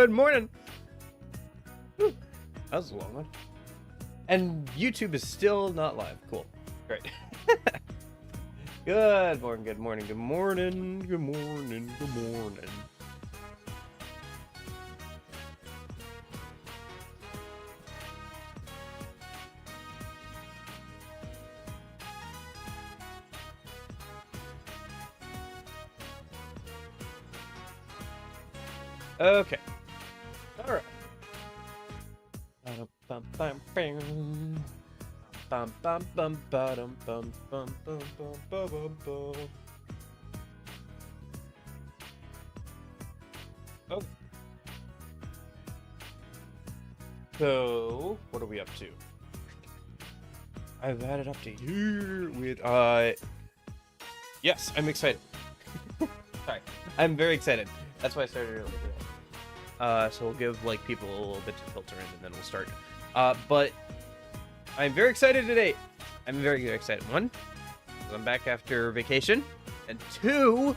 Good morning. Whew, that was a long one. And YouTube is still not live. Cool. Great. Good morning, good morning, good morning, good morning, good morning. Okay. All right. Okay. So, what are we up to? I've had it up to here with yes, I'm excited. Sorry. I'm very excited. That's why I started early today. So we'll give like people a little bit to filter in and then we'll start. But I'm very excited today. I'm very, very excited. One, because I'm back after vacation. And two,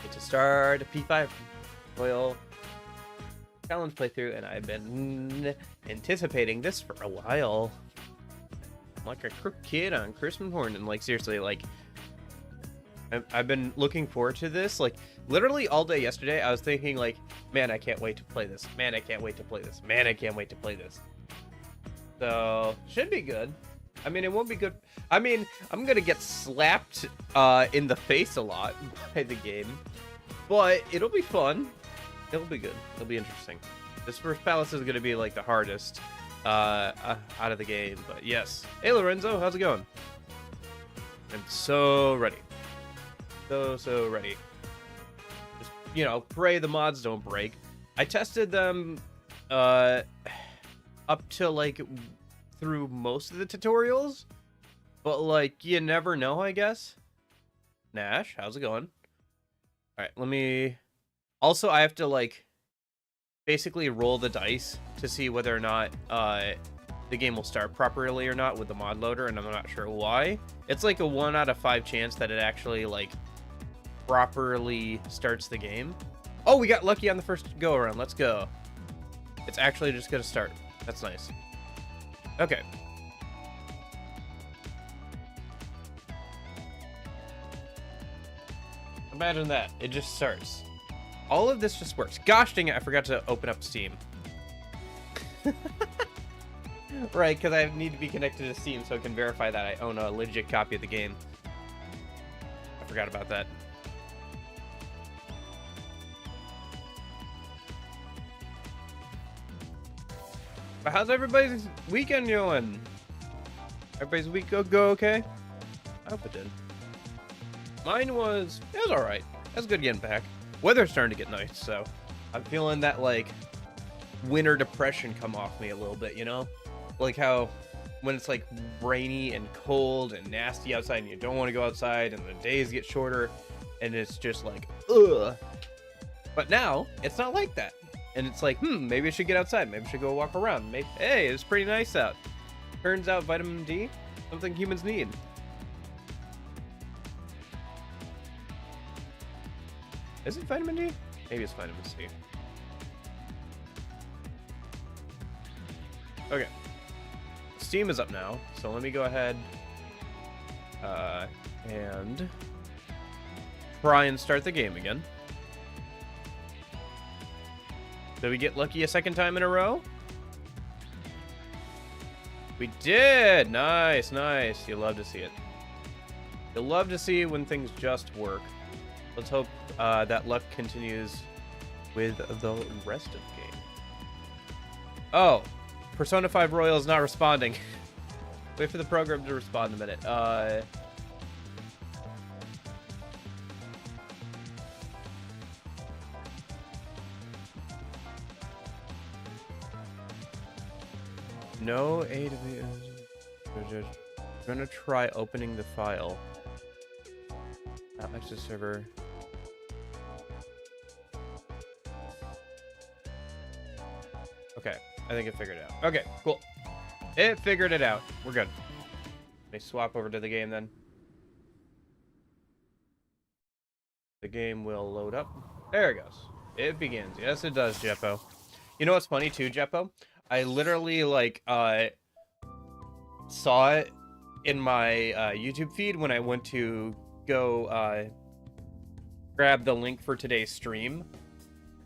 get to start a P5 Royal Challenge playthrough, and I've been anticipating this for a while. I'm like a crook kid on Christmas morning. Like, seriously, like, I've been looking forward to this. Like, literally all day yesterday, I was thinking, like, man, I can't wait to play this. Man, I can't wait to play this. Man, I can't wait to play this. So, should be good. I mean, it won't be good. I mean, I'm gonna get slapped in the face a lot by the game. But it'll be fun. It'll be good. It'll be interesting. This first palace is gonna be, like, the hardest out of the game. But, yes. Hey, Lorenzo. How's it going? I'm so ready. So ready. Just, you know, pray the mods don't break. I tested them up to like through most of the tutorials, but like you never know, I guess. Nash, how's it going? All right, let me also I have to like basically roll the dice to see whether or not the game will start properly or not with the mod loader, and I'm not sure why. It's like a 1 out of 5 chance that it actually like properly starts the game. Oh, we got lucky on the first go around. Let's go. It's actually just gonna start. That's nice. Okay. Imagine that. It just starts. All of this just works. Gosh dang it, I forgot to open up Steam. Right, because I need to be connected to Steam so I can verify that I own a legit copy of the game. I forgot about that. But how's everybody's weekend going? Everybody's week go okay? I hope it did. Mine was alright. It was good getting back. Weather's starting to get nice, so I'm feeling that like winter depression come off me a little bit, you know? Like how when it's like rainy and cold and nasty outside and you don't want to go outside and the days get shorter and it's just like ugh. But now it's not like that. And it's like, maybe I should get outside. Maybe I should go walk around. Maybe, hey, it's pretty nice out. Turns out vitamin D, something humans need. Is it vitamin D? Maybe it's vitamin C. Okay. Steam is up now, so let me go ahead and try and start the game again. Did we get lucky a second time in a row? We did! Nice, nice. You love to see it. You'll love to see when things just work. Let's hope that luck continues with the rest of the game. Oh, Persona 5 Royal is not responding. Wait for the program to respond in a minute. No A to B. I'm gonna try opening the file. Access server. Okay, I think it figured it out. Okay, cool. It figured it out. We're good. Let me swap over to the game then. The game will load up. There it goes. It begins. Yes, it does, Jeppo. You know what's funny too, Jeppo? I literally like saw it in my YouTube feed when I went to go grab the link for today's stream.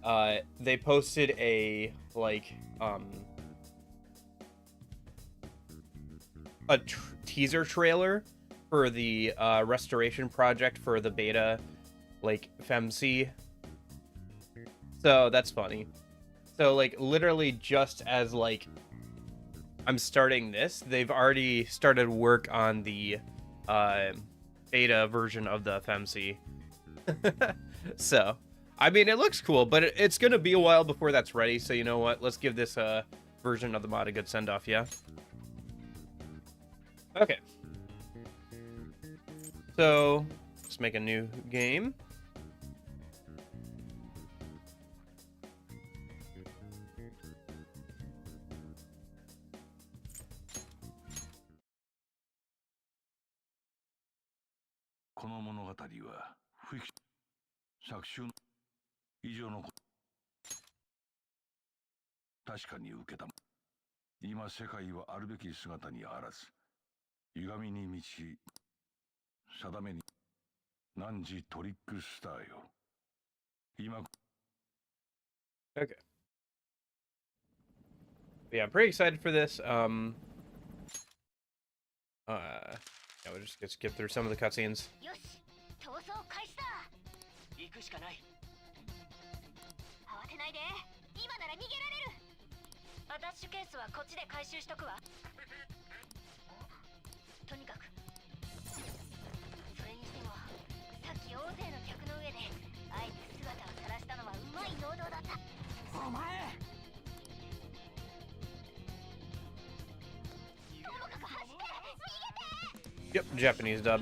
They posted a like a teaser trailer for the restoration project for the beta, like FemC. So that's funny. So like literally just as like I'm starting this, they've already started work on the beta version of the FemC. So I mean, it looks cool, but it's gonna be a while before that's ready. So you know what? Let's give this version of the mod a good send off. Yeah. Okay. So let's make a new game. Okay. Yeah, I'm pretty excited for this. Yeah, we'll just skip through some of the cutscenes. Yep, Japanese dub.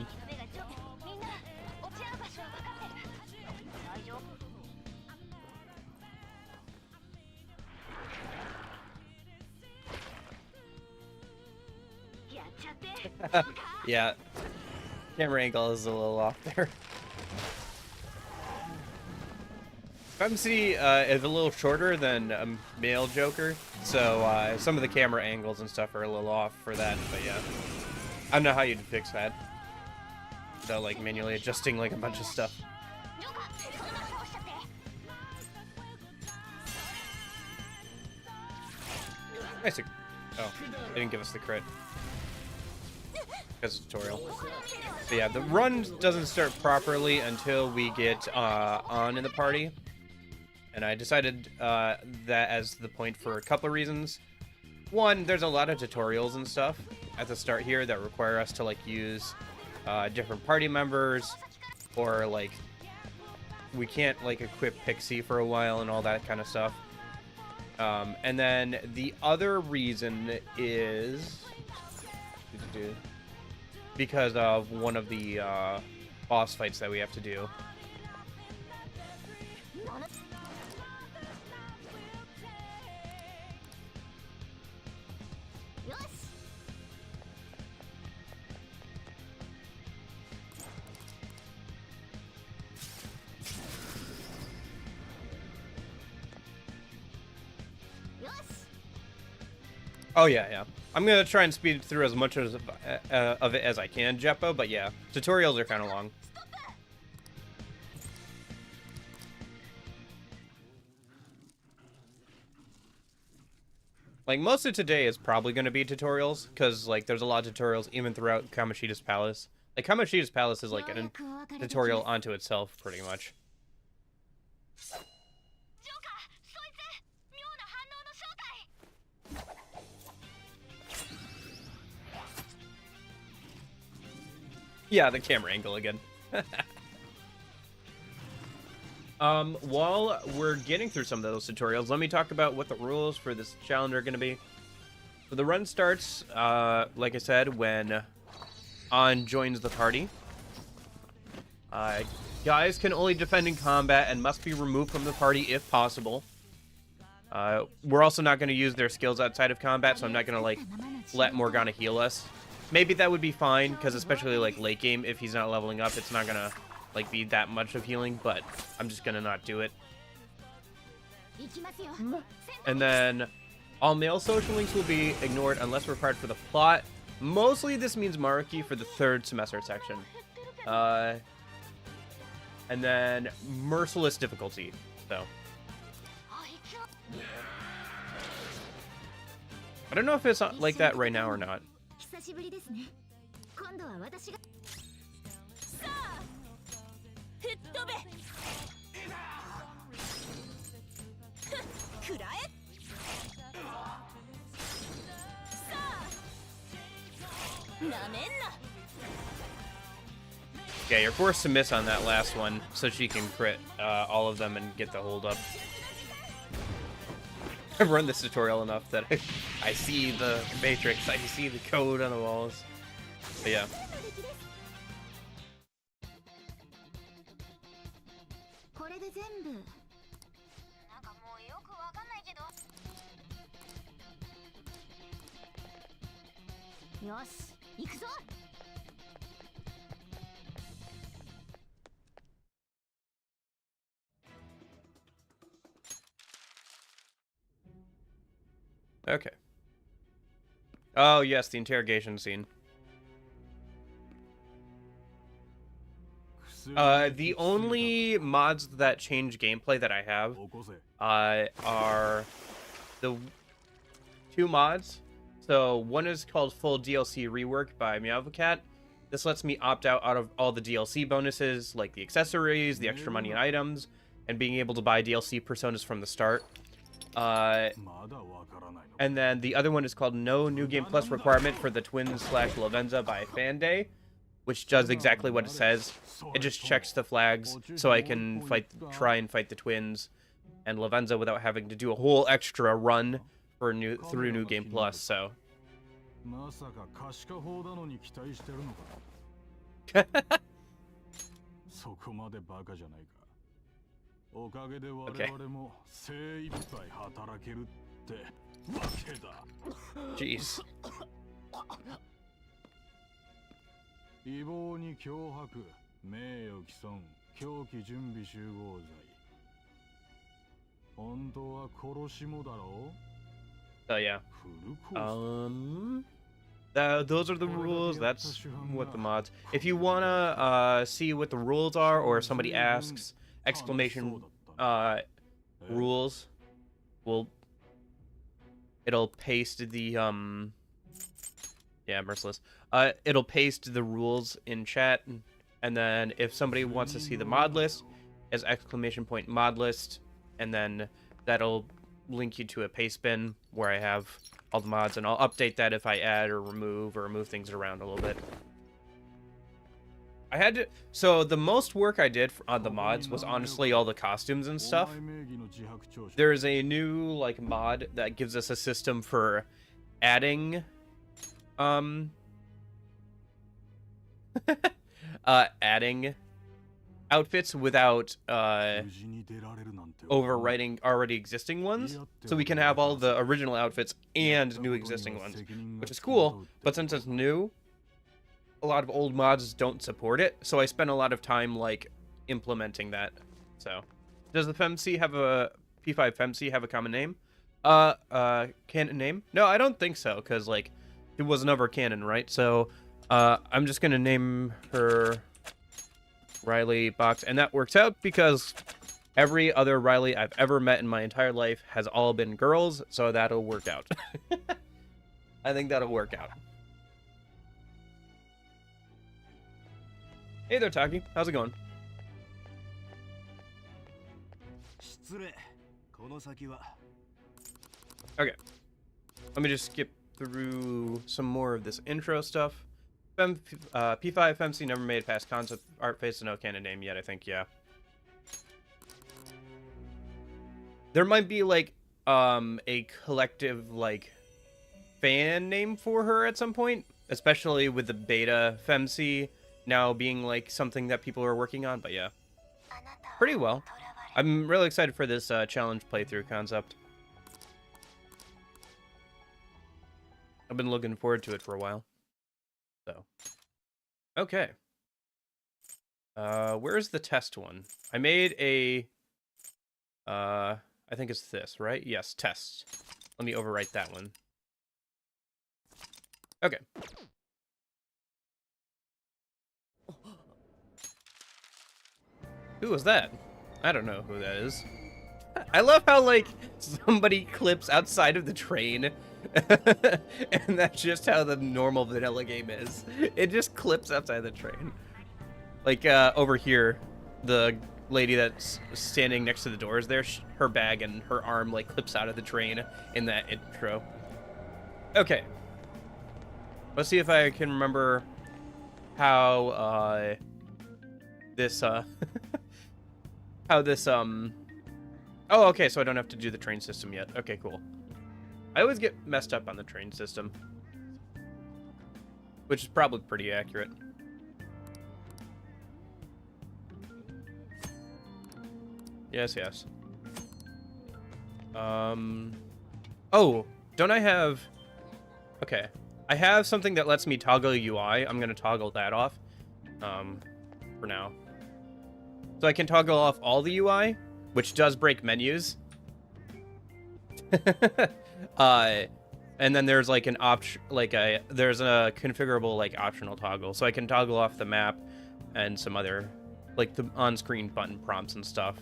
Yeah, camera angle is a little off there. FemC is a little shorter than a male Joker, so some of the camera angles and stuff are a little off for that, but yeah. I don't know how you'd fix that. So, like, manually adjusting, like, a bunch of stuff. Nice. Oh, they didn't give us the crit. Because of tutorial. But yeah, the run doesn't start properly until we get on in the party. And I decided that as the point for a couple of reasons. One, there's a lot of tutorials and stuff at the start here that require us to, like, use different party members, or, like, we can't, like, equip Pixie for a while and all that kind of stuff. And then the other reason is because of one of the boss fights that we have to do. Oh yeah, yeah. I'm gonna try and speed through as much of it as I can, Jeppo, but yeah, tutorials are kind of long. Like, most of today is probably gonna be tutorials, because, like, there's a lot of tutorials even throughout Kamoshida's Palace. Like, Kamoshida's Palace is, like, a tutorial onto itself, pretty much. Yeah, the camera angle again. While we're getting through some of those tutorials, let me talk about what the rules for this challenge are going to be. So the run starts, like I said, when An joins the party. Guys can only defend in combat and must be removed from the party if possible. We're also not going to use their skills outside of combat, so I'm not going to, like, let Morgana heal us. Maybe that would be fine, because especially, like, late game, if he's not leveling up, it's not gonna, like, be that much of healing, but I'm just gonna not do it. And then all male social links will be ignored unless required for the plot. Mostly this means Maruki for the third semester section. And then Merciless difficulty. So I don't know if it's like that right now or not. Yeah, you're forced to miss on that last one so she can crit all of them and get the hold up. I've run this tutorial enough that I see the matrix, I see the code on the walls. But yeah. Okay. Oh, yes, the interrogation scene. The only mods that change gameplay that I have are the two mods. So one is called Full DLC Rework by Meowcat. This lets me opt out of all the DLC bonuses, like the accessories, the extra money and items, and being able to buy DLC personas from the start. And then the other one is called No New Game Plus Requirement for the Twins/Lavenza by Fanday, which does exactly what it says. It just checks the flags so I can try and fight the twins and Lavenza without having to do a whole extra run for through New Game Plus. So. Okay. Jeez. So yeah. Those are the rules. That's what the mods. If you wanna see what the rules are, or somebody asks, exclamation rules, it'll paste the yeah, Merciless. It'll paste the rules in chat, and then if somebody wants to see the mod list, is exclamation point mod list, and then that'll link you to a paste bin where I have all the mods, and I'll update that if I add or move things around a little bit. I had to, so the most work I did on the mods was honestly all the costumes and stuff. There's a new like mod that gives us a system for adding adding outfits without overwriting already existing ones, so we can have all the original outfits and new existing ones, which is cool. But since it's new, a lot of old mods don't support it, so I spent a lot of time like implementing that. So does the FemC have a P5 FemC have a common name? Canon name? No, I don't think so, because like it was never canon, right? So I'm just gonna name her Riley Box, and that works out because every other Riley I've ever met in my entire life has all been girls, so that'll work out. I think that'll work out. Hey there, Taki. How's it going? Okay. Let me just skip through some more of this intro stuff. P5 FemC never made it past concept art phase, so no canon name yet, I think, yeah. There might be, like, a collective, like, fan name for her at some point, especially with the beta FemC now being, like, something that people are working on, but yeah. Pretty well. I'm really excited for this challenge playthrough concept. I've been looking forward to it for a while. So, okay. Where's the test one? I made I think it's this, right? Yes, test. Let me overwrite that one. Okay. Who was that? I don't know who that is. I love how, like, somebody clips outside of the train. And that's just how the normal vanilla game is. It just clips outside the train. Like, over here, the lady that's standing next to the doors there, her bag and her arm, like, clips out of the train in that intro. Okay. Let's see if I can remember how, this, how this, oh, okay, so I don't have to do the train system yet. Okay, cool. I always get messed up on the train system, which is probably pretty accurate. Yes, yes. Oh, don't I have... Okay. I have something that lets me toggle UI. I'm going to toggle that off, for now. So I can toggle off all the UI, which does break menus. And then there's like an there's a configurable like optional toggle, so I can toggle off the map and some other like the on-screen button prompts and stuff,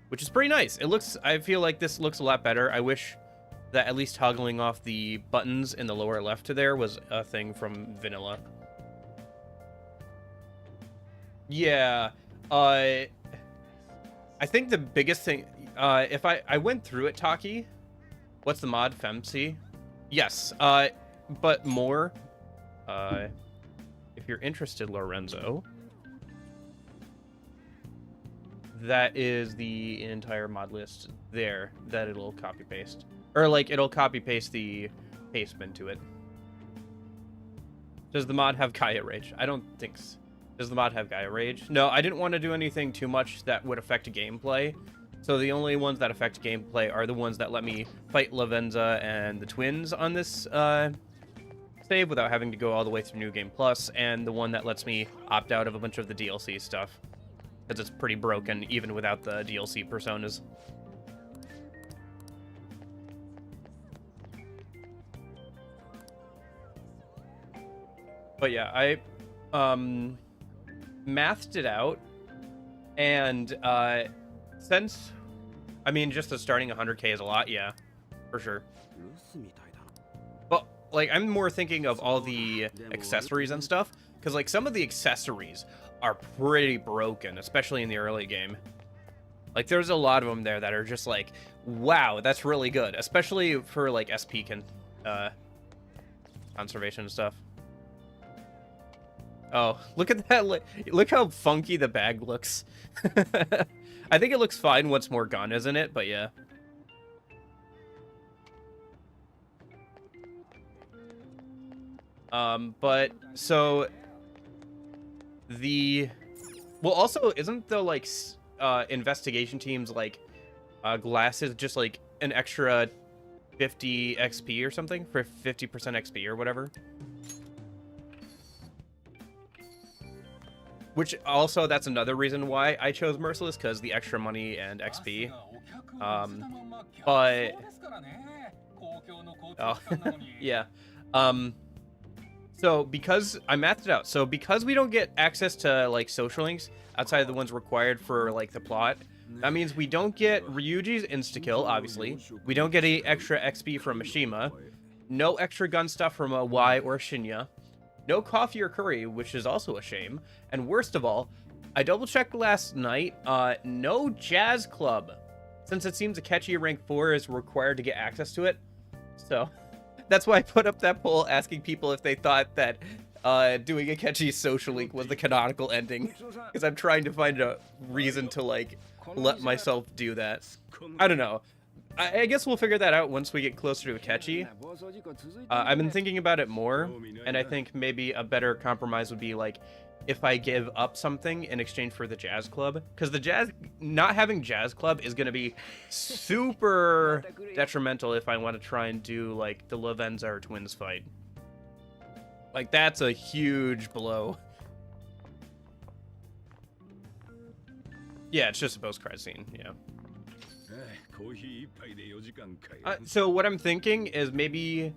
which is pretty nice. I feel like this looks a lot better. I wish that at least toggling off the buttons in the lower left to there was a thing from vanilla. Yeah, I think the biggest thing, if I went through it, Taki, what's the mod? Femc? Yes, but more, if you're interested, Lorenzo, that is the entire mod list there that it'll copy paste. Or like it'll copy paste the pastebin to it. Does the mod have Gaia Rage? I don't think so. Does the mod have Gaia Rage? No, I didn't want to do anything too much that would affect gameplay. So the only ones that affect gameplay are the ones that let me fight Lavenza and the twins on this save without having to go all the way through New Game Plus, and the one that lets me opt out of a bunch of the DLC stuff, because it's pretty broken even without the DLC personas. But yeah, I mathed it out, and since, I mean, just the starting 100k is a lot, yeah, for sure. But like, I'm more thinking of all the accessories and stuff, because like some of the accessories are pretty broken, especially in the early game. Like there's a lot of them there that are just like, wow, that's really good, especially for like SP conservation and stuff. Oh, look at that. Look how funky the bag looks. I think it looks fine once more gun is in it, but yeah. But so well, also isn't the like investigation teams like glasses just like an extra 50 XP or something for 50% XP or whatever? Which also, that's another reason why I chose Merciless, because the extra money and XP. But... Oh, yeah. So, because... I mathed it out. So, because we don't get access to, like, social links outside of the ones required for, like, the plot, that means we don't get Ryuji's insta-kill, obviously. We don't get any extra XP from Mishima. No extra gun stuff from a Y or Shinya. No coffee or curry, which is also a shame. And worst of all, I double-checked last night, no jazz club, since it seems Akechi rank 4 is required to get access to it. So, that's why I put up that poll asking people if they thought that doing Akechi's social link was the canonical ending. Because I'm trying to find a reason to, like, let myself do that. I don't know. I guess we'll figure that out once we get closer to Akechi. I've been thinking about it more, and I think maybe a better compromise would be like if I give up something in exchange for the jazz club, because not having jazz club is going to be super detrimental if I want to try and do like the Lavenza or twins fight. Like that's a huge blow. Yeah, it's just a post-credit scene. Yeah. So what I'm thinking is maybe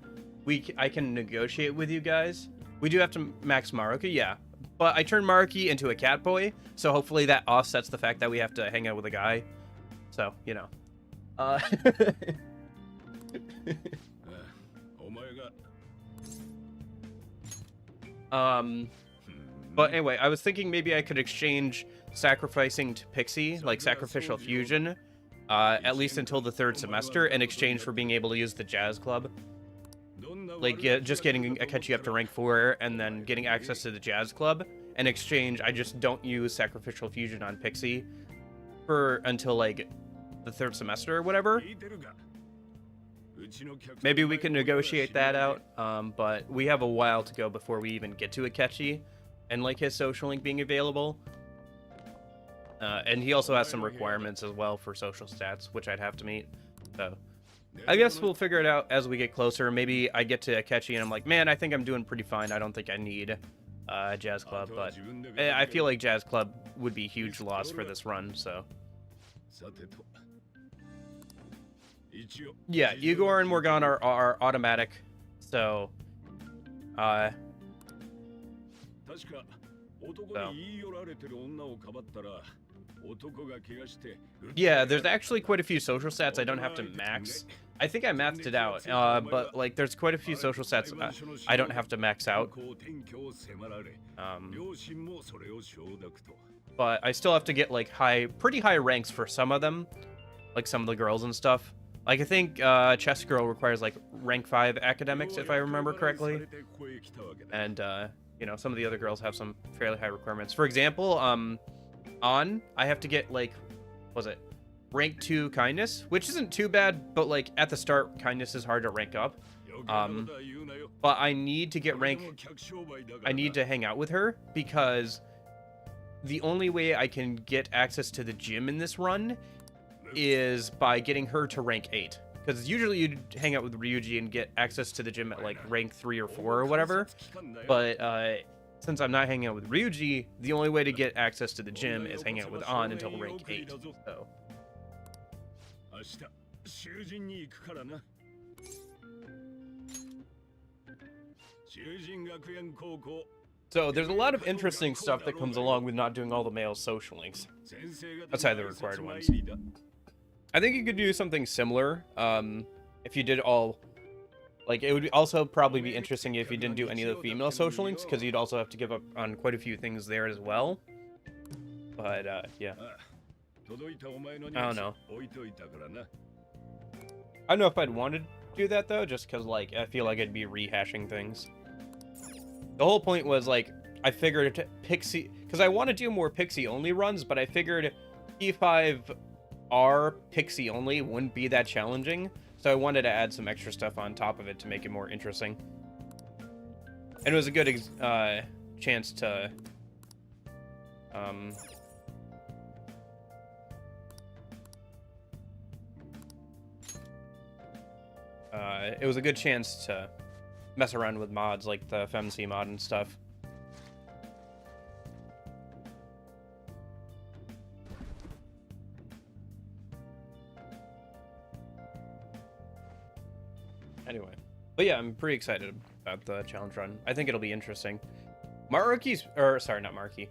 I can negotiate with you guys. We do have to max Maruki, yeah. But I turned Maruki into a cat boy, so hopefully that offsets the fact that we have to hang out with a guy. So, you know. But anyway, I was thinking maybe I could exchange sacrificing to Pixie, like sacrificial fusion, at least until the 3rd semester, in exchange for being able to use the jazz club. Like, just getting Akechi up to rank 4 and then getting access to the jazz club. In exchange, I just don't use sacrificial fusion on Pixie until like the 3rd semester or whatever. Maybe we can negotiate that out, but we have a while to go before we even get to Akechi and like his social link being available. And he also has some requirements as well for social stats, which I'd have to meet. So I guess we'll figure it out as we get closer. Maybe I get to Akechi and I'm like, man, I think I'm doing pretty fine. I don't think I need Jazz Club, but I feel like Jazz Club would be a huge loss for this run, so. Yeah, Igor and Morgana are automatic, so. Yeah, there's actually quite a few social stats I don't have to max. I think I maxed it out, but like there's quite a few social stats I don't have to max out. But I still have to get like pretty high ranks for some of them, like some of the girls and stuff. Like I think Chess Girl requires like rank 5 academics if I remember correctly, and you know, some of the other girls have some fairly high requirements. For example, I have to get like, was it rank 2 kindness, which isn't too bad, but like at the start kindness is hard to rank up. But I need to get I need to hang out with her because the only way I can get access to the gym in this run is by getting her to rank 8. Because usually you'd hang out with Ryuji and get access to the gym at like rank 3 or 4 or whatever. But since I'm not hanging out with Ryuji, the only way to get access to the gym is hanging out with An until rank 8. So there's a lot of interesting stuff that comes along with not doing all the male social links outside the required ones. I think you could do something similar if you did all. Like, it would also probably be interesting if you didn't do any of the female social links, because you'd also have to give up on quite a few things there as well. But, yeah. I don't know. I don't know if I'd want to do that, though, just because, like, I feel like I'd be rehashing things. The whole point was, like, I figured Pixie... Because I want to do more Pixie-only runs, but I figured P5R Pixie-only wouldn't be that challenging. So I wanted to add some extra stuff on top of it to make it more interesting. And it was a good chance to... it was a good chance to mess around with mods like the FemC mod and stuff. Anyway, but yeah, I'm pretty excited about the challenge run. I think it'll be interesting. Maruki's, or sorry, not Maruki.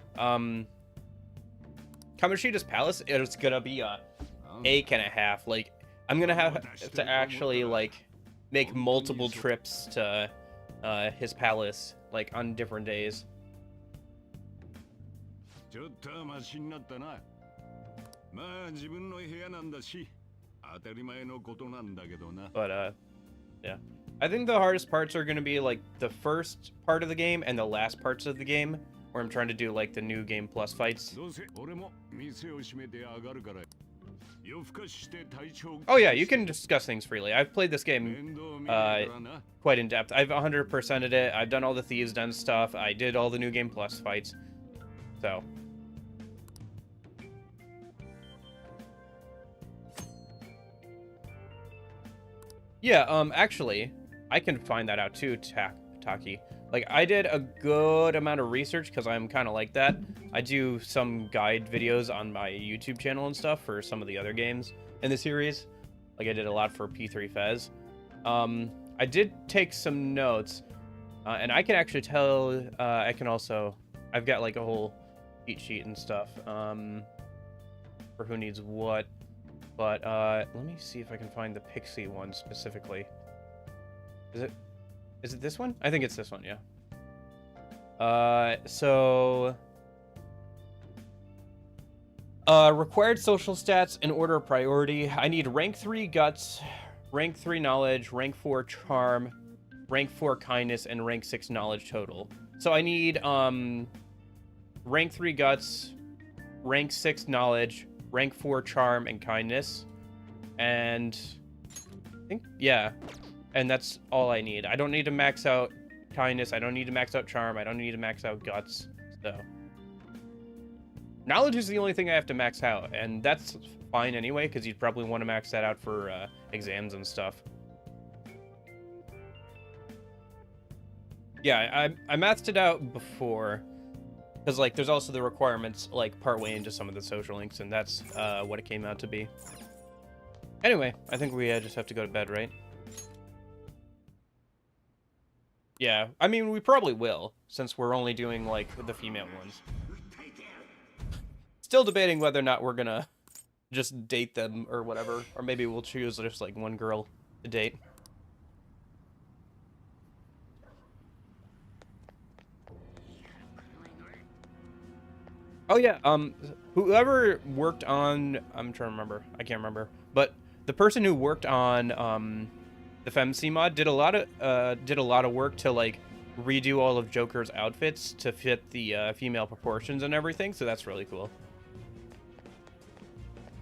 Kamoshida's Palace, it's gonna be a ache and a half. Like, I'm gonna have to actually like make multiple trips to his palace, like on different days. But yeah, I think the hardest parts are going to be like the first part of the game and the last parts of the game, where I'm trying to do like the new game plus fights. Oh yeah, you can discuss things freely. I've played this game quite in depth. I've 100%ed it. I've done all the Thieves Done stuff. I did all the new game plus fights. So yeah, actually, I can find that out too, Taki. Like, I did a good amount of research because I'm kind of like that. I do some guide videos on my YouTube channel and stuff for some of the other games in the series. like I did a lot for P3 Fez. I did take some notes, and I can actually tell. I can also. I've got like a whole cheat sheet and stuff for who needs what. But let me see if I can find the Pixie one specifically. Is it this one? I think it's this one. Yeah. So. Required social stats in order of priority. I need rank 3 guts, rank 3 knowledge, rank 4 charm, rank 4 kindness, and rank 6 knowledge total. So I need rank 3 guts, rank 6 knowledge, rank 4 charm and kindness. And I think, yeah. And that's all I need. I don't need to max out kindness. I don't need to max out charm. I don't need to max out guts. So knowledge is the only thing I have to max out, and that's fine anyway, because you'd probably want to max that out for exams and stuff. Yeah, I maxed it out before, because like there's also the requirements like partway into some of the social links, and that's what it came out to be. Anyway, I think we just have to go to bed, right? Yeah, I mean, we probably will, since we're only doing like the female ones. Still debating whether or not we're gonna just date them or whatever, or maybe we'll choose just like one girl to date. Oh yeah, whoever worked on, I'm trying to remember, I can't remember, but the person who worked on the FemC mod did a lot of work to like redo all of Joker's outfits to fit the female proportions and everything, so that's really cool.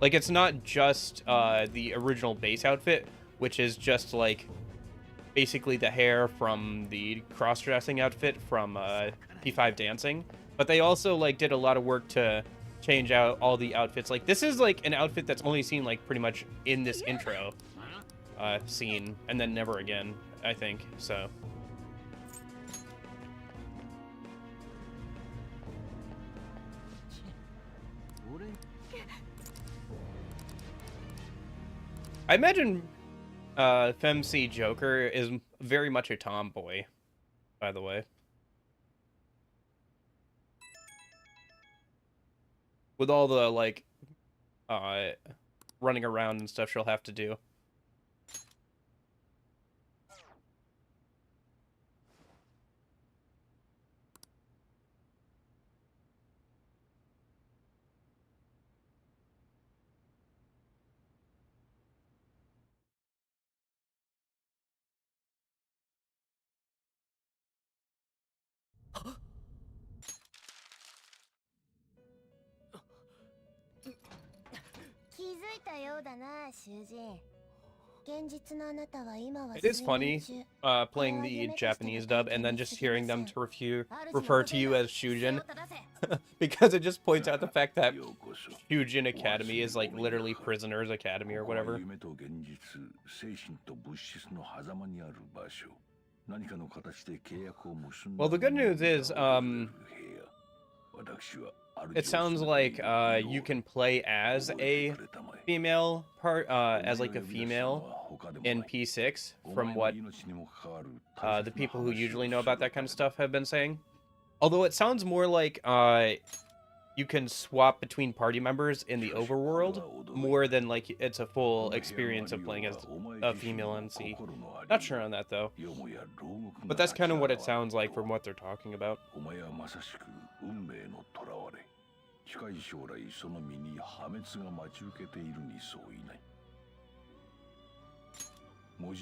Like, it's not just the original base outfit, which is just, like, basically the hair from the cross-dressing outfit from P5 Dancing. But they also, like, did a lot of work to change out all the outfits. Like, this is, like, an outfit that's only seen, like, pretty much in this intro scene. And then never again, I think, so. I imagine FemC Joker is very much a tomboy, by the way. With all the, like, running around and stuff she'll have to do. It is funny playing the Japanese dub and then just hearing them to refer to you as Shujin, because it just points out the fact that Shujin Academy is like literally Prisoner's Academy or whatever. Well, the good news is it sounds like you can play as a female as like a female in P6, from what the people who usually know about that kind of stuff have been saying. Although it sounds more like you can swap between party members in the overworld more than like it's a full experience of playing as a female NC. Not sure on that though, but that's kind of what it sounds like from what they're talking about.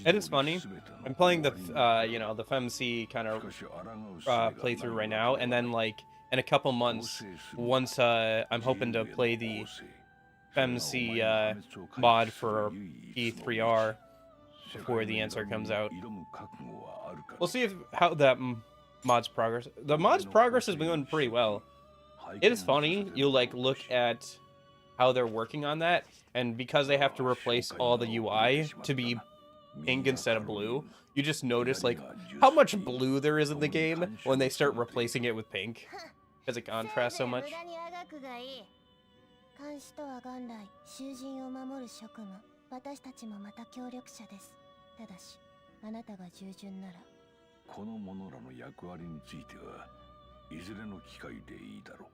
It is funny. I'm playing the you know, the FemC kind of playthrough right now, and then like in a couple months, once I'm hoping to play the FemC mod for E3R before the answer comes out. We'll see how that mod's progress. The mod's progress has been going pretty well. It is funny. You like look at how they're working on that, and because they have to replace all the UI to be pink instead of blue, you just notice like how much blue there is in the game when they start replacing it with pink, because it contrasts so much. 私たちもまた協力者です。ただし、あなたが従順なら。この者らの役割についてはいずれの機会でいいだろう。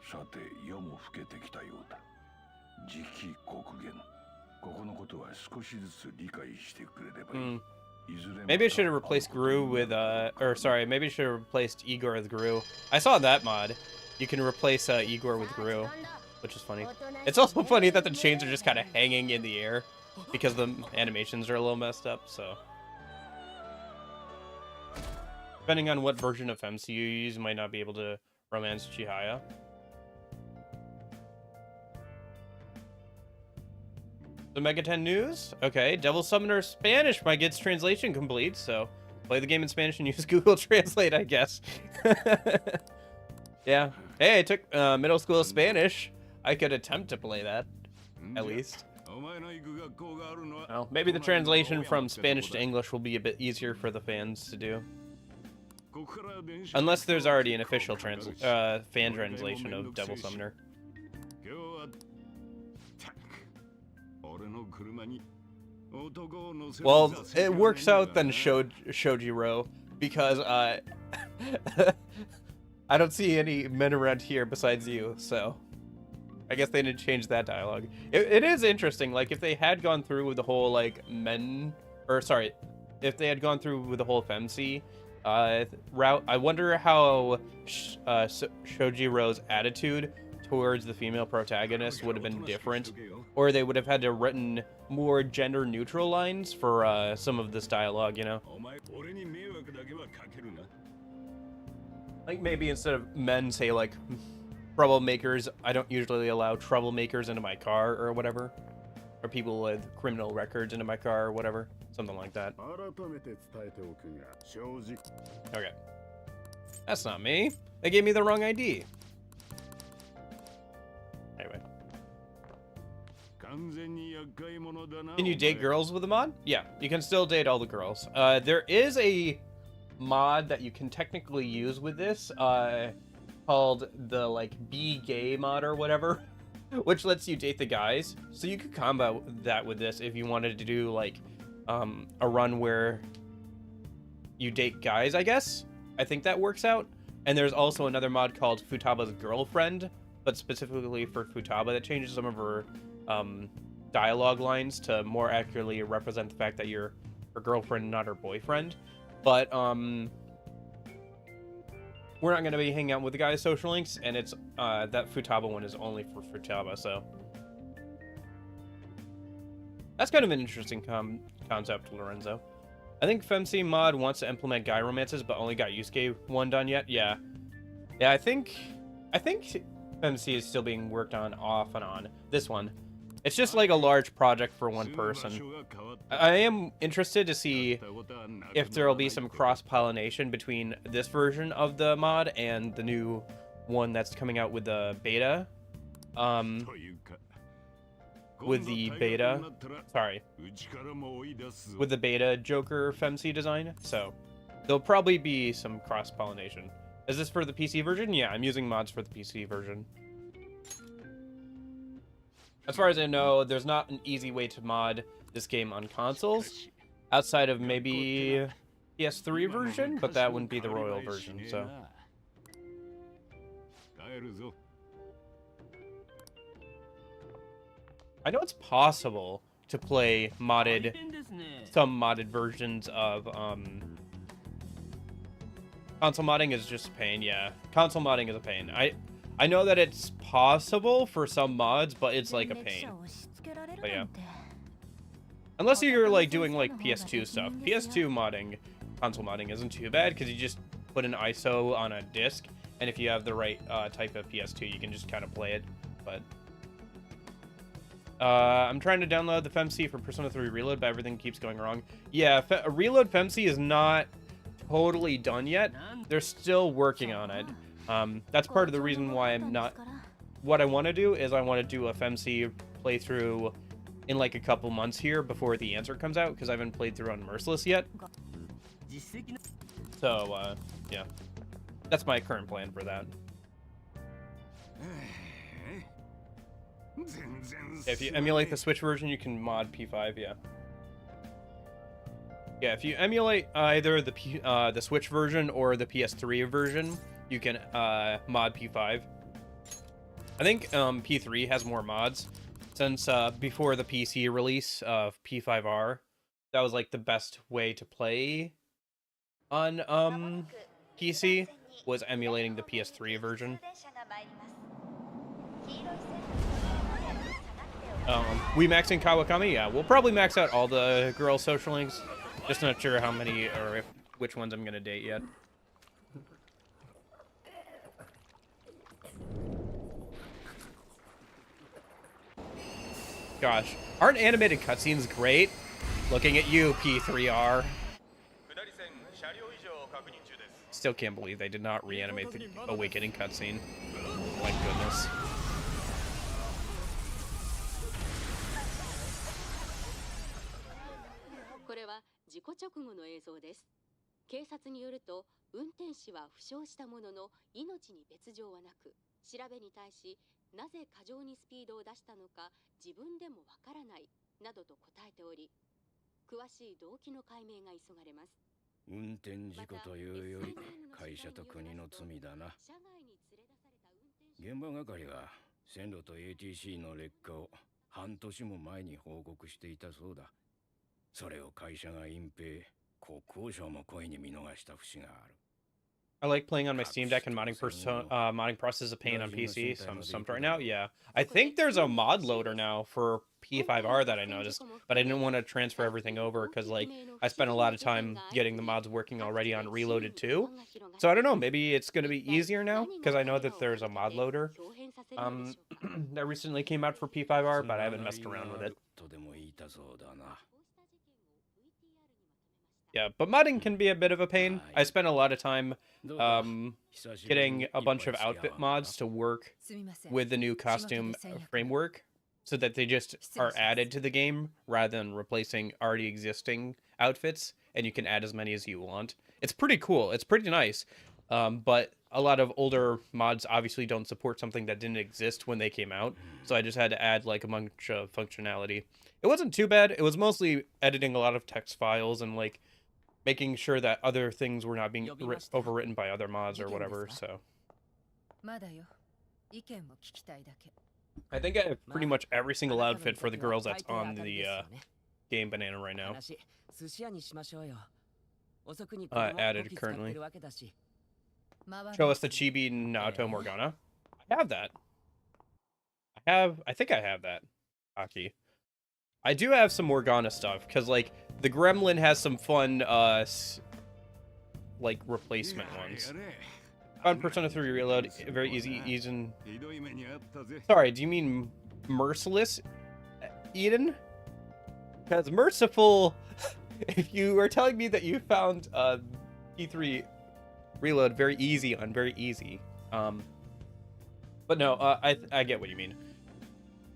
さて、夜も更けてきたようだ。次期国言。ここのことは少しずつ理解してくれればいい。Maybe I should have replaced Gru with, or sorry, maybe I should have replaced Igor with Gru. I saw that mod. You can replace Igor with Gru, which is funny. It's also funny that the chains are just kind of hanging in the air because the animations are a little messed up, so. Depending on what version of MC you use, you might not be able to romance Chihaya. The Mega 10 news? Okay, Devil Summoner Spanish might get its translation complete, so play the game in Spanish and use Google Translate, I guess. Yeah. Hey, I took middle school Spanish. I could attempt to play that, at least. Well, maybe the translation from Spanish to English will be a bit easier for the fans to do. Unless there's already an official fan translation of Devil Summoner. Well, it works out then, Shojiro, because I don't see any men around here besides you, so I guess they didn't change that dialogue. It is interesting, like, if they had gone through with the whole, like, if they had gone through with the whole femc route, I wonder how Shojiro's attitude towards the female protagonist would have been different, or they would have had to written more gender neutral lines for some of this dialogue, you know? Like maybe instead of men say like troublemakers, I don't usually allow troublemakers into my car or whatever, or people with criminal records into my car or whatever, something like that. Okay, that's not me. They gave me the wrong ID. Anyway. Can you date girls with a mod? Yeah, you can still date all the girls. There is a mod that you can technically use with this, called the, like, Be Gay mod or whatever, which lets you date the guys. So you could combo that with this if you wanted to do, like, a run where you date guys, I guess. I think that works out. And there's also another mod called Futaba's Girlfriend, but specifically for Futaba, that changes some of her dialogue lines to more accurately represent the fact that you're her girlfriend, not her boyfriend. But we're not going to be hanging out with the guys' social links, and it's that Futaba one is only for Futaba, so that's kind of an interesting concept, Lorenzo. I think FemC mod wants to implement guy romances, but only got Yusuke one done yet. Yeah, I think FemC is still being worked on off and on. This one, it's just like a large project for one person. I am interested to see if there will be some cross-pollination between this version of the mod and the new one that's coming out with the beta. With the beta Joker FemC design. So there'll probably be some cross-pollination. Is this for the PC version? Yeah, I'm using mods for the PC version. As far as I know, there's not an easy way to mod this game on consoles, outside of maybe PS3 version, but that wouldn't be the Royal version, so. I know it's possible to play some modded versions of, console modding is just a pain, yeah. Console modding is a pain. I know that it's possible for some mods, but it's like a pain. But yeah. Unless you're like doing like PS2 stuff. PS2 modding, console modding isn't too bad because you just put an ISO on a disc, and if you have the right type of PS2, you can just kind of play it. But I'm trying to download the FemC for Persona 3 Reload, but everything keeps going wrong. Yeah, Reload FemC is not totally done yet. They're still working on it. That's part of the reason why I'm not... What I want to do is I want to do a FemC playthrough in like a couple months here before the answer comes out, because I haven't played through on Merciless yet. So, yeah. That's my current plan for that. If you emulate the Switch version, you can mod P5. Yeah. Yeah, if you emulate either the Switch version or the PS3 version, you can mod P5. I think P3 has more mods, since before the PC release of P5R, that was like the best way to play on PC, was emulating the PS3 version. We maxing Kawakami? Yeah, we'll probably max out all the girl social links. Just not sure how many or which ones I'm gonna date yet. Gosh, aren't animated cutscenes great? Looking at you, P3R. Still can't believe they did not reanimate the Awakening cutscene. My goodness. これは事故直後の映像です。警察によると、運転士は負傷したものの命に別状はなく、調べに対し、なぜ過剰にスピードを出したのか自分でもわからないなどと答えており、詳しい動機の解明が急がれます。運転事故というより会社と国の罪だな。現場係は線路と ATC の劣化を半年も前に報告していたそうだ。それを会社が隠蔽、国交省も故意に見逃した節がある。I like playing on my Steam Deck and modding process is a pain on PC, so I'm stumped right now. Yeah. I think there's a mod loader now for P5R that I noticed, but I didn't want to transfer everything over because, like, I spent a lot of time getting the mods working already on Reloaded 2. So I don't know, maybe it's going to be easier now because I know that there's a mod loader that recently came out for P5R, but I haven't messed around with it. Yeah, but modding can be a bit of a pain. I spent a lot of time getting a bunch of outfit mods to work with the new costume framework so that they just are added to the game rather than replacing already existing outfits, and you can add as many as you want. It's pretty cool. It's pretty nice. But a lot of older mods obviously don't support something that didn't exist when they came out, so I just had to add like a bunch of functionality. It wasn't too bad. It was mostly editing a lot of text files and like making sure that other things were not being overwritten by other mods or whatever, so. I think I have pretty much every single outfit for the girls that's on the game Banana right now. Added currently. Show us the Chibi Naoto Morgana. I have that. I think I have that. Aki. I do have some Morgana stuff, because, like, the Gremlin has some fun, like, replacement ones. On Persona 3 Reload, very easy. Sorry, do you mean Merciless, Eden? Because Merciful, if you were telling me that you found P3 Reload very easy. But no, I get what you mean.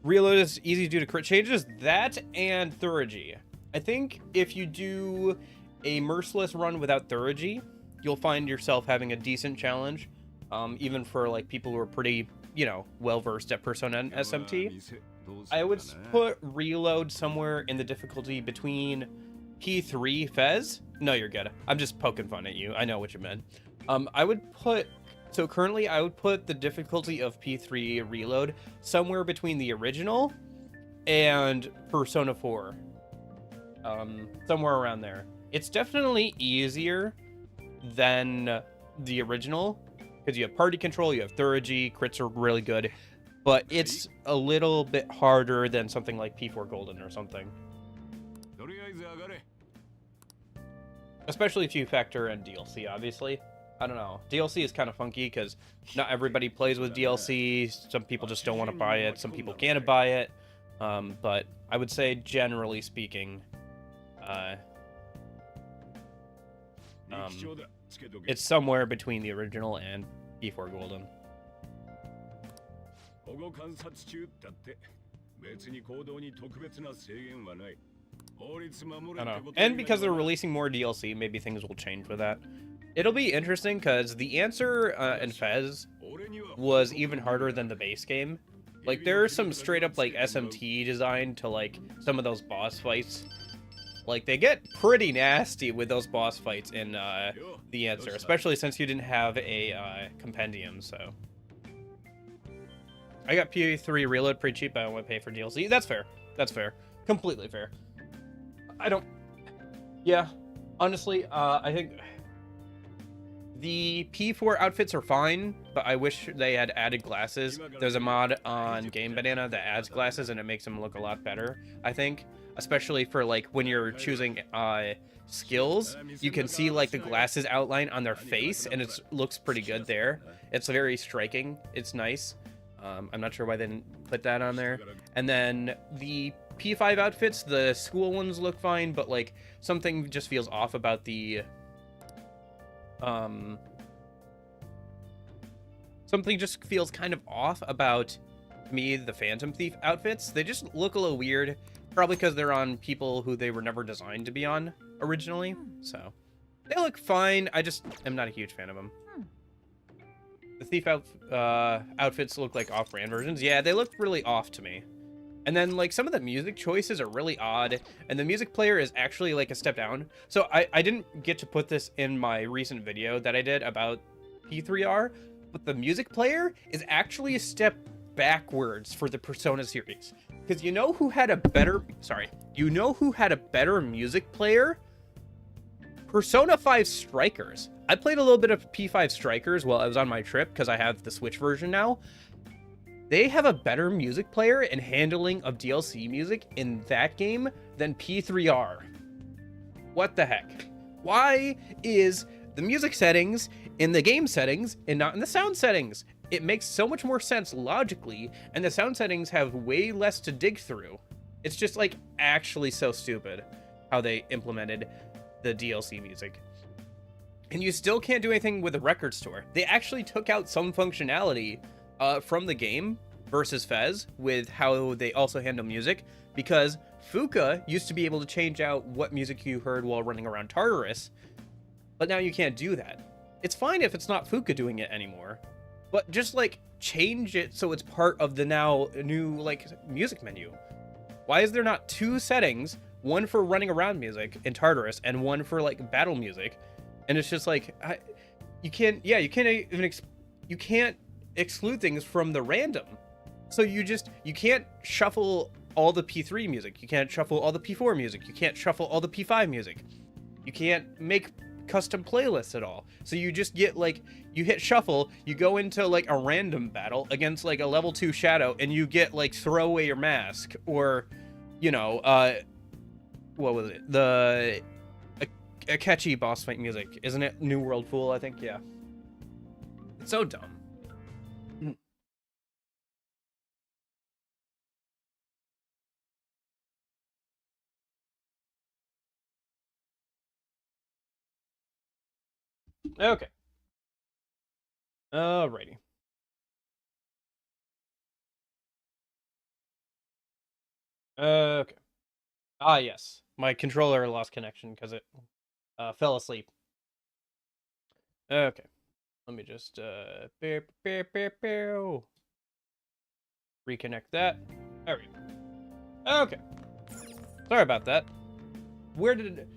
Reload is easy due to crit changes, that and Thurgy. I think if you do a Merciless run without Thurgy, you'll find yourself having a decent challenge, even for like people who are pretty, you know, well-versed at Persona and SMT. I would put Reload somewhere in the difficulty between P3 Fez. No, you're good. I'm just poking fun at you. I know what you meant. So currently I would put the difficulty of P3 Reload somewhere between the original and Persona 4. Somewhere around there. It's definitely easier than the original because you have party control, you have Thurgy, crits are really good, but it's a little bit harder than something like P4 Golden or something. Especially if you factor in DLC, obviously. I don't know. DLC is kind of funky because not everybody plays with DLC. Some people just don't want to buy it. Some people can't buy it. But I would say, generally speaking, it's somewhere between the original and P4 Golden. I don't know. And because they're releasing more DLC, maybe things will change with that. It'll be interesting because the answer in Fez was even harder than the base game. Like, there are some straight up, like, SMT design to, like, some of those boss fights. Like, they get pretty nasty with those boss fights in, The Answer, especially since you didn't have a, compendium, so. I got PA3 Reload pretty cheap, I don't want to pay for DLC. That's fair. That's fair. Completely fair. I don't... Yeah. Honestly, I think... The P4 outfits are fine, but I wish they had added glasses. There's a mod on Game Banana that adds glasses, and it makes them look a lot better, I think. Especially for, like, when you're choosing skills, you can see, like, the glasses outline on their face, and it looks pretty good there. It's very striking. It's nice. I'm not sure why they didn't put that on there. And then the P5 outfits, the school ones look fine, but, like, something just feels off about the... something just feels kind of off about me, the Phantom Thief outfits. They just look a little weird, probably because they're on people who they were never designed to be on originally. So they look fine. I just am not a huge fan of them. The Thief outfits look like off-brand versions. Yeah, they look really off to me. And then, like, some of the music choices are really odd, and the music player is actually, like, a step down. So I didn't get to put this in my recent video that I did about P3R, but the music player is actually a step backwards for the Persona series. Because you know who had a better... Sorry. You know who had a better music player? Persona 5 Strikers. I played a little bit of P5 Strikers while I was on my trip, because I have the Switch version now. They have a better music player and handling of DLC music in that game than P3R. What the heck? Why is the music settings in the game settings and not in the sound settings? It makes so much more sense logically, and the sound settings have way less to dig through. It's just, like, actually so stupid how they implemented the DLC music. And you still can't do anything with the record store. They actually took out some functionality from the game versus Fez with how they also handle music, because Fuka used to be able to change out what music you heard while running around Tartarus, but now you can't do that. It's fine if it's not Fuka doing it anymore, but just, like, change it so it's part of the now new, like, music menu. Why is there not two settings, one for running around music in Tartarus and one for, like, battle music? And it's just like, you can't exclude things from the random. So you can't shuffle all the P3 music. You can't shuffle all the P4 music. You can't shuffle all the P5 music. You can't make custom playlists at all. So you just get, like, you hit shuffle, you go into, like, a random battle against, like, a level 2 shadow, and you get, like, throw away your mask, or, you know, what was it? A catchy boss fight music. Isn't it New World Fool, I think? Yeah. It's so dumb. Okay. Alrighty. Okay. Ah, yes. My controller lost connection because it fell asleep. Okay. Let me just reconnect that. There we go. Okay. Sorry about that. Where did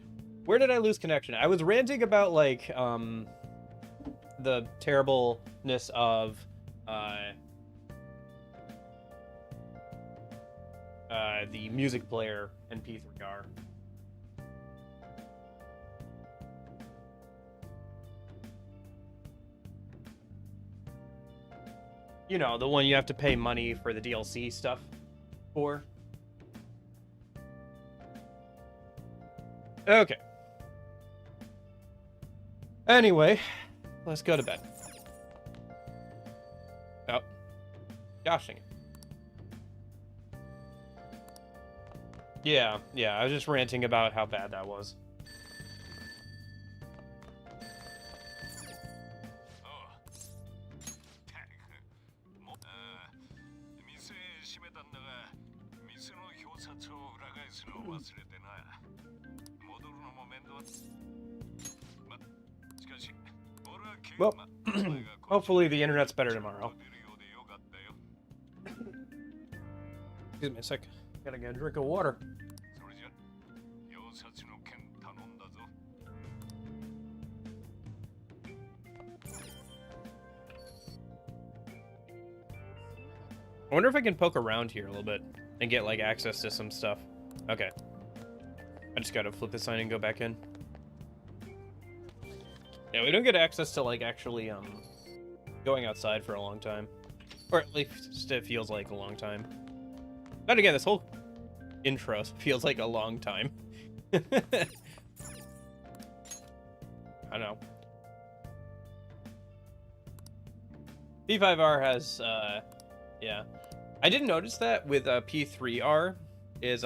I lose connection? I was ranting about, like, the terribleness of the music player in P3R. You know, the one you have to pay money for the DLC stuff for. Okay. Anyway, let's go to bed. Oh. Gosh dang it. Yeah, I was just ranting about how bad that was. Well, hopefully the internet's better tomorrow. Excuse me a sec. Gotta get a drink of water. それじゃ溶殺の件頼んだぞ。 I wonder if I can poke around here a little bit and get like access to some stuff. Okay. I just gotta flip the sign and go back in. Yeah, we don't get access to like actually going outside for a long time. Or at least it feels like a long time. But again, this whole intro feels like a long time. I don't know. P5R has yeah. I didn't notice that with P3R is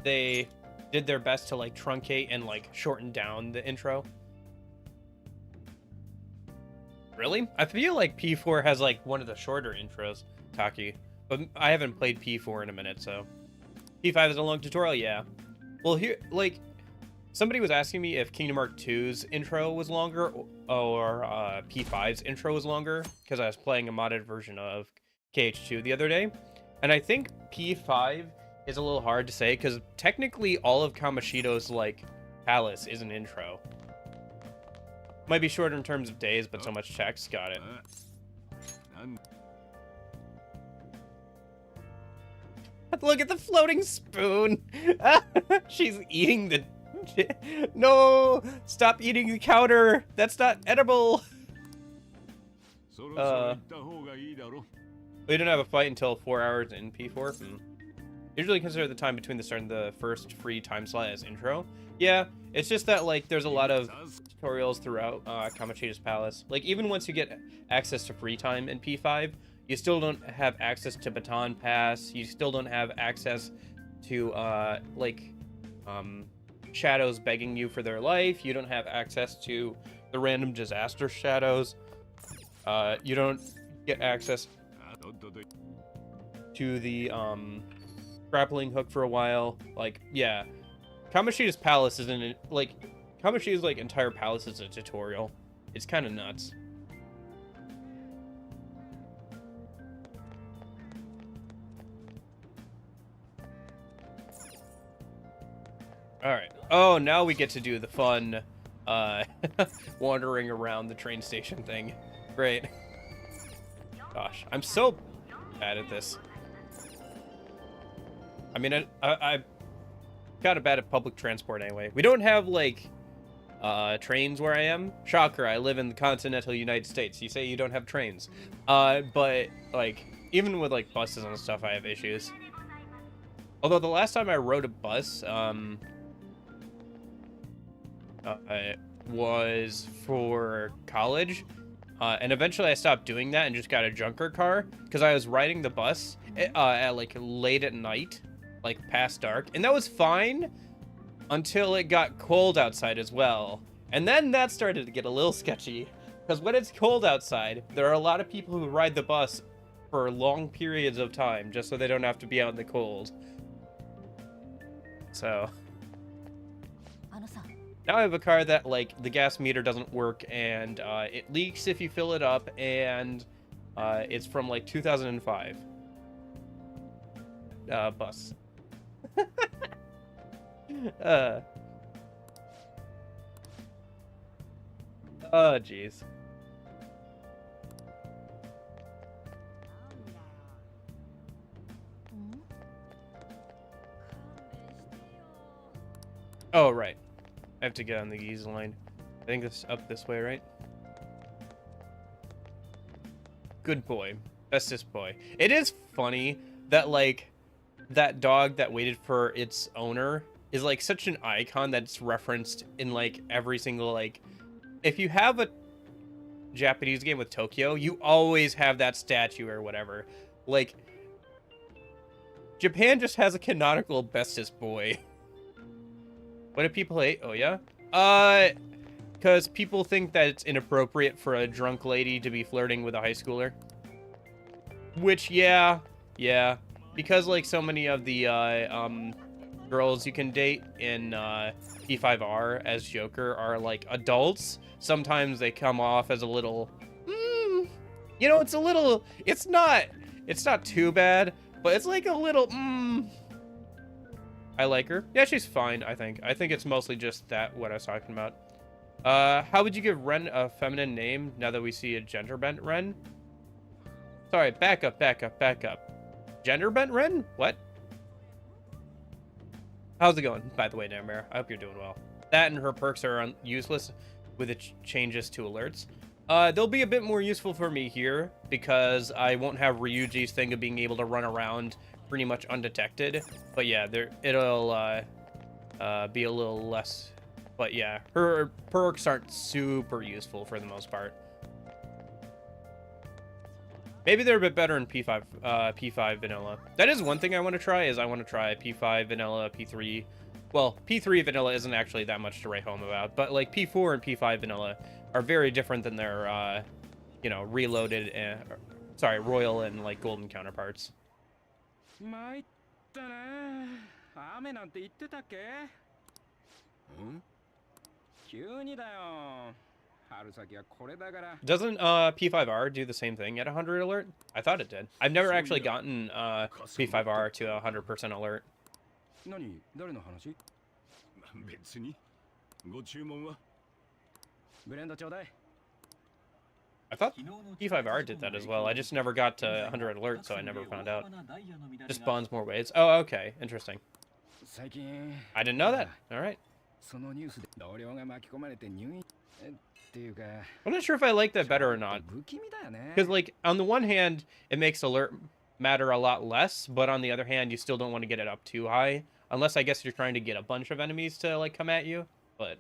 they did their best to like truncate and like shorten down the intro. Really? I feel like P4 has like one of the shorter intros, Taki. But I haven't played P4 in a minute, so. P5 is a long tutorial? Yeah. Well, here, like, somebody was asking me if Kingdom Hearts 2's intro was longer or P5's intro was longer, because I was playing a modded version of KH2 the other day. And I think P5 is a little hard to say, because technically all of Kamoshido's, like, palace is an intro. Might be shorter in terms of days, but so much text. Got it. Look at the floating spoon. She's eating the... No! Stop eating the counter! That's not edible! We don't have a fight until 4 hours in P4. Usually consider the time between the start and the first free time slot as intro. Yeah, it's just that, like, there's a lot of tutorials throughout Kamoshida's Palace. Like, even once you get access to free time in P5, you still don't have access to Baton Pass. You still don't have access to, shadows begging you for their life. You don't have access to the random disaster shadows. You don't get access to the, grappling hook for a while. Like, yeah. Kamoshida's Palace isn't, like, Kamoshida's, like, entire palace is a tutorial. It's kind of nuts. Alright. Oh, now we get to do the fun, wandering around the train station thing. Great. Gosh, I'm so bad at this. I mean, I'm kind of bad at public transport anyway. We don't have, like, trains where I am. Shocker, I live in the continental United States. You say you don't have trains. But, like, even with, like, buses and stuff, I have issues. Although the last time I rode a bus, it was for college. And eventually I stopped doing that and just got a junker car because I was riding the bus at, like, late at night. Like, past dark, and that was fine until it got cold outside as well, and then that started to get a little sketchy, because when it's cold outside, there are a lot of people who ride the bus for long periods of time just so they don't have to be out in the cold. So now I have a car that, like, the gas meter doesn't work, and it leaks if you fill it up, and it's from, like, 2005 bus. Oh, jeez. Oh, right. I have to get on the easy line. I think it's up this way, right? Good boy. Bestest boy. It is funny that, like, that dog that waited for its owner is, like, such an icon that's referenced in, like, every single, like, if you have a Japanese game with Tokyo, you always have that statue or whatever. Like, Japan just has a canonical bestest boy. What do people hate? Oh, yeah? Because people think that it's inappropriate for a drunk lady to be flirting with a high schooler. Which, yeah. Because, like, so many of the, girls you can date in, P5R as Joker are, like, adults. Sometimes they come off as a little, you know, it's not too bad, but it's like a little, I like her. Yeah, she's fine, I think. I think it's mostly just that, what I was talking about. How would you give Ren a feminine name now that we see a gender bent Ren? Sorry, back up. Gender bent Ren? What? How's it going, by the way, Nightmare? I hope you're doing well. That and her perks are useless with the changes to alerts. They'll be a bit more useful for me here because I won't have Ryuji's thing of being able to run around pretty much undetected. But yeah, it'll be a little less. But yeah, her perks aren't super useful for the most part. Maybe they're a bit better in P5 vanilla. That is one thing I want to try. I want to try P5 vanilla, P3. Well, P3 vanilla isn't actually that much to write home about, but like P4 and P5 vanilla are very different than their, you know, reloaded, royal and like golden counterparts. Doesn't P5R do the same thing at 100 alert? I thought it did. I've never actually gotten P5R to 100% alert. I thought P5R did that as well. I just never got to 100 alert, so I never found out. Just spawns more ways. Oh, okay. Interesting. I didn't know that. All right. I'm not sure if I like that better or not. Because, like, on the one hand, it makes alert matter a lot less, but on the other hand, you still don't want to get it up too high. Unless, I guess, you're trying to get a bunch of enemies to, like, come at you. But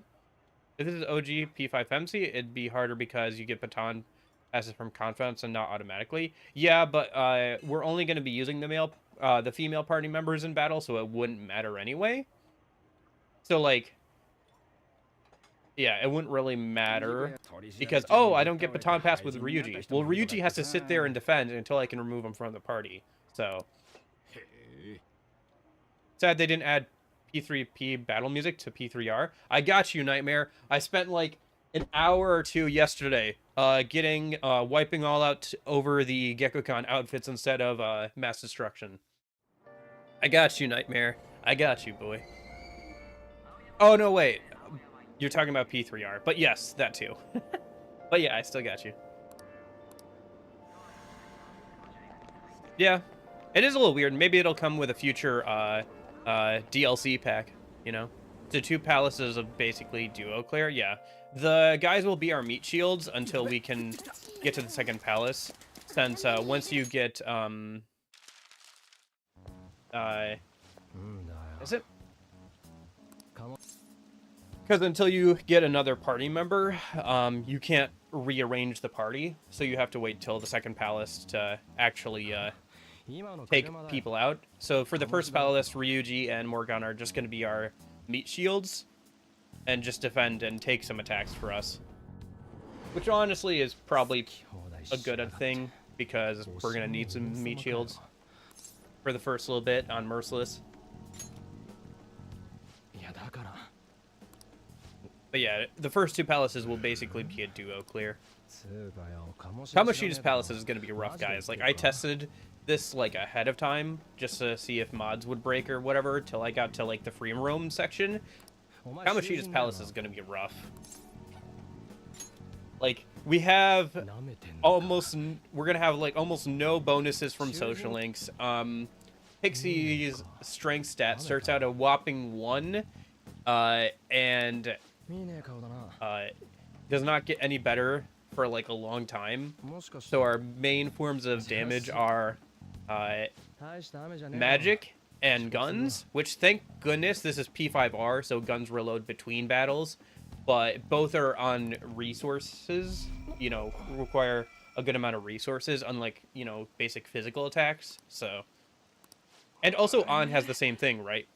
if this is OG P5 MC, it'd be harder because you get baton passes from confidence and not automatically. Yeah, but we're only going to be using the female party members in battle, so it wouldn't matter anyway. So, like, yeah, it wouldn't really matter because, oh, I don't get baton pass with Ryuji. Well, Ryuji has to sit there and defend until I can remove him from the party. So sad they didn't add P3P battle music to P3R. I got you, Nightmare. I spent like an hour or two yesterday wiping all out over the Gekko-Con outfits instead of mass destruction. I got you, Nightmare. I got you, boy. Oh, no, wait. You're talking about P3R, but yes, that too. But yeah, I still got you. Yeah, it is a little weird. Maybe it'll come with a future DLC pack, you know? The 2 palaces of basically duo clear. Yeah, the guys will be our meat shields until we can get to the second palace. Since once you get is it? Because until you get another party member, you can't rearrange the party, so you have to wait till the second palace to actually take people out. So for the first palace, Ryuji and Morgan are just going to be our meat shields and just defend and take some attacks for us. Which honestly is probably a good thing, because we're going to need some meat shields for the first little bit on Merciless. But yeah, the first 2 palaces will basically be a duo clear. Kamoshida's palace is going to be rough, guys. Like, I tested this, like, ahead of time, just to see if mods would break or whatever, till I got to, like, the free roam section. Kamoshida's palace is going to be rough. Like, we have we're going to have, like, almost no bonuses from social links. Pixie's strength stat starts out a whopping 1, and does not get any better for like a long time. So our main forms of damage are magic and guns, which thank goodness this is P5R, so guns reload between battles, but both are on resources, you know, require a good amount of resources, unlike, you know, basic physical attacks. So, and also An has the same thing, right?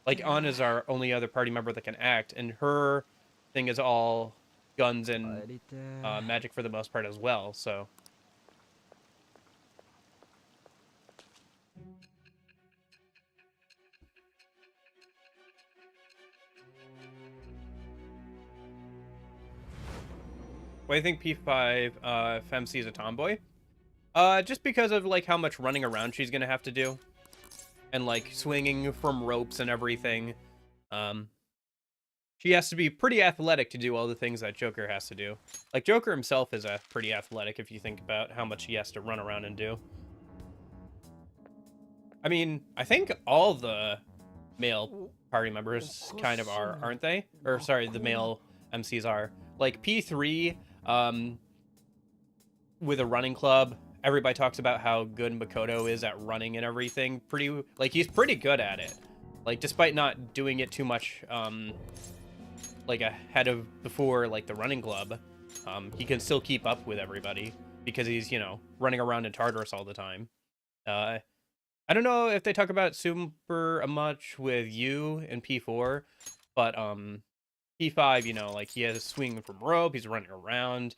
Like, An is our only other party member that can act, and her thing is all guns and magic for the most part as well, so. What do you think P5 Femc is a tomboy? Just because of like how much running around she's gonna have to do, and like swinging from ropes and everything. She has to be pretty athletic to do all the things that Joker has to do. Like Joker himself is pretty athletic if you think about how much he has to run around and do. I mean, I think all the male party members kind of are, aren't they? Or sorry, the male MCs are. Like P3, with a running club, everybody talks about how good Makoto is at running and everything. He's pretty good at it. Like, despite not doing it too much, like ahead of before, like the running club, he can still keep up with everybody because he's, you know, running around in Tartarus all the time. I don't know if they talk about super much with you in P4, but P5, you know, like he has swinging from rope, he's running around,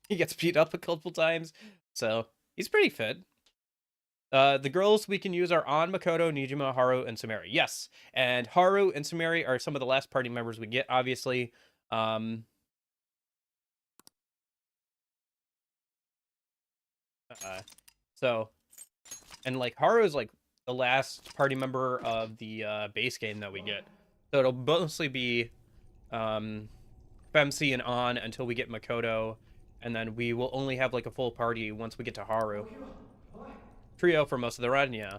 he gets beat up a couple times, so he's pretty fit. The girls we can use are An, Makoto, Nijima, Haru, and Sumeri. Yes, and Haru and Sumeri are some of the last party members we get, obviously. And like Haru is like the last party member of the base game that we get, so it'll mostly be Femsi and An until we get Makoto, and then we will only have like a full party once we get to Haru. Trio for most of the run, yeah.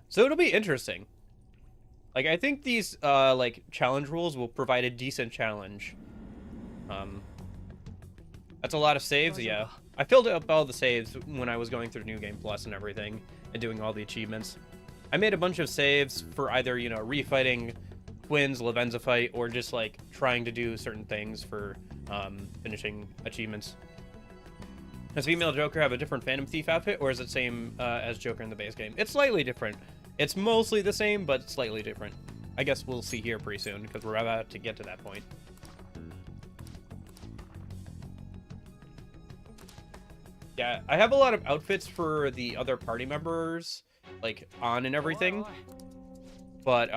So it'll be interesting. Like, I think these like challenge rules will provide a decent challenge. That's a lot of saves, yeah. I filled up all the saves when I was going through New Game Plus and everything, and doing all the achievements. I made a bunch of saves for either, you know, refighting Twins, Lavenza fight, or just like trying to do certain things for finishing achievements. Does female Joker have a different Phantom Thief outfit, or is it same as Joker in the base game? It's slightly different. It's mostly the same, but slightly different. I guess we'll see here pretty soon, because we're about to get to that point. Yeah, I have a lot of outfits for the other party members, like An and everything, but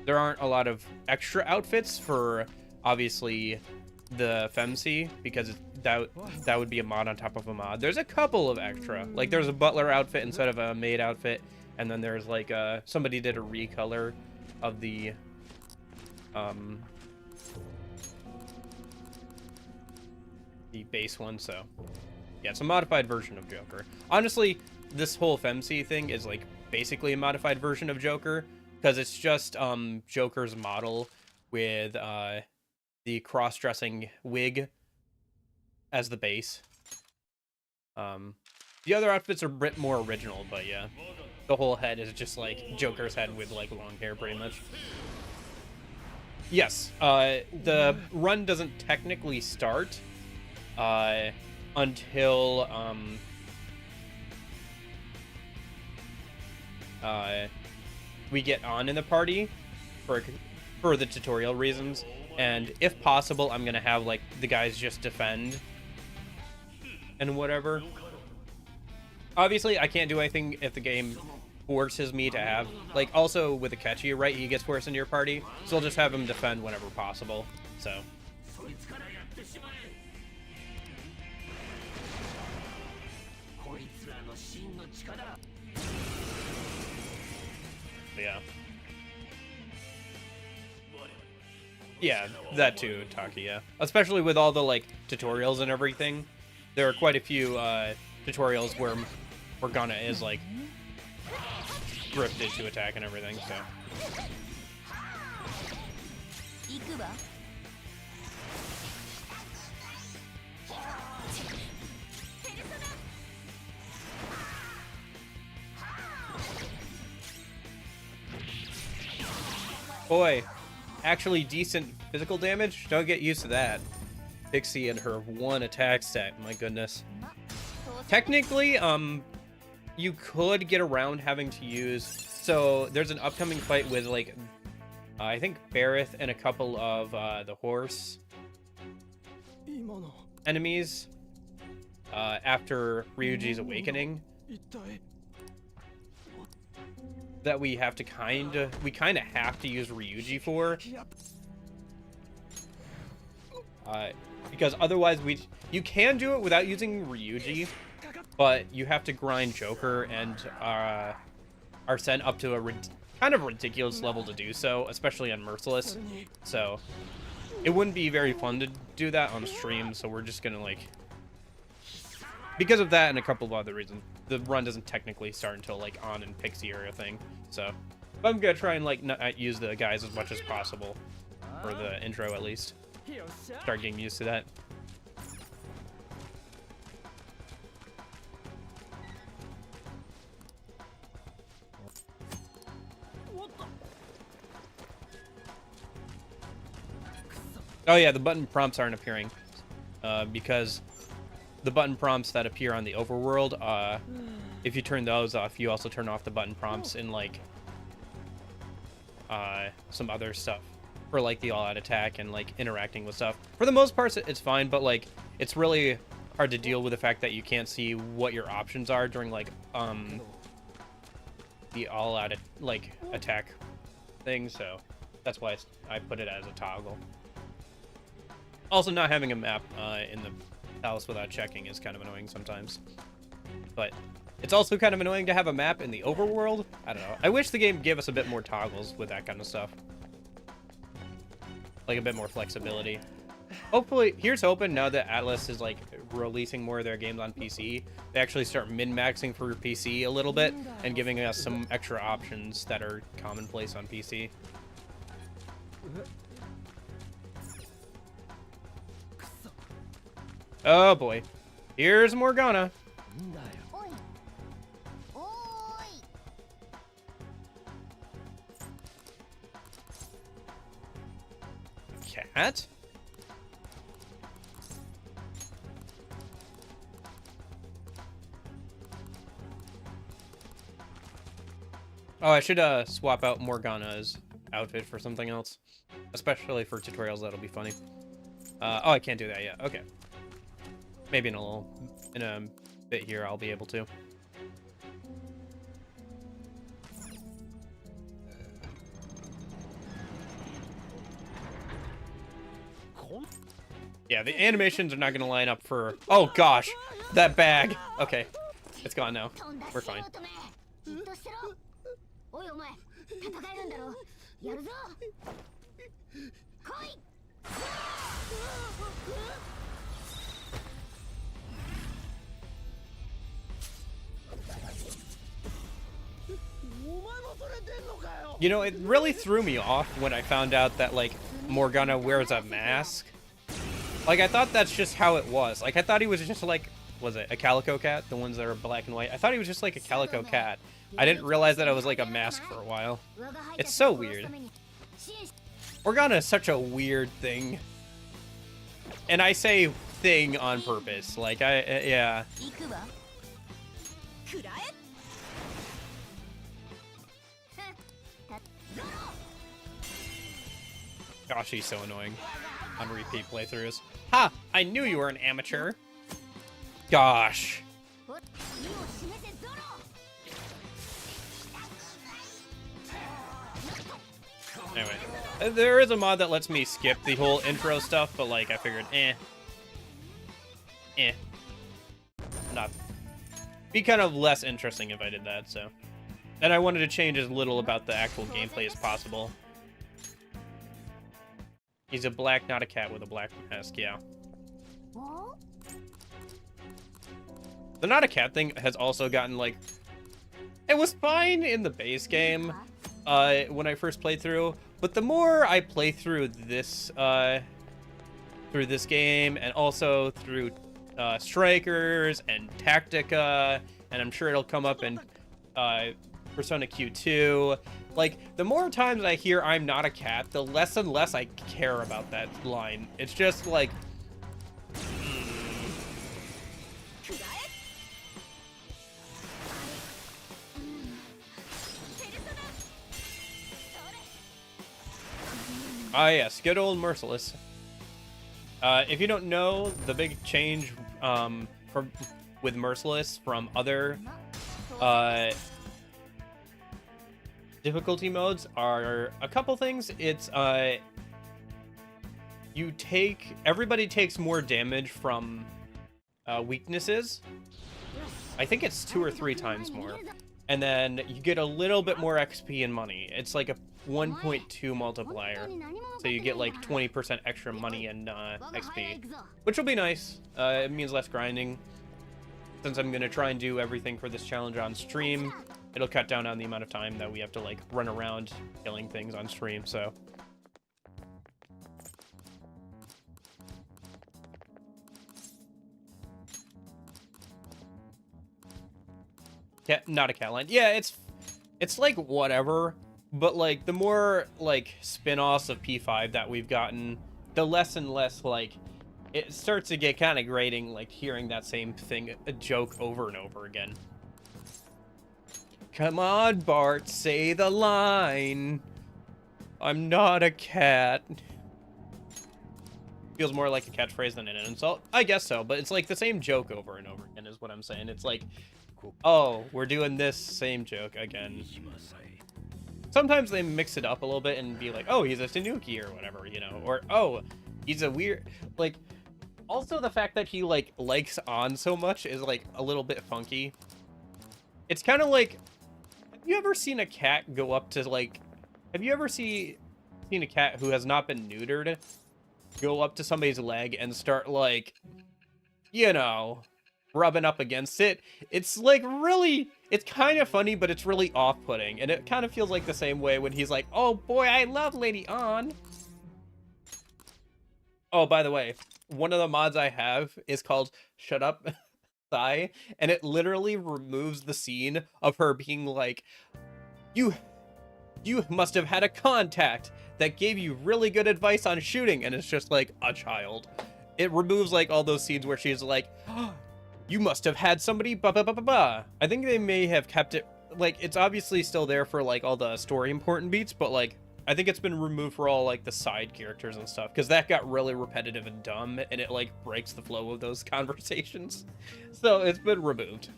there aren't a lot of extra outfits for, obviously, the Femsi, because that would be a mod on top of a mod. There's a couple of extra, like there's a butler outfit instead of a maid outfit, and then there's like somebody did a recolor of the base one, so yeah, it's a modified version of Joker. Honestly, this whole Femsi thing is like basically a modified version of Joker, because it's just Joker's model with the cross-dressing wig as the base. The other outfits are a bit more original, but yeah, the whole head is just like Joker's head with like long hair, pretty much. Yes, the run doesn't technically start until we get on in the party for the tutorial reasons, and if possible, I'm gonna have like the guys just defend and whatever. Obviously, I can't do anything if the game forces me to have, like, also with Akechi, right? He gets forced into your party, so I'll just have him defend whenever possible. So. Yeah. Yeah, that too, Taki, yeah. Especially with all the, like, tutorials and everything. There are quite a few tutorials where Morgana is, like, scripted to attack and everything, so. Boy, actually decent physical damage? Don't get used to that. Pixie and her one attack stat, my goodness. Technically, you could get around having to use... So, there's an upcoming fight with, like, I think Barith and a couple of the horse enemies after Ryuji's awakening. That we have to kind of have to use Ryuji for. because otherwise you can do it without using Ryuji, but you have to grind Joker and Arsene up to a kind of ridiculous level to do so, especially on Merciless. So it wouldn't be very fun to do that on stream, so we're just gonna, like, because of that and a couple of other reasons, the run doesn't technically start until, like, on in Pixie or a thing. So I'm gonna try and, like, not use the guys as much as possible for the intro, at least. Start getting used to that. Oh yeah, the button prompts aren't appearing because the button prompts that appear on the overworld, if you turn those off, you also turn off the button prompts in, like, some other stuff for, like, the all-out attack and, like, interacting with stuff. For the most part, it's fine, but, like, it's really hard to deal with the fact that you can't see what your options are during, like, the all-out, like, attack thing, so that's why I put it as a toggle. Also, not having a map in the palace without checking is kind of annoying sometimes. But it's also kind of annoying to have a map in the overworld. I don't know. I wish the game gave us a bit more toggles with that kind of stuff. Like a bit more flexibility. Hopefully, here's hoping now that Atlas is, like, releasing more of their games on PC, they actually start min-maxing for PC a little bit and giving us some extra options that are commonplace on PC. Oh boy. Here's Morgana. Cat? Oh, I should swap out Morgana's outfit for something else. Especially for tutorials, that'll be funny. Oh, I can't do that yet. Okay. Maybe in a bit here I'll be able to. Yeah, the animations are not going to line up for... Oh, gosh. That bag. Okay. It's gone now. We're fine. You know, it really threw me off when I found out that, like, Morgana wears a mask. Like, I thought that's just how it was. Like, I thought he was just, like, was it a calico cat? The ones that are black and white? I thought he was just, like, a calico cat. I didn't realize that it was, like, a mask for a while. It's so weird. Morgana is such a weird thing. And I say thing on purpose. Like, yeah. Gosh, she's so annoying on repeat playthroughs. Ha! I knew you were an amateur. Gosh. Anyway, there is a mod that lets me skip the whole intro stuff, but, like, I figured, not be kind of less interesting if I did that, so. And I wanted to change as little about the actual gameplay as possible. He's a black, not a cat with a black mask, yeah. The not a cat thing has also gotten, like... It was fine in the base game when I first played through, but the more I play through this game, and also through Strikers and Tactica, and I'm sure it'll come up in Persona Q2, like, the more times I hear I'm not a cat, the less and less I care about that line. It's just like... Ah, yes, good old Merciless. If you don't know, the big change with Merciless from other difficulty modes are a couple things. It's everybody takes more damage from weaknesses. I think it's 2 or 3 times more. And then you get a little bit more XP and money. It's like a 1.2 multiplier. So you get like 20% extra money and XP, which will be nice. It means less grinding. Since I'm going to try and do everything for this challenge on stream, it'll cut down on the amount of time that we have to like run around killing things on stream, so. Yeah, not a cat line. Yeah, it's like whatever, but like the more like spin-offs of P5 that we've gotten, the less and less like it starts to get kind of grating, like hearing that same thing, a joke over and over again. Come on, Bart, say the line. I'm not a cat. Feels more like a catchphrase than an insult. I guess so, but it's like the same joke over and over again is what I'm saying. It's like, oh, we're doing this same joke again. Sometimes they mix it up a little bit and be like, oh, he's a Tanuki or whatever, you know, or oh, he's a weird, like, also the fact that he like likes on so much is like a little bit funky. It's kind of like, have you ever seen a cat go up to like, have you ever seen a cat who has not been neutered go up to somebody's leg and start like, you know, rubbing up against it? It's like really, it's kind of funny, but it's really off-putting, and it kind of feels like the same way when he's like, oh boy, I love Lady On. Oh, by the way, one of the mods I have is called Shut Up Thigh, and it literally removes the scene of her being like, you must have had a contact that gave you really good advice on shooting, and it's just like a child. It removes like all those scenes where she's like, oh, you must have had somebody ba ba ba ba ba. I think they may have kept it, like, it's obviously still there for like all the story important beats, but like I think it's been removed for all like the side characters and stuff, because that got really repetitive and dumb, and it like breaks the flow of those conversations. So it's been removed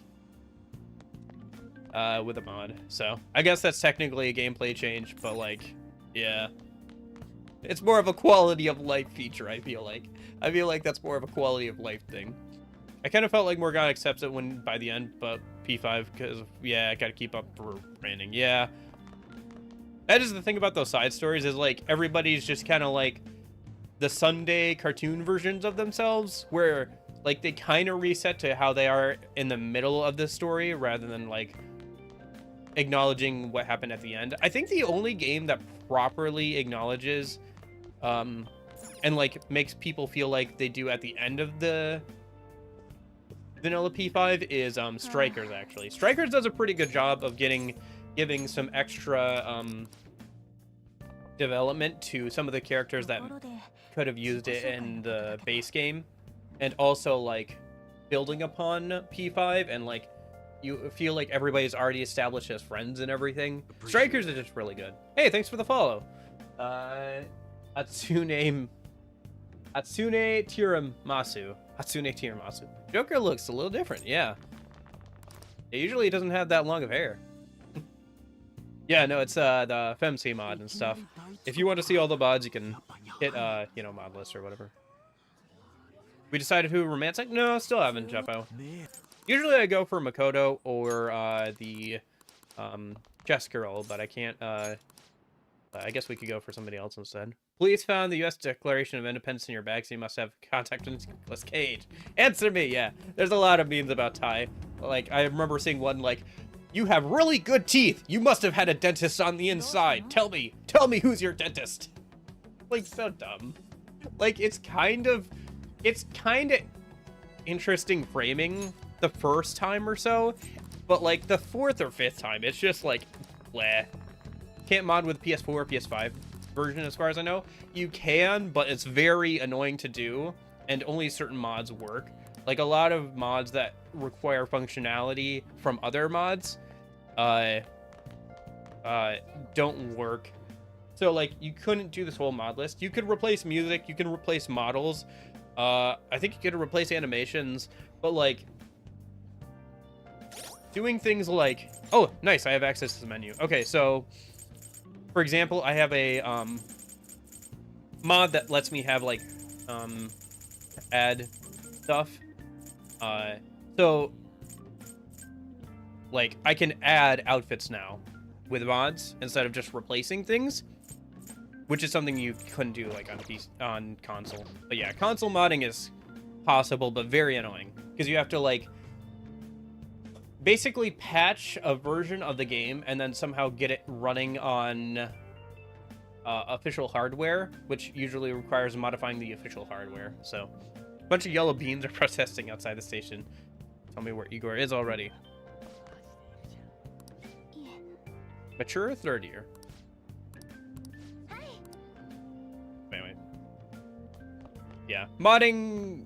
with a mod. So I guess that's technically a gameplay change, but like, yeah, it's more of a quality of life feature. I feel like that's more of a quality of life thing. I kind of felt like Morgana accepts it when by the end, but P5, because yeah, I gotta keep up for branding. Yeah, that is the thing about those side stories, is like everybody's just kind of like the Sunday cartoon versions of themselves, where like they kind of reset to how they are in the middle of the story rather than like acknowledging what happened at the end. I think the only game that properly acknowledges and like makes people feel like they do at the end of the vanilla P5 is Strikers. Actually, Strikers does a pretty good job of giving some extra development to some of the characters that could have used it in the base game, and also like building upon P5, and like you feel like everybody's already established as friends and everything. Strikers is just really good. Hey, thanks for the follow. Hatsune Tiramasu. Hatsune Tiramasu. Joker looks a little different, yeah. It usually doesn't have that long of hair. Yeah, no, it's the FemC mod and stuff. If you want to see all the mods, you can hit you know, mod list or whatever. We decided who romantic? No, still haven't, Jeppo. Usually I go for Makoto or the chess girl, but I can't. I guess we could go for somebody else instead. Police found the U.S. Declaration of Independence in your bag, so you must have contact with Nicolas Cage. Answer me, yeah. There's a lot of memes about Ty. Like, I remember seeing one like, you have really good teeth. You must have had a dentist on the inside. Tell me who's your dentist. Like, so dumb. Like, it's kind of interesting framing the first time or so, but like the 4th or 5th time, it's just like, bleh. Can't mod with PS4 or PS5 version as far as I know. You can, but it's very annoying to do, and only certain mods work. Like a lot of mods that require functionality from other mods don't work. So like you couldn't do this whole mod list. You could replace music, you can replace models, I think you could replace animations, but like doing things like, oh nice, I have access to the menu. Okay, so for example, I have a mod that lets me have like add stuff. So like I can add outfits now with mods instead of just replacing things, which is something you couldn't do like on console. But yeah, console modding is possible, but very annoying because you have to like basically patch a version of the game and then somehow get it running on official hardware, which usually requires modifying the official hardware. So a bunch of yellow beans are protesting outside the station. Tell me where Igor is already. Mature or third year? Anyway. Yeah. Modding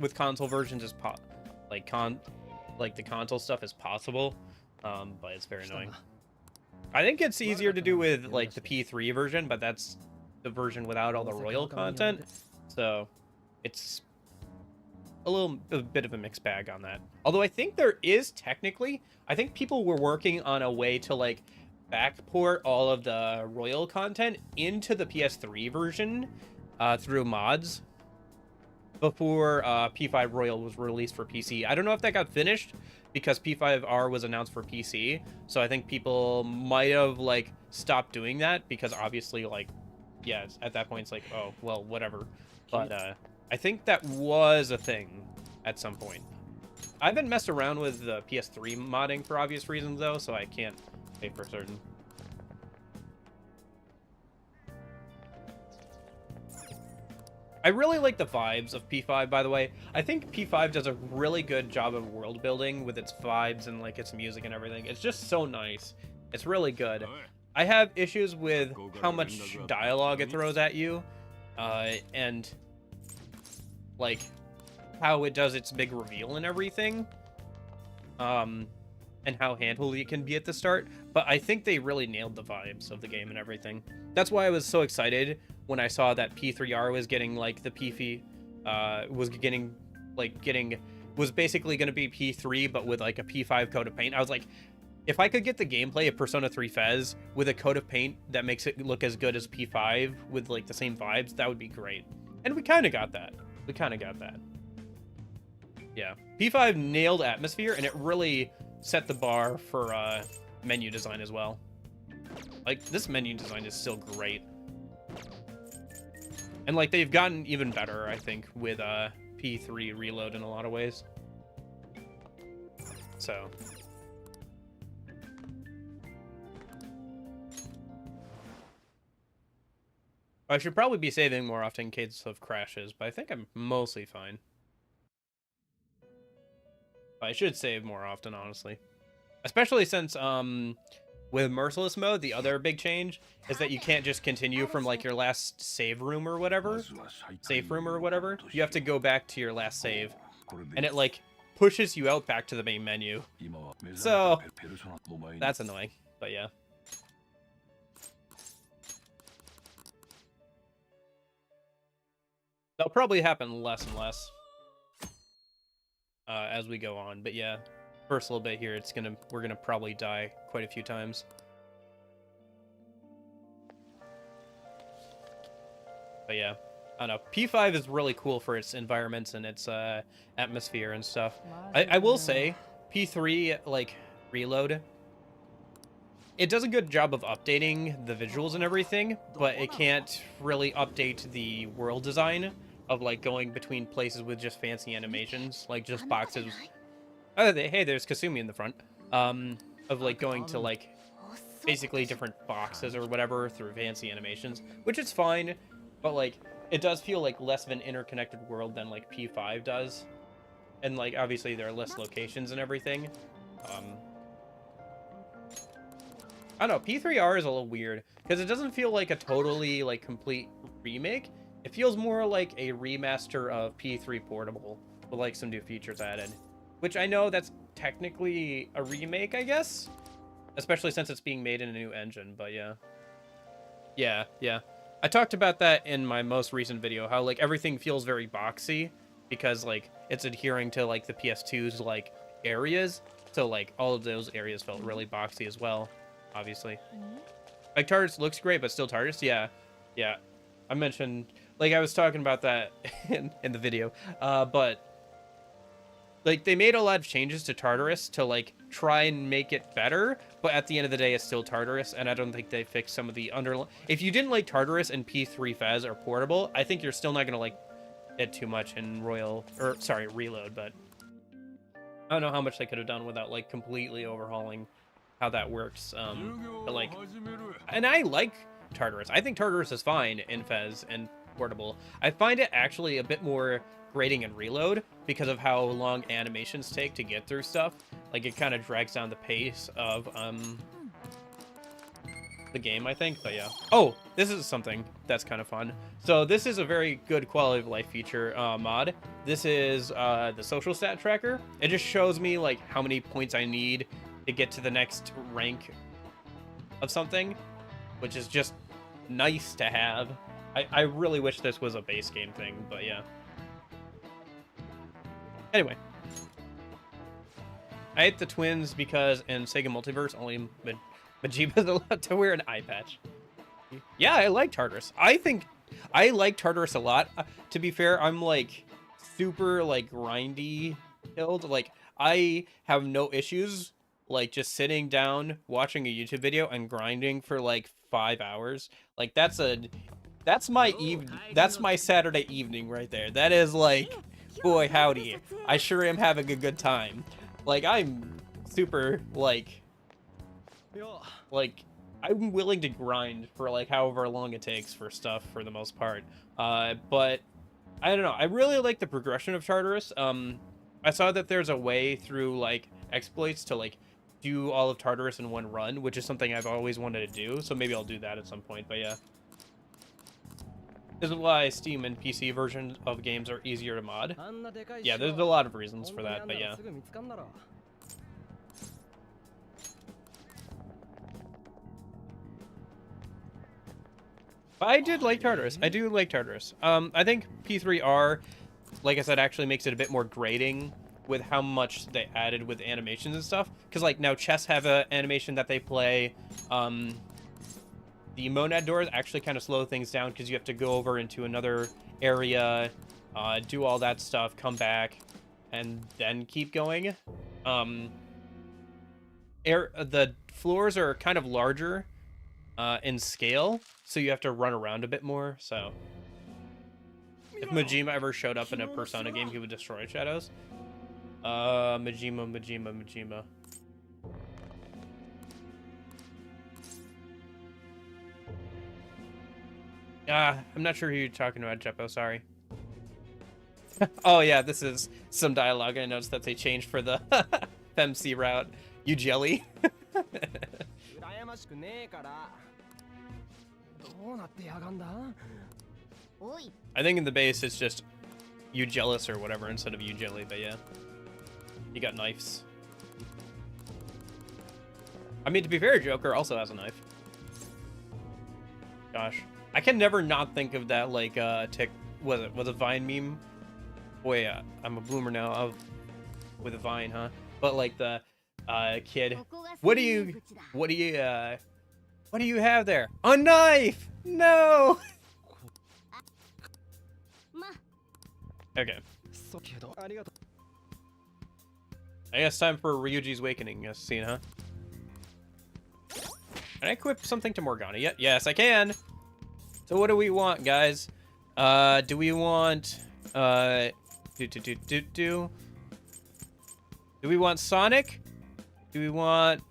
with console versions is the console stuff is possible. But it's very annoying. I think it's easier to do with like the P3 version, but that's the version without all the royal content. So it's a bit of a mixed bag on that. Although I think there is technically, I think people were working on a way to like backport all of the royal content into the PS3 version through mods before P5 Royal was released for PC. I don't know if that got finished because P5R was announced for PC. So I think people might have like stopped doing that because obviously like, yeah, at that point it's like, oh, well, whatever. But I think that was a thing at some point. I haven't messed around with the PS3 modding for obvious reasons, though, so I can't say for certain. I really like the vibes of P5, by the way. I think P5 does a really good job of world building with its vibes and like its music and everything. It's just so nice. It's really good. I have issues with how much dialogue it throws at you, and like how it does its big reveal and everything, and how handholdy it can be at the start. But I think they really nailed the vibes of the game and everything. That's why I was so excited when I saw that P3R was getting like the P was basically going to be P3 but with like a P5 coat of paint. I was like, if I could get the gameplay of Persona 3 Fez with a coat of paint that makes it look as good as P5 with like the same vibes, that would be great. And we kind of got that. Yeah, P5 nailed atmosphere, and it really set the bar for menu design as well. Like, this menu design is still great. And like, they've gotten even better, I think, with P3 Reload in a lot of ways. So I should probably be saving more often in case of crashes, but I think I'm mostly fine. I should save more often, honestly. Especially since, with Merciless mode, the other big change is that you can't just continue from, like, your last save room or whatever. Safe room or whatever. You have to go back to your last save. And it, like, pushes you out back to the main menu. So, that's annoying. But, yeah. That'll probably happen less and less as we go on. But yeah, first little bit here, we're gonna probably die quite a few times. But yeah, I don't know. P5 is really cool for its environments and its atmosphere and stuff. I will say, P3 like Reload, it does a good job of updating the visuals and everything, but it can't really update the world design of like going between places with just fancy animations, like just boxes. Oh, hey, there's Kasumi in the front. Of like going to like basically different boxes or whatever through fancy animations, which is fine, but like it does feel like less of an interconnected world than like P5 does, and like obviously there are less locations and everything. I don't know, P3R is a little weird because it doesn't feel like a totally like complete remake. It feels more like a remaster of P3 Portable with like some new features added, which I know that's technically a remake, I guess, especially since it's being made in a new engine. But yeah, I talked about that in my most recent video, how like everything feels very boxy because like it's adhering to like the PS2's like areas, so like all of those areas felt really boxy as well, obviously. Like TARDIS looks great, but still TARDIS. Yeah. I mentioned, like, I was talking about that in the video, but like they made a lot of changes to Tartarus to like try and make it better, but at the end of the day, it's still Tartarus, and I don't think they fixed some of the underlying. If you didn't like Tartarus and P3 Fez or Portable, I think you're still not gonna like it too much in Reload, but I don't know how much they could have done without like completely overhauling how that works. But like, and I like Tartarus. I think Tartarus is fine in Fez and Portable. I find it actually a bit more grating in Reload because of how long animations take to get through stuff. Like it kind of drags down the pace of the game, I think. But yeah. Oh, this is something that's kind of fun. So this is a very good quality of life feature mod. This is the social stat tracker. It just shows me like how many points I need to get to the next rank of something, which is just nice to have. I really wish this was a base game thing, but yeah. Anyway. I hate the twins because in Sega Multiverse, only Majiba's allowed to wear an eye patch. Yeah, I like Tartarus. I think I like Tartarus a lot. To be fair, I'm like super like grindy build. Like I have no issues like just sitting down watching a YouTube video and grinding for like 5 hours. Like that's my Saturday evening right there. That is like, boy howdy, I sure am having a good time. Like I'm super like I'm willing to grind for like however long it takes for stuff for the most part. But I don't know. I really like the progression of Tartarus. I saw that there's a way through like exploits to like do all of Tartarus in one run, which is something I've always wanted to do. So maybe I'll do that at some point. But yeah, this is why Steam and PC versions of games are easier to mod. Yeah, there's a lot of reasons for that. But yeah. But I did like Tartarus. I do like Tartarus. I think P3R, like I said, actually makes it a bit more grating with how much they added with animations and stuff. Because like now chess have an animation that they play. The monad doors actually kind of slow things down because you have to go over into another area, do all that stuff, come back, and then keep going. The floors are kind of larger in scale, so you have to run around a bit more. So if Majima ever showed up in a Persona game, he would destroy shadows. Majima. I'm not sure who you're talking about, Jeppo, sorry. Oh yeah, this is some dialogue I noticed that they changed for the FemC route. You jelly. I think in the base it's just you jealous or whatever instead of you jelly, but yeah. You got knives. I mean, to be fair, Joker also has a knife. Gosh. I can never not think of that, like, was a Vine meme? Boy, yeah, I'm a boomer now with a Vine, huh? But like the, kid, what do you have there? A knife! No! Okay. I guess time for Ryuji's Awakening scene, huh? Can I equip something to Morgana yet? Yes, I can! So what do we want, guys? Do we want, do we want Sonic? Do we want,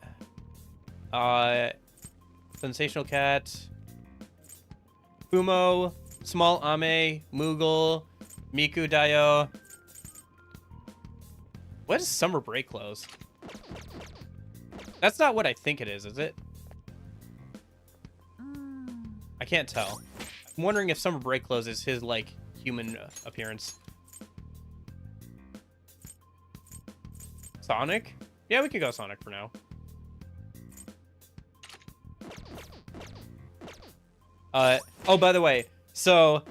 Sensational Cat, Fumo, Small Ame, Moogle, Miku Dayo? What is Summer Break Clothes? That's not what I think it is it? I can't tell. I'm wondering if Summer Break Clothes is his, like, human appearance. Sonic? Yeah, we could go Sonic for now. Oh, by the way, so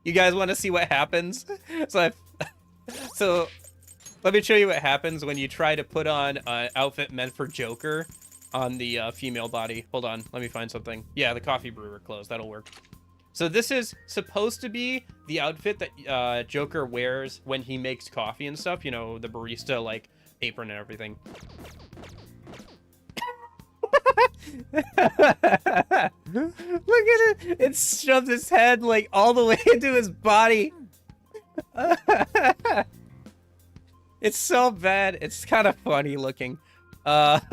you guys want to see what happens? So let me show you what happens when you try to put on an outfit meant for Joker on the female body. Hold on, let me find something. Yeah, the coffee brewer clothes, that'll work. So this is supposed to be the outfit that Joker wears when he makes coffee and stuff. You know, the barista, like, apron and everything. Look at it. It shoved his head, like, all the way into his body. It's so bad. It's kind of funny looking. But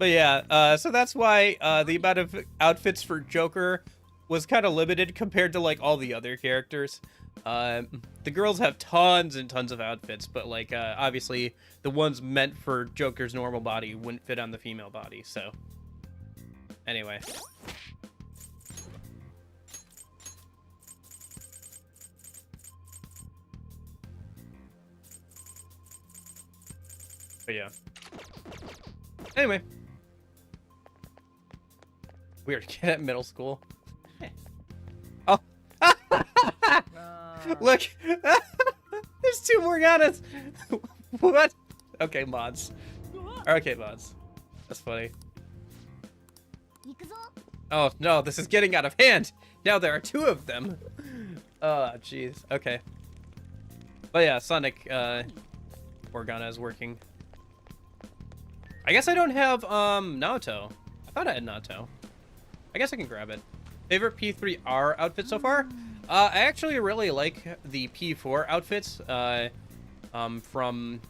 yeah, so that's why the amount of outfits for Joker was kind of limited compared to, like, all the other characters. The girls have tons and tons of outfits, but, like, obviously the ones meant for Joker's normal body wouldn't fit on the female body, so. Anyway. But yeah. Anyway. Weird kid at middle school. Oh. Look. There's 2 Morganas. What? Okay, mods. Okay, mods. That's funny. Oh, no, this is getting out of hand. Now there are 2 of them. Oh, jeez. Okay. But yeah, Sonic, Morgana is working. I guess I don't have, Naoto. I thought I had Naoto. I guess I can grab it. Favorite P3R outfit so far? I actually really like the P4 outfits, from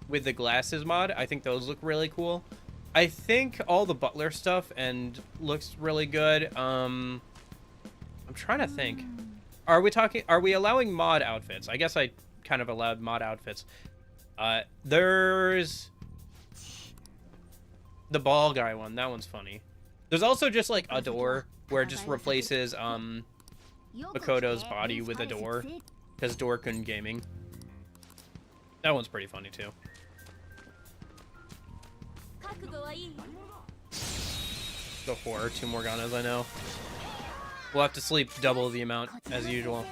with the glasses mod. I think those look really cool. I think all the Butler stuff and looks really good. I'm trying to think. Are we allowing mod outfits? I guess I kind of allowed mod outfits. There's the ball guy one. That one's funny. There's also just like a door where it just replaces Makoto's body with a door, because Door couldn't gaming. That one's pretty funny too. The horror, 2 Morganas, I know. We'll have to sleep double the amount as usual.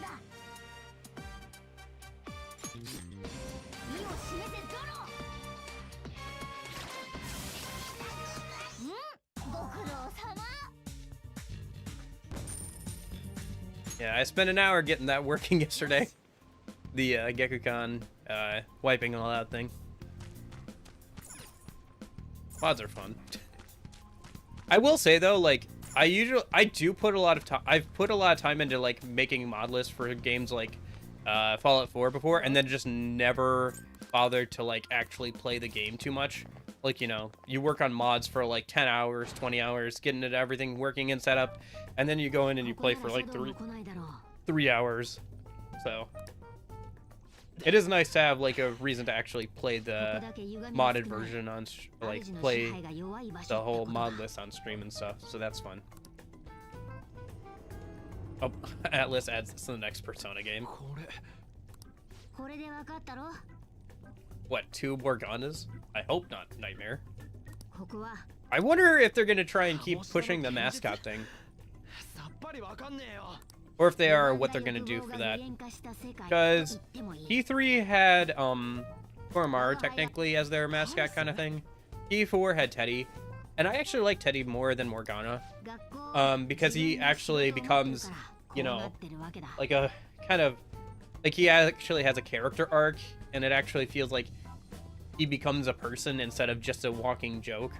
Yeah, I spent an hour getting that working yesterday. The Gekukan wiping all that thing. Mods are fun. I will say though, like I do put a lot of time. I've put a lot of time into like making mod lists for games like Fallout 4 before, and then just never bothered to like actually play the game too much. Like, you know, you work on mods for like 10 hours, 20 hours, getting it everything working and set up, and then you go in and you play for like 3 hours. So it is nice to have like a reason to actually play the modded version on, like play the whole mod list on stream and stuff. So that's fun. Oh, Atlas adds this to the next Persona game. What, 2 Morganas? I hope not, Nightmare. I wonder if they're gonna try and keep pushing the mascot thing. Or if they are, what they're gonna do for that. Because P3 had Koromaru technically as their mascot kind of thing. P4 had Teddy. And I actually like Teddy more than Morgana. Because he actually becomes, you know, like a kind of, like he actually has a character arc, and it actually feels like he becomes a person instead of just a walking joke.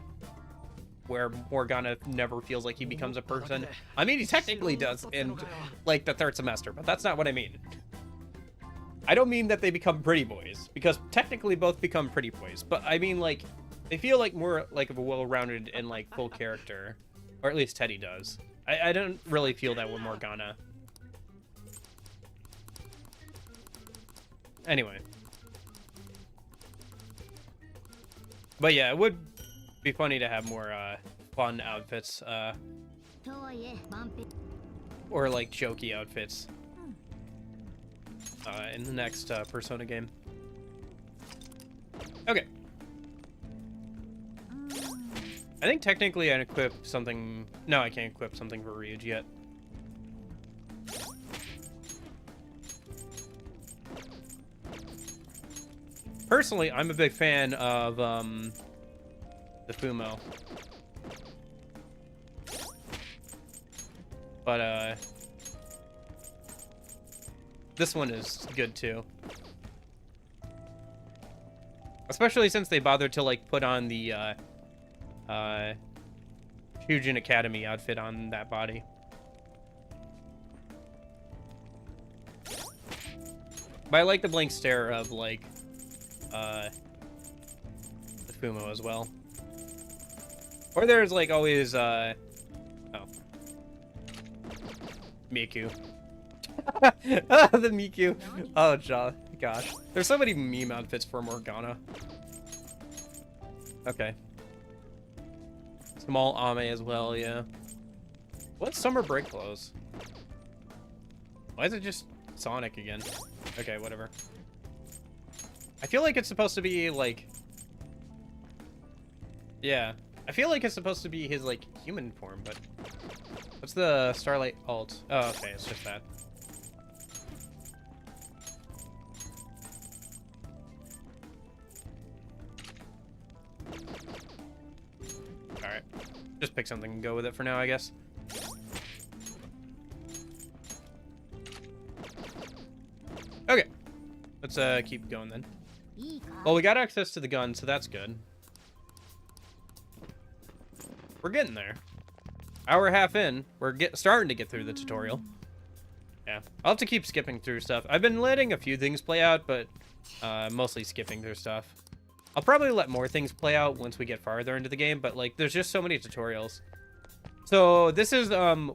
Where Morgana never feels like he becomes a person. I mean, he technically does in, like, the 3rd semester, but that's not what I mean. I don't mean that they become pretty boys, because technically both become pretty boys, but I mean, like, they feel like more, like, of a well-rounded and, like, full character. Or at least Teddy does. I don't really feel that with Morgana. Anyway. But yeah, it would be funny to have more fun outfits, or like jokey outfits in the next Persona game. Okay. I think technically I equip something. No, I can't equip something for Ryuji yet. Personally, I'm a big fan of the Fumo. But this one is good too. Especially since they bothered to like put on the Shujin Academy outfit on that body. But I like the blank stare of like the Fumo as well. Or there's like always Miku. The Miku. Oh gosh. There's so many meme outfits for Morgana. Okay. Small Ame as well, yeah. What's summer break clothes? Why is it just Sonic again? Okay, whatever. I feel like it's supposed to be like... Yeah. I feel like it's supposed to be his like human form, but... What's the Starlight alt? Oh, okay, it's just that. Alright. Just pick something and go with it for now, I guess. Okay. Let's keep going then. Well, we got access to the gun, so that's good. We're getting there. Hour and a half in, we're starting to get through the tutorial. Yeah, I'll have to keep skipping through stuff. I've been letting a few things play out, but mostly skipping through stuff. I'll probably let more things play out once we get farther into the game, but like there's just so many tutorials. So this is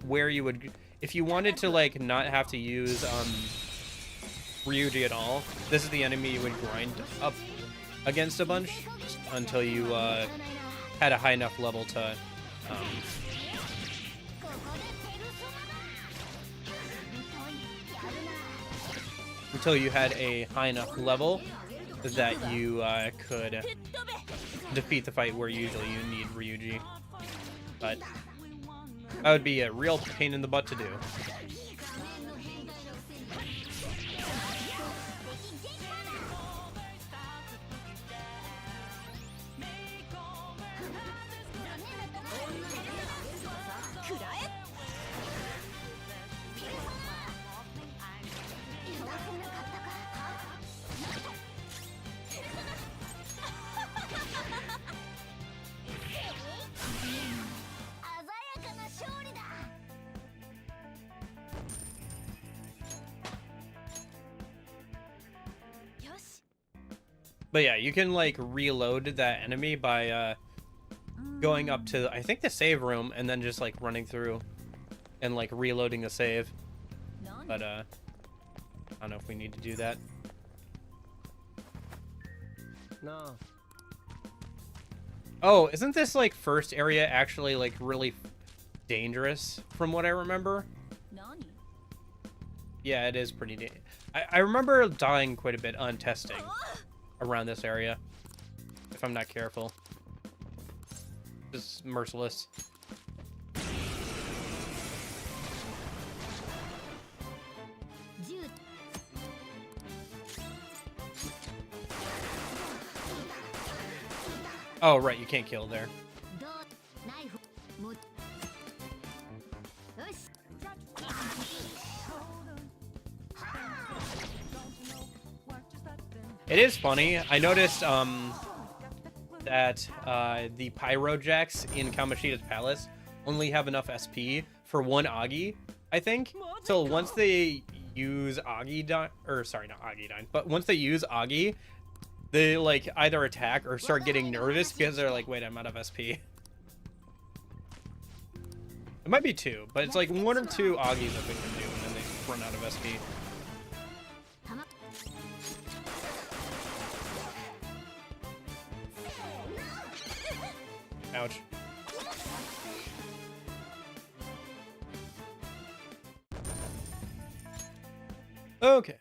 where you would, if you wanted to like not have to use Ryuji at all, this is the enemy you would grind up against a bunch until you had a high enough level to until you had a high enough level that you could defeat the fight where usually you need Ryuji. But that would be a real pain in the butt to do. But yeah, you can like reload that enemy by going up to, I think, the save room and then just like running through and like reloading the save. But I don't know if we need to do that. No. Oh, isn't this like first area actually like really dangerous from what I remember? Yeah, it is pretty dangerous. I remember dying quite a bit on testing around this area, if I'm not careful. This is Merciless. Oh, right, you can't kill there. It is funny. I noticed that the Pyro Jacks in Kamoshida's Palace only have enough SP for one Agi, I think. So once they use Agi, or sorry, not Agi, but once they use Agi, they like either attack or start getting nervous because they're like, wait, I'm out of SP. It might be two, but it's like one or two Agis that they can do, and then they run out of SP. Ouch. Okay.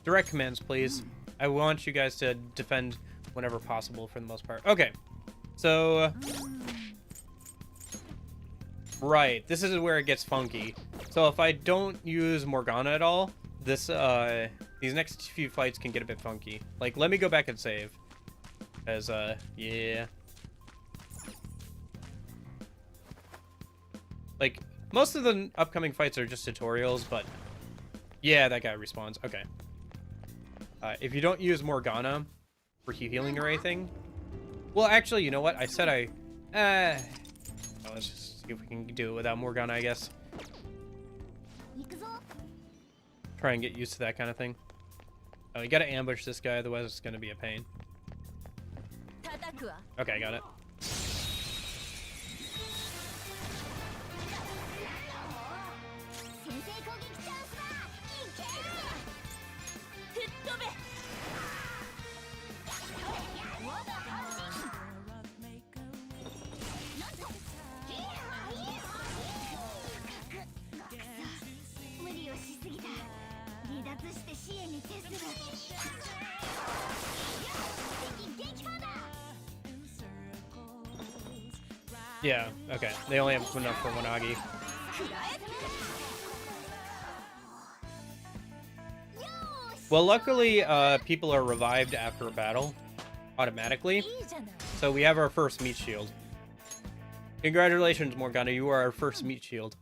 Direct commands, please. I want you guys to defend whenever possible for the most part. Okay. So... Right, this is where it gets funky. So if I don't use Morgana at all, these next few fights can get a bit funky. Like, let me go back and save. As, yeah. Like, most of the upcoming fights are just tutorials, but... Yeah, that guy respawns. Okay. If you don't use Morgana for healing or anything... Well, actually, you know what? I said let's just see if we can do it without Morgana, I guess. Try and get used to that kind of thing. Oh, you gotta ambush this guy, otherwise it's gonna be a pain. Okay, I got it. Yeah, okay. They only have enough for Wanagi. Well, luckily, people are revived after a battle automatically. So we have our first meat shield. Congratulations, Morgana. You are our first meat shield.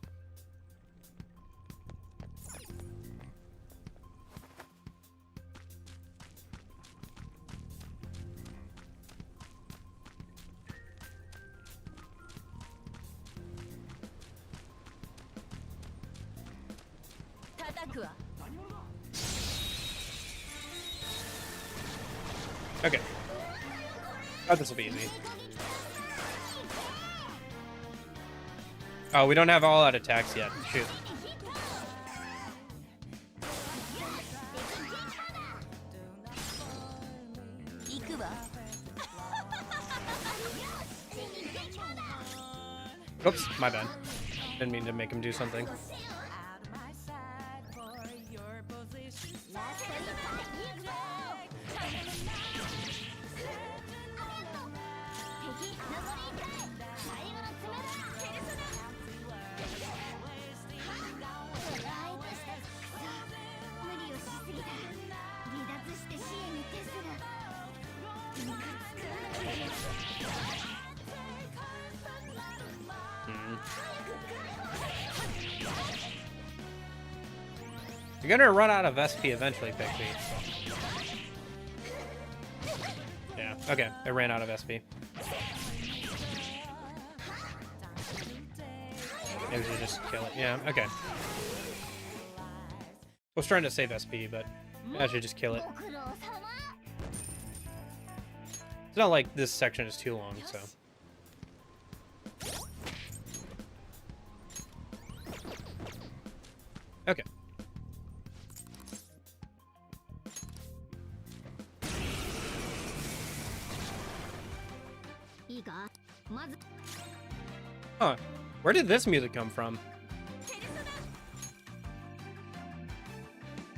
Okay. Oh, this will be easy. Oh, we don't have all out attacks yet. Shoot. Oops, my bad. Didn't mean to make him do something. You're gonna run out of SP eventually, Pixie. Yeah, okay. I ran out of SP. Maybe we should just kill it. Yeah, okay. I was trying to save SP, but I should just kill it. It's not like this section is too long, so... Okay. Huh. Where did this music come from?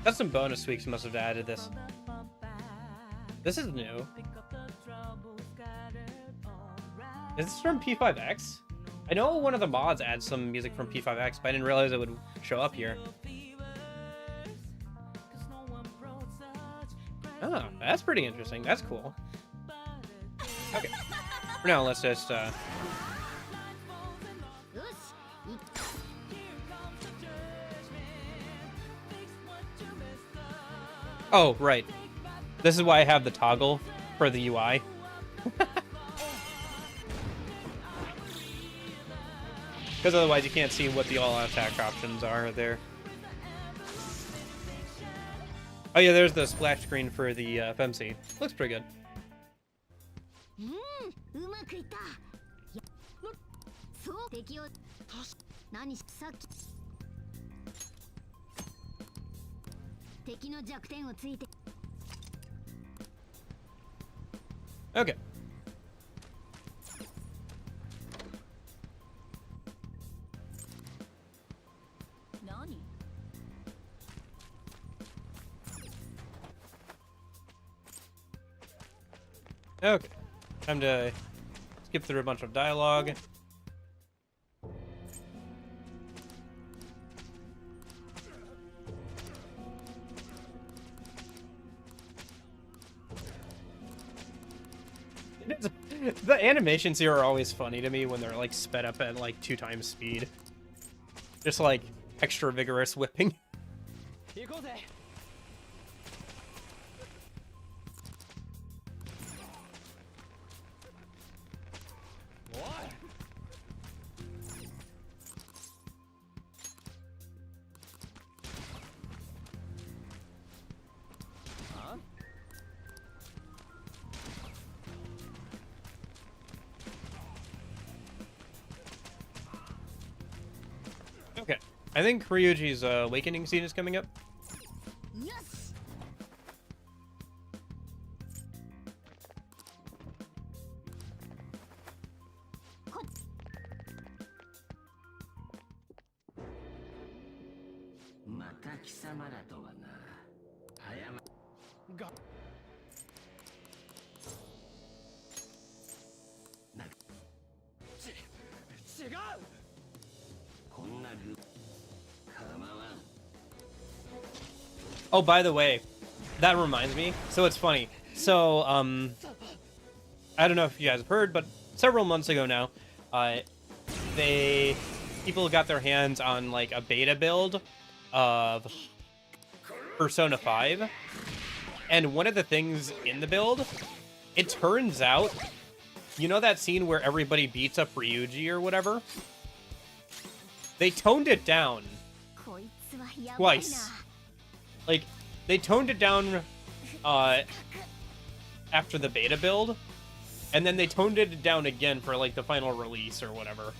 That's some bonus tweaks must have added this. This is new. Is this from P5X? I know one of the mods adds some music from P5X, but I didn't realize it would show up here. Oh, that's pretty interesting. That's cool. Okay. For now, let's just, Oh, right. This is why I have the toggle for the UI. Because otherwise you can't see what the all-out attack options are there. Oh yeah, there's the splash screen for the FMC. Looks pretty good. Okay. Okay. Time to skip through a bunch of dialogue. The animations here are always funny to me when they're like sped up at like 2 times speed. Just like extra vigorous whipping. Okay, I think Ryuji's awakening scene is coming up. Yes. また貴様らとはな。謝が。違う。こんなぐ。構わん。 Oh, by the way, that reminds me. So it's funny. So, I don't know if you guys have heard, but several months ago now, people got their hands on like a beta build of Persona 5. And one of the things in the build, it turns out, you know that scene where everybody beats up Ryuji or whatever? They toned it down twice. Like, they toned it down after the beta build, and then they toned it down again for, like, the final release or whatever.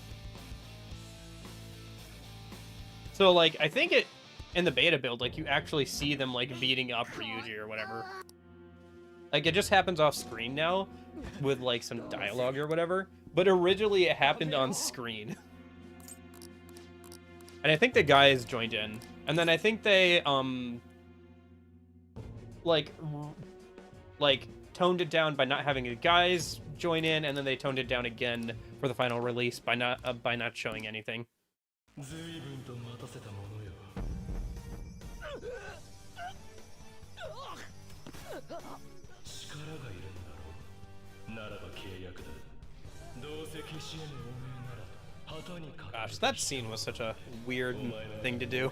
So, like, I think in the beta build, like, you actually see them, like, beating up Ryuji or whatever. Like, it just happens off screen now with, like, some dialogue or whatever. But originally it happened on screen. And I think the guys joined in. And then I think they, like toned it down by not having the guys join in, and then they toned it down again for the final release by not showing anything. Gosh, that scene was such a weird thing to do.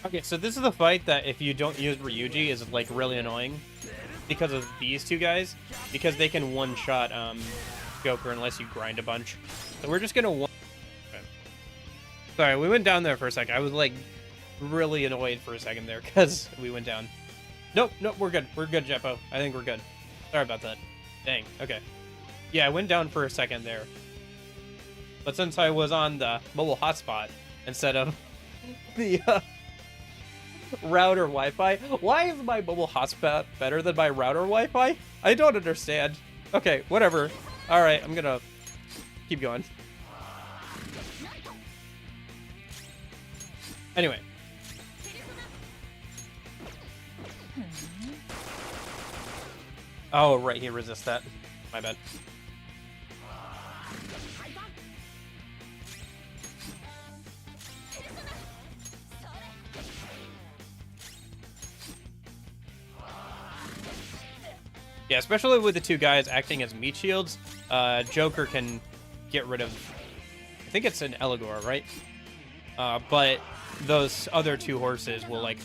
Okay, so this is the fight that if you don't use Ryuji is like really annoying because of these two guys, because they can one-shot Joker unless you grind a bunch. So we're just gonna okay. Sorry, we went down there for a second. I was like really annoyed for a second there because we went down. Nope, we're good. We're good, Jeppo. I think we're good. Sorry about that. Dang, okay. Yeah, I went down for a second there. But since I was on the mobile hotspot instead of the router Wi-Fi, why is my mobile hotspot better than my router Wi-Fi? I don't understand. Okay, whatever. Alright, I'm gonna keep going. Anyway. Oh, right, he resists that. My bad. Yeah, especially with the two guys acting as meat shields, Joker can get rid of, I think it's an Eligor, right? But those other two horses will, like,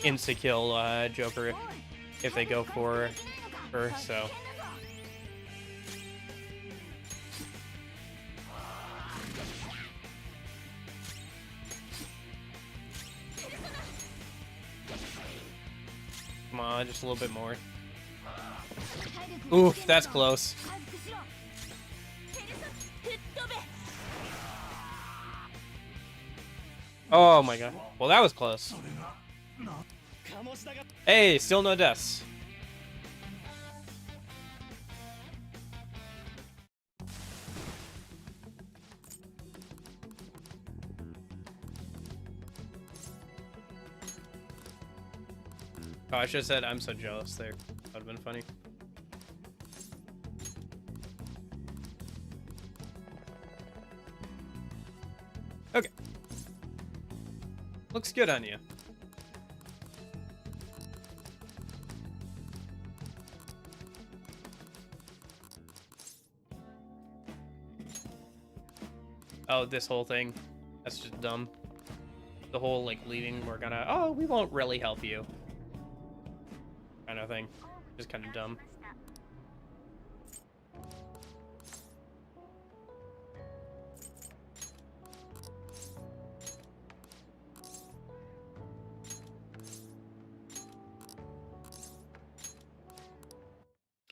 insta-kill Joker if they go for her, so... Come on, just a little bit more. Oof, that's close. Oh my god. Well, that was close. Hey, still no deaths. Oh, I should have said I'm so jealous there. That would have been funny. Okay. Looks good on you. Oh, this whole thing. That's just dumb. The whole, like, leaving, we're gonna... Oh, we won't really help you. Kind of thing. Just kind of dumb.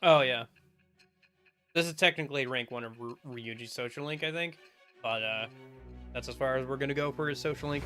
Oh, yeah. This is technically rank 1 of Ryuji's Social Link, I think. But, that's as far as we're gonna go for his Social Link.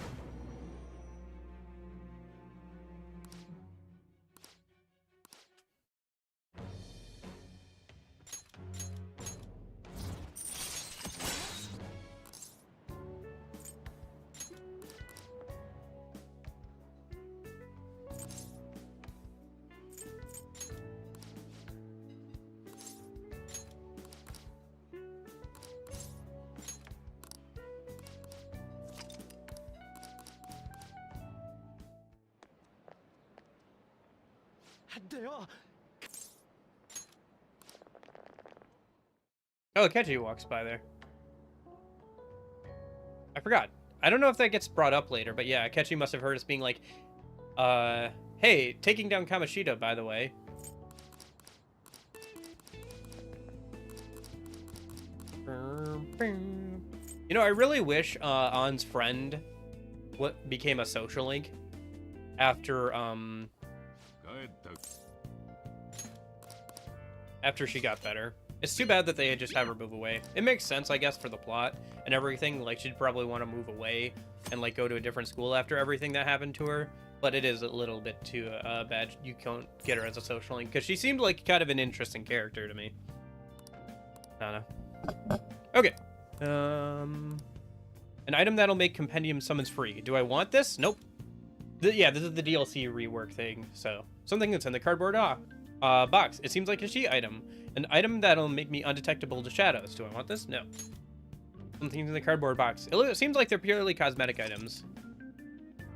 Oh, Keiji walks by there. I forgot. I don't know if that gets brought up later, but yeah, Keiji must have heard us being like, hey, taking down Kamoshida, by the way. You know, I really wish Ann's friend became a Social Link after she got better. It's too bad that they just have her move away. It makes sense, I guess, for the plot and everything. Like, she'd probably want to move away and, like, go to a different school after everything that happened to her. But it is a little bit too bad you can't get her as a Social Link, because she seemed like kind of an interesting character to me. I don't know. Okay. An item that'll make Compendium summons free. Do I want this? Nope. Yeah, this is the DLC rework thing. So, something that's in the cardboard box. It seems like a sheet item. An item that'll make me undetectable to shadows. Do I want this? No. Something in the cardboard box. It seems like they're purely cosmetic items.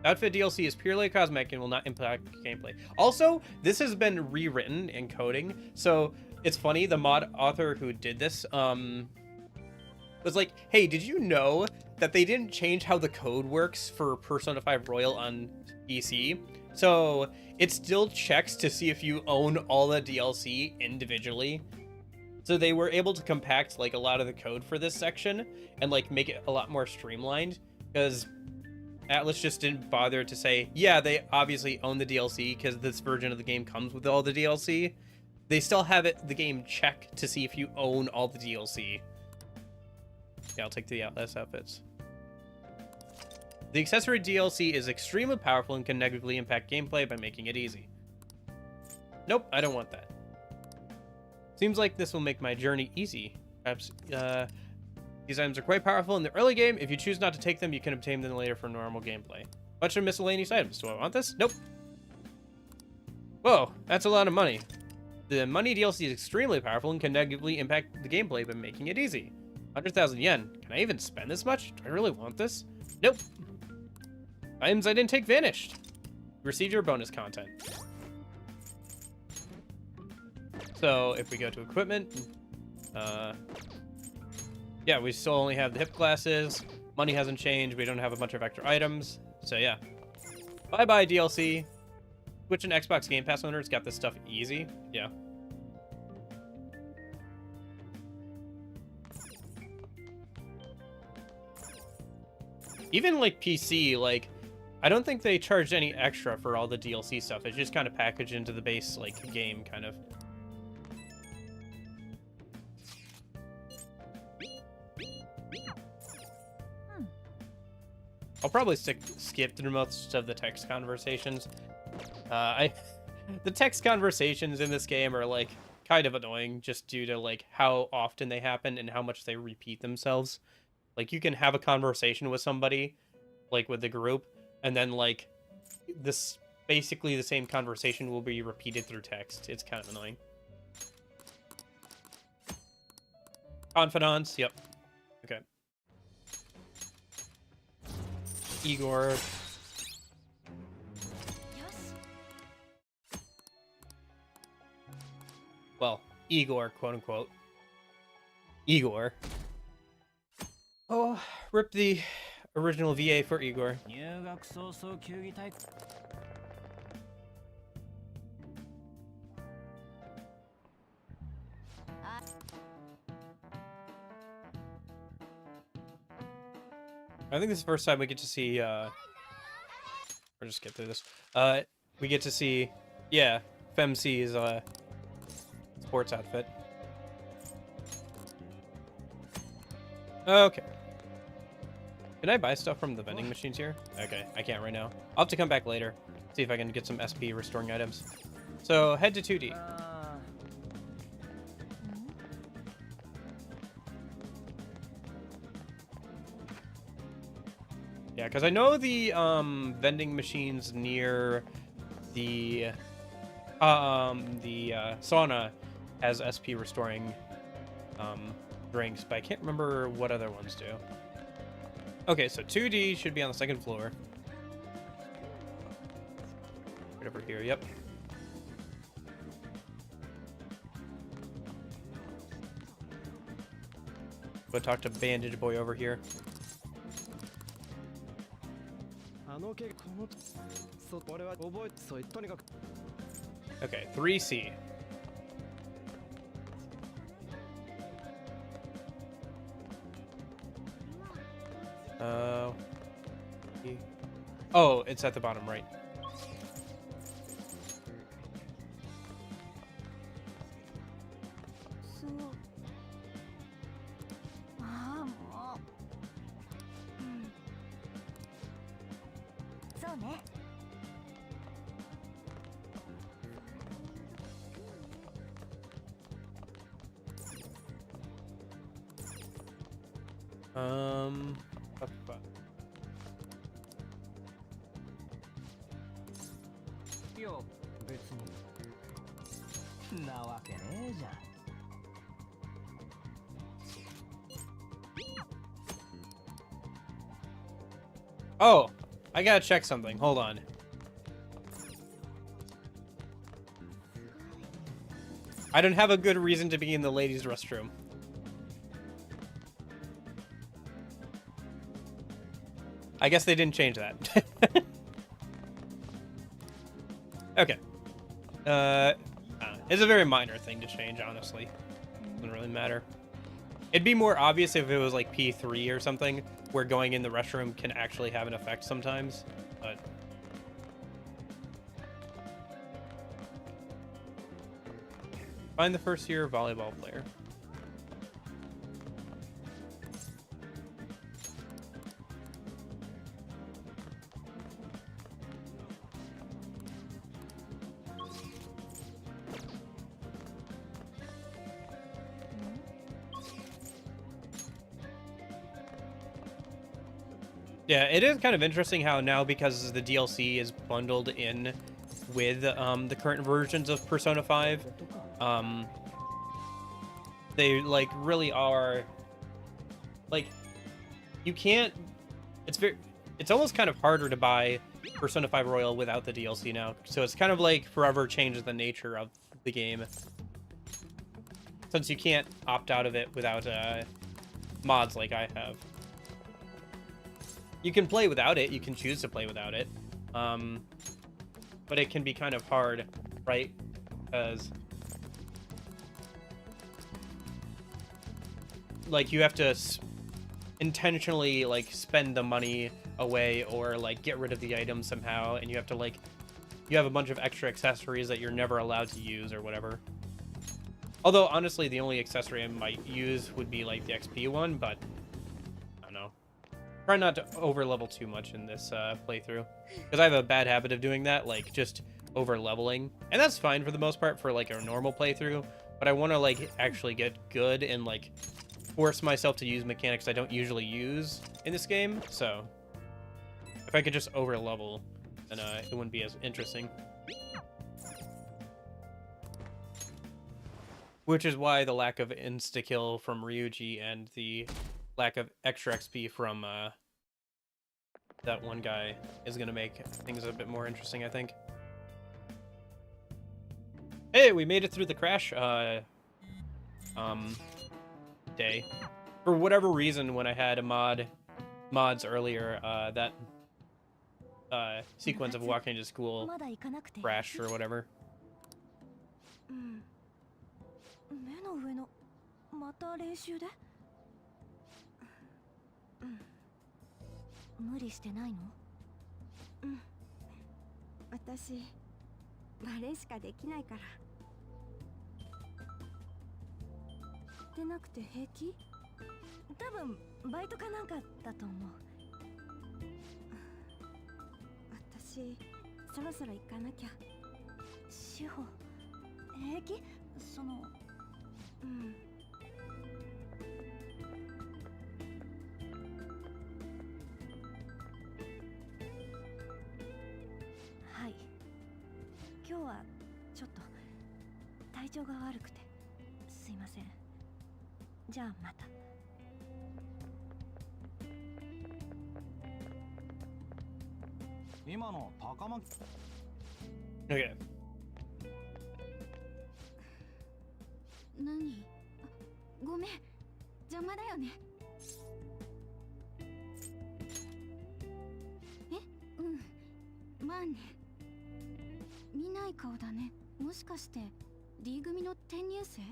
Outfit DLC is purely cosmetic and will not impact gameplay. Also, this has been rewritten in coding. So, it's funny, the mod author who did this, was like, hey, did you know that they didn't change how the code works for Persona 5 Royal on PC? So it still checks to see if you own all the DLC individually. So they were able to compact like a lot of the code for this section and like make it a lot more streamlined, because Atlas just didn't bother to say, yeah, they obviously own the DLC because this version of the game comes with all the DLC. They still have the game check to see if you own all the DLC. Yeah, I'll take the Atlas outfits. The accessory DLC is extremely powerful and can negatively impact gameplay by making it easy. Nope, I don't want that. Seems like this will make my journey easy. Perhaps, these items are quite powerful in the early game. If you choose not to take them, you can obtain them later for normal gameplay. Bunch of miscellaneous items. Do I want this? Nope. Whoa, that's a lot of money. The money DLC is extremely powerful and can negatively impact the gameplay by making it easy. 100,000 yen. Can I even spend this much? Do I really want this? Nope. Items I didn't take vanished. Receive your bonus content. So if we go to equipment, yeah, we still only have the hip glasses. Money hasn't changed. We don't have a bunch of extra items. So yeah. Bye-bye, DLC. Switch and Xbox Game Pass owners got this stuff easy. Yeah. Even like PC, like, I don't think they charged any extra for all the DLC stuff. It's just kind of packaged into the base, like, game, kind of. I'll probably skip through most of the text conversations. The text conversations in this game are, like, kind of annoying just due to, like, how often they happen and how much they repeat themselves. Like, you can have a conversation with somebody, like, with the group, and then, like, this, basically the same conversation will be repeated through text. It's kind of annoying. Confidants, yep. Okay. Igor. Well, Igor, quote-unquote. Igor. Oh, rip the original VA for Igor. I think this is the first time we get to see, or just get through this. We get to see, yeah, FemC's, sports outfit. Okay. Can I buy stuff from the vending machines here? Okay, I can't right now. I'll have to come back later. See if I can get some SP restoring items. So, head to 2D. Yeah, because I know the vending machines near the sauna has SP restoring drinks, but I can't remember what other ones do. Okay, so 2D should be on the second floor. Right over here, yep. Go talk to Bandage Boy over here. Okay, 3C. Oh, it's at the bottom right. Oh, I gotta check something. Hold on. I don't have a good reason to be in the ladies' restroom. I guess they didn't change that. Okay. It's a very minor thing to change, honestly. Doesn't really matter. It'd be more obvious if it was like P3 or something, where going in the restroom can actually have an effect sometimes, but... Find the first year volleyball player. Yeah, it is kind of interesting how now, because the DLC is bundled in with the current versions of Persona 5, They like really are like you can't. It's almost kind of harder to buy Persona 5 Royal without the DLC now. So it's kind of like forever changes the nature of the game. Since you can't opt out of it without mods like I have. You can play without it. You can choose to play without it. But it can be kind of hard, right? Because like you have to intentionally like spend the money away or like get rid of the item somehow, and you have to like you have a bunch of extra accessories that you're never allowed to use or whatever. Although honestly the only accessory I might use would be like the XP one, but I don't know. Try not to over level too much in this playthrough, because I have a bad habit of doing that, like just over leveling, and that's fine for the most part for like a normal playthrough, but I want to like actually get good and like force myself to use mechanics I don't usually use in this game. So if I could just over level, then it wouldn't be as interesting. Which is why the lack of insta-kill from Ryuji and the lack of extra XP from that one guy is going to make things a bit more interesting, I think. Hey, we made it through the crash day. For whatever reason, when I had mods earlier, that sequence of walking to school crashed or whatever. 目の上のまた練習で無理してないの私バレエしかできないからでなくて平気多分バイトかなんかだと思う私そろそろ行かなきゃ志保平気そのはい今日はちょっと体調が悪くてすいませんじゃあまた今の高巻 Okay. 何ごめん邪魔だよねまあね見ない顔だねもしかして D 組の転入生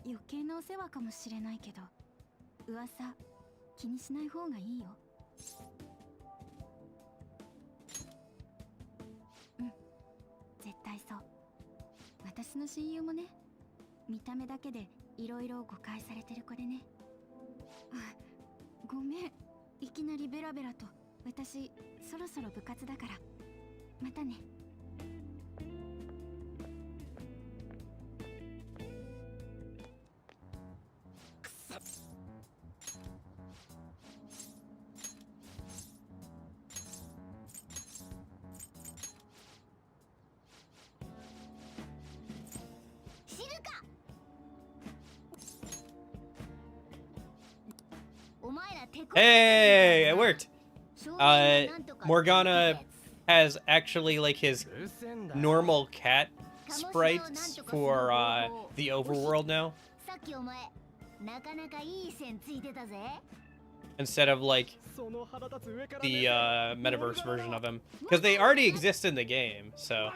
余計なお世話かもしれないけど噂気にしない方がいいよ絶対そう私の親友もね見た目だけでいろいろ誤解されてる子でねごめんいきなりベラベラと私そろそろ部活だからまたねHey, it worked. Morgana has actually like his normal cat sprites for the overworld now. Instead of like the metaverse version of him, because they already exist in the game. So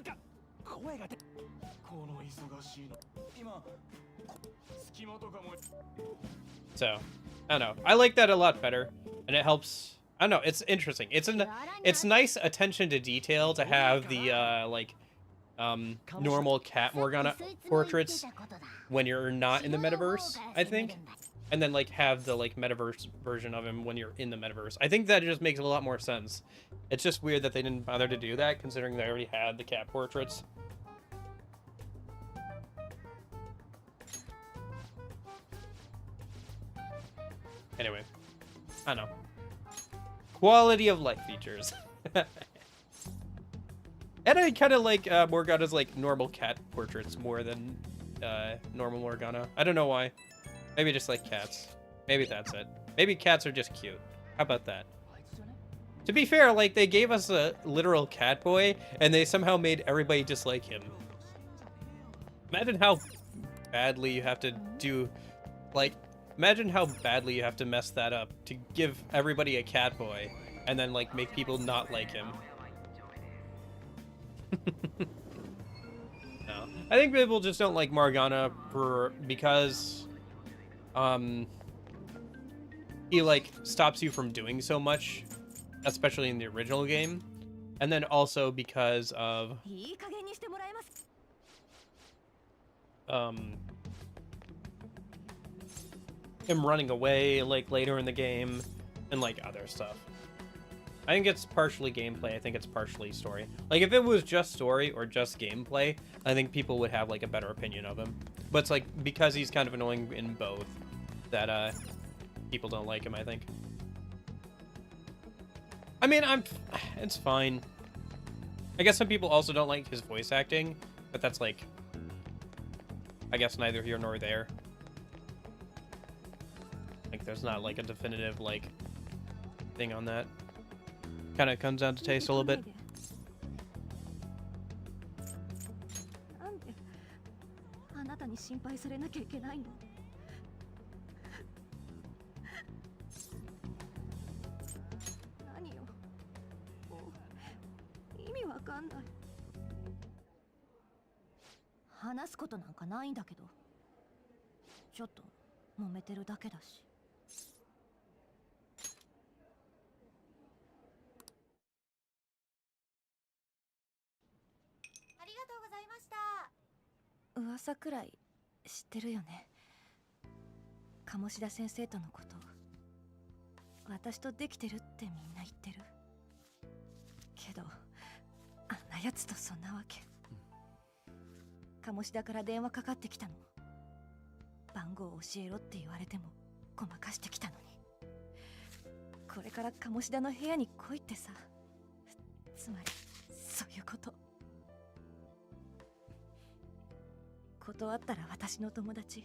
I don't know. I like that a lot better, and it helps. I don't know. It's interesting. It's nice attention to detail to have the normal cat Morgana portraits when you're not in the metaverse, I think, and then like have the like metaverse version of him when you're in the metaverse. I think that just makes a lot more sense. It's just weird that they didn't bother to do that, considering they already had the cat portraits. Anyway, I don't know. Quality of life features. And I kind of like Morgana's like normal cat portraits more than normal Morgana. I don't know why. Maybe I just like cats. Maybe that's it. Maybe cats are just cute. How about that? To be fair, like they gave us a literal cat boy and they somehow made everybody dislike him. Imagine how badly you have to do, like, imagine how badly you have to mess that up to give everybody a cat boy and then like make people not like him. No. I think people just don't like Morgana because he like stops you from doing so much, especially in the original game, and then also because of him running away like later in the game and like other stuff. I think it's partially gameplay. I think it's partially story. Like if it was just story or just gameplay, I think people would have like a better opinion of him. But it's like because he's kind of annoying in both that people don't like him, I think. I mean, it's fine. I guess some people also don't like his voice acting, but that's like, I guess neither here nor there. Like there's not like a definitive like thing on that. Kind of comes down to taste a little bit. あなたに心配されなきゃいけないの。何よ。もう意味わかんない。話すことなんかないんだけど。ちょっと揉めてるだけだし。噂くらい知ってるよね。鴨志田先生とのこと。私とできてるってみんな言ってる。けどあんなやつとそんなわけ。鴨志田から電話かかってきたの。番号を教えろって言われてもごまかしてきたのに。これから鴨志田の部屋に来いってさ。つまりそういうこと。断ったら私の友達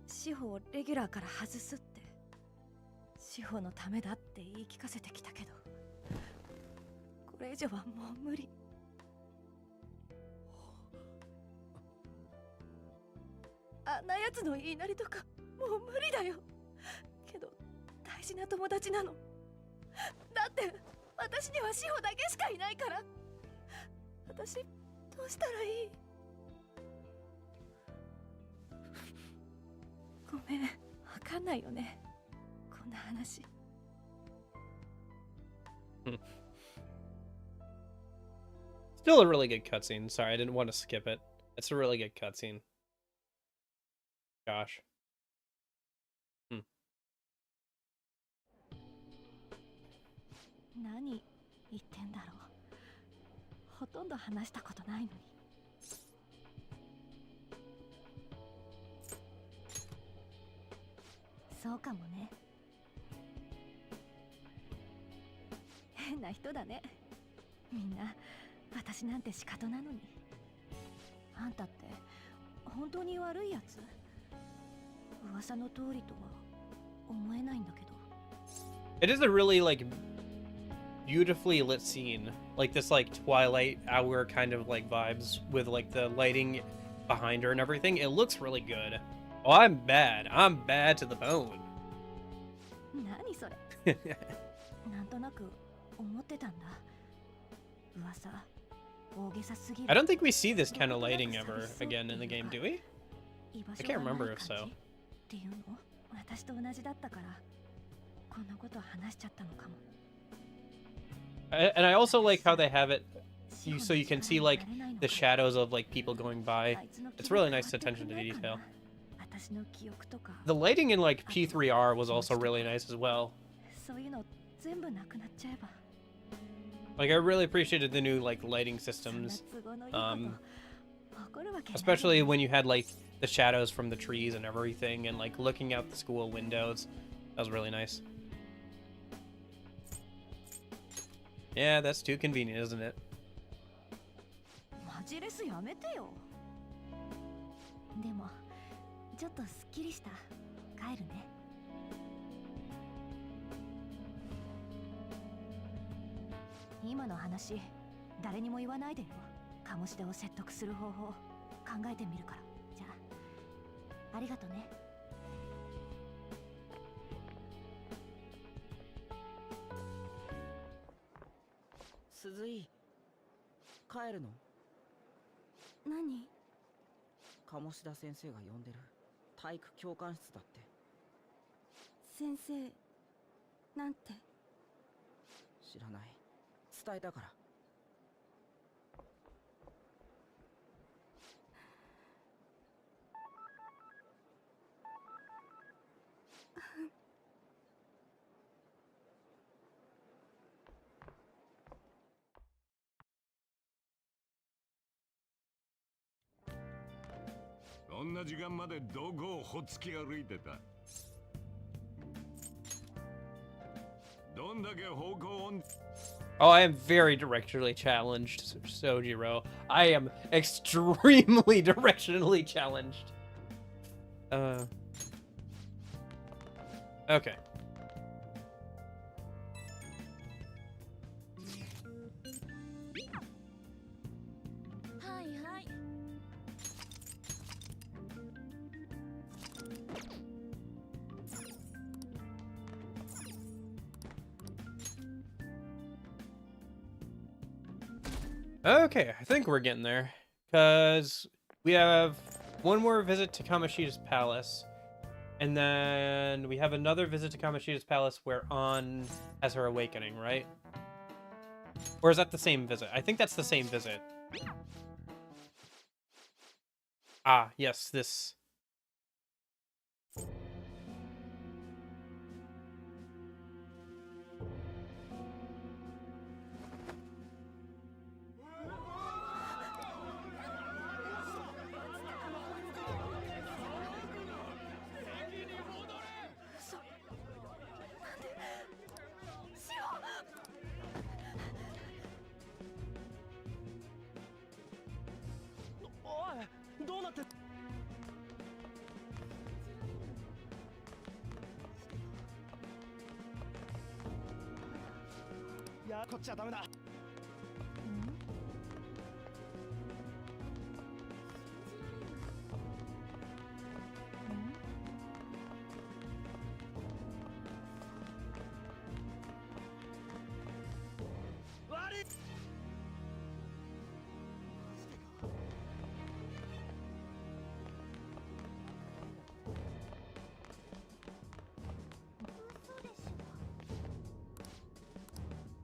志保をレギュラーから外すって。志保のためだって言い聞かせてきたけど、これ以上はもう無理。あんなやつの言いなりとかもう無理だよ。けど大事な友達なの。だって私には志保だけしかいないから。私どうしたらいい？ごめん、わかんないよね、こんな話。Still a really good cutscene. Sorry, I didn't want to skip it. It's a really good cutscene. Gosh. 何言ってんだろう。ほとんど話したことないのに。そうかもね。変な人だね。みんな私なんて仕方なのに。あんたって本当に悪いやつ？噂の通りとは思えないんだけど。It is a really like beautifully lit scene, like this like Twilight hour kind of like vibes with like the lighting behind her and everything. It looks really good. Oh, I'm bad to the bone. 何それ。なんとなく思ってたんだ。噂大げさすぎる。 I don't think we see this kind of lighting ever again in the game, do we? I can't remember if so. っていうの？私と同じだったからこんなこと話しちゃったのかも。And I also like how they have it so you can see like the shadows of like people going by. It's really nice attention to detail. The lighting in like P3R was also really nice as well. Like I really appreciated the new like lighting systems, especially when you had like the shadows from the trees and everything, and like looking out the school windows. That was really nice. Yeah, that's too convenient, isn't it? チレスやめてよ。でもちょっとすっきりした。帰るね。今の話誰にも言わないでよ。鴨志田を説得する方法考えてみるから。じゃあありがとね。鈴井、帰るの？何？鴨志田先生が呼んでる。体育教官室だって。先生なんて？知らない。伝えたから。こんな時間までどこをほっつき歩いてた。どんだけ方向音。 Oh, I am very directionally challenged, Sojiro. I am extremely directionally challenged. Okay. Okay, I think we're getting there. Because we have one more visit to Kamoshida's palace. And then we have another visit to Kamoshida's palace where An has her awakening, right? Or is that the same visit? I think that's the same visit. Ah, yes, this.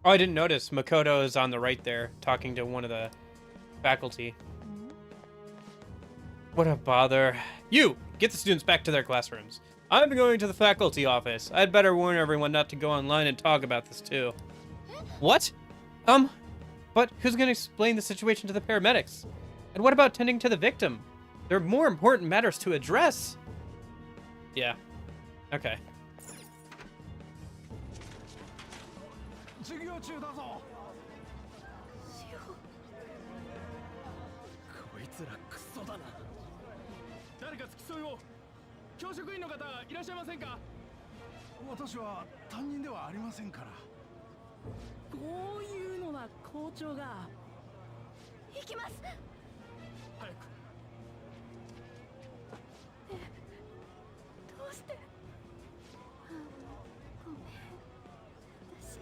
Oh, I didn't notice. Makoto is on the right there, talking to one of the faculty. What a bother. You! Get the students back to their classrooms. I'm going to the faculty office. I'd better warn everyone not to go online and talk about this, too. What? But who's going to explain the situation to the paramedics? And what about tending to the victim? There are more important matters to address. Yeah. Okay. 授業中だぞ。こいつらクソだな。誰か付き添いを。教職員の方いらっしゃいませんか。私は担任ではありませんから。こういうのは校長が。行きます。早く。どうして？ごめん。私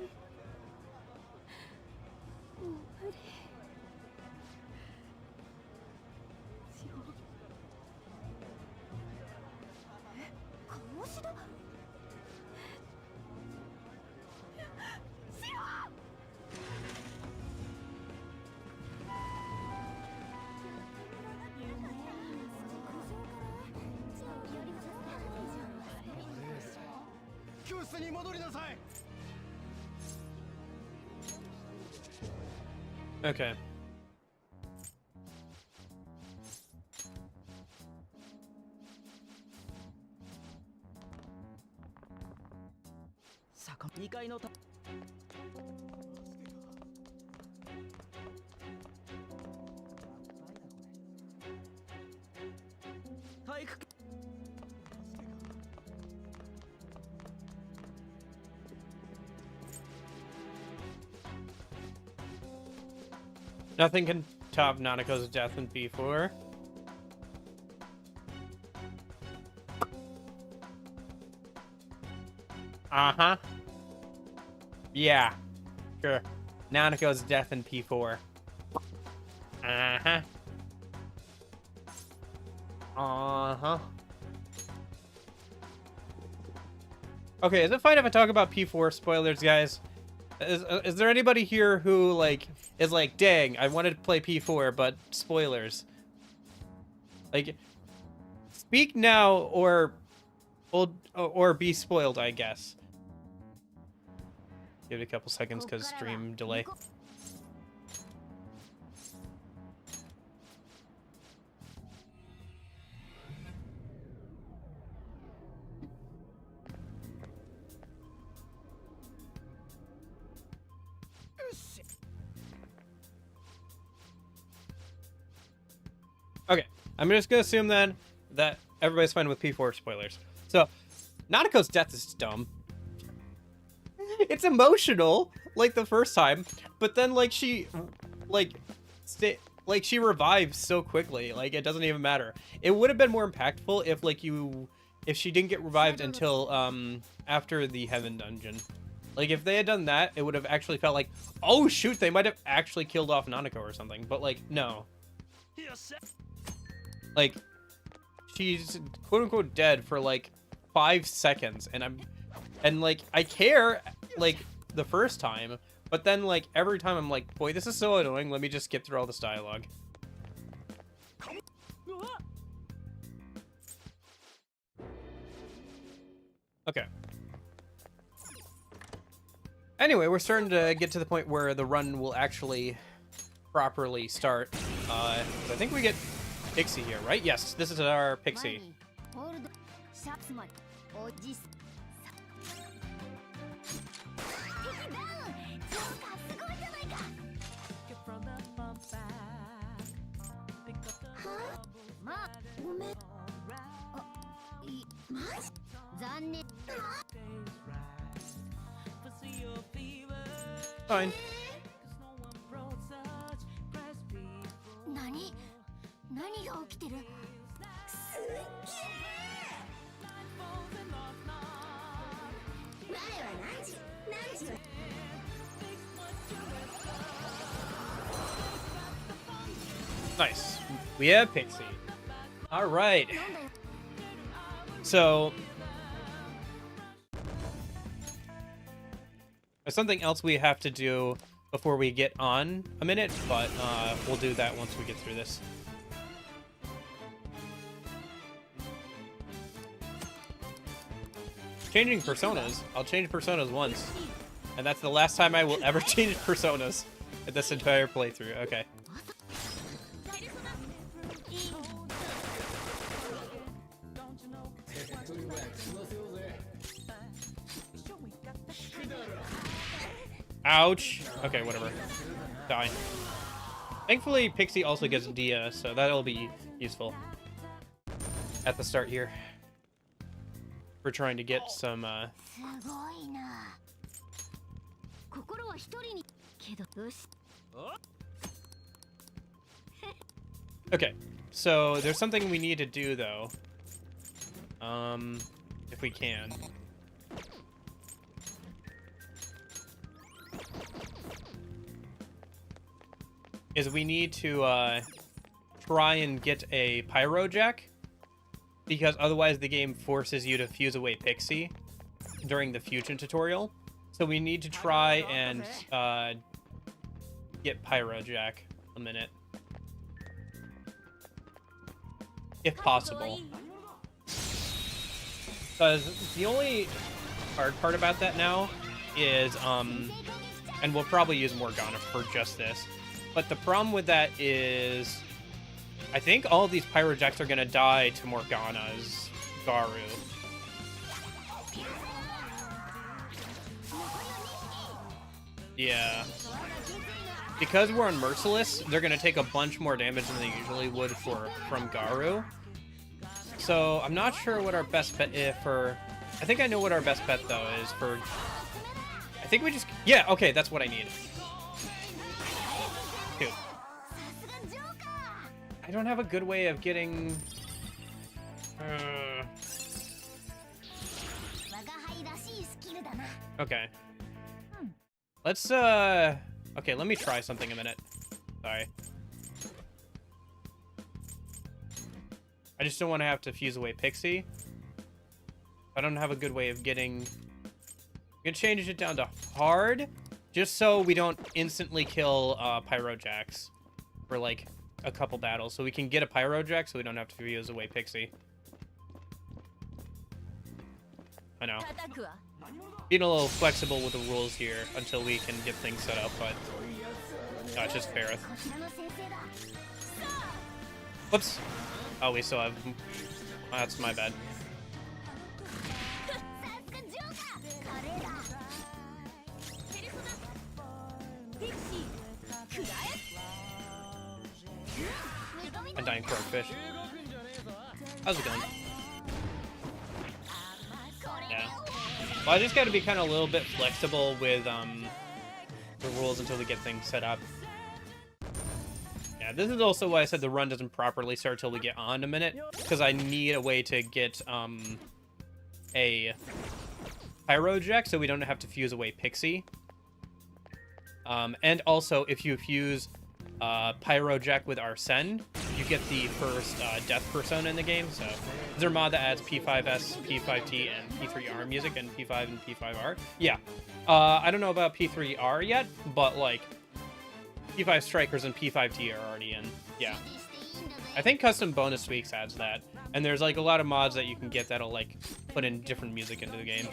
もう無理。鴨志田？教室に戻りなさい。 Okay. Saka 2階のた。Nothing can top Nanako's death in P4. Uh-huh. Yeah. Sure. Nanako's death in P4. Uh-huh. Uh-huh. Okay, is it fine if I talk about P4 spoilers, guys? Is there anybody here who, like, is like, dang, I wanted to play P4, but spoilers? Like, speak now or be spoiled, I guess. Give it a couple seconds because stream delay. Okay, I'm just gonna assume then that everybody's fine with P4 spoilers. So, Nanako's death is dumb. It's emotional, like the first time, but then like she, she revives so quickly, like it doesn't even matter. It would have been more impactful if she didn't get revived until after the Heaven Dungeon. Like if they had done that, it would have actually felt like, oh shoot, they might have actually killed off Nanako or something. But like no. Like, she's quote-unquote dead for, like, 5 seconds, and, like, I care, like, the first time, but then, like, every time I'm like, boy, this is so annoying, let me just skip through all this dialogue. Okay. Anyway, we're starting to get to the point where the run will actually properly start. I think we get Pixie here, right? Yes, this is our Pixie. Fine. Nice. We have Pixie. All right. So there's something else we have to do before we get on a minute, but we'll do that once we get through this. Changing personas. I'll change personas once. And that's the last time I will ever change personas in this entire playthrough. Okay. Ouch. Okay, whatever. Die. Thankfully, Pixie also gets Dia, so that'll be useful at the start here. We're trying to get some, Okay, so there's something we need to do, though. If we can. Is we need to, try and get a Pyro Jack. Because otherwise the game forces you to fuse away Pixie during the Fusion tutorial. So we need to try and get Pyro Jack a minute. If possible. Because the only hard part about that now is, and we'll probably use Morgana for just this, but the problem with that is I think all of these Pyro Jacks are going to die to Morgana's Garu. Yeah. Because we're on Merciless, they're going to take a bunch more damage than they usually would from Garu. So I'm not sure what our best bet is for. I think I know what our best bet though is for. I think we just. Yeah. Okay, that's what I need. Dude. I don't have a good way of getting. Okay. Let's okay, let me try something a minute. Sorry. I just don't want to have to fuse away Pixie. I don't have a good way of getting. I'm gonna change it down to hard, just so we don't instantly kill Pyrojax for like a couple battles, so we can get a Pyrojax, so we don't have to fuse away Pixie. I know. Being a little flexible with the rules here until we can get things set up, but it's just Ferrith. Whoops. Oh, we still have. Oh, that's my bad. Undying Corkfish. How's it going? Yeah. Well, I just got to be kind of a little bit flexible with the rules until we get things set up. Yeah, this is also why I said the run doesn't properly start till we get on a minute, because I need a way to get a Pyrojack so we don't have to fuse away Pixie. And also, if you fuse Pyrojack with Arsene, you get the first death persona in the game. So there's a mod that adds P5S, P5T, and P3R music, and P5 and P5R. Yeah. I don't know about P3R yet, but like P5 Strikers and P5T are already in. Yeah. I think Custom Bonus Weeks adds that. And there's like a lot of mods that you can get that'll like put in different music into the game.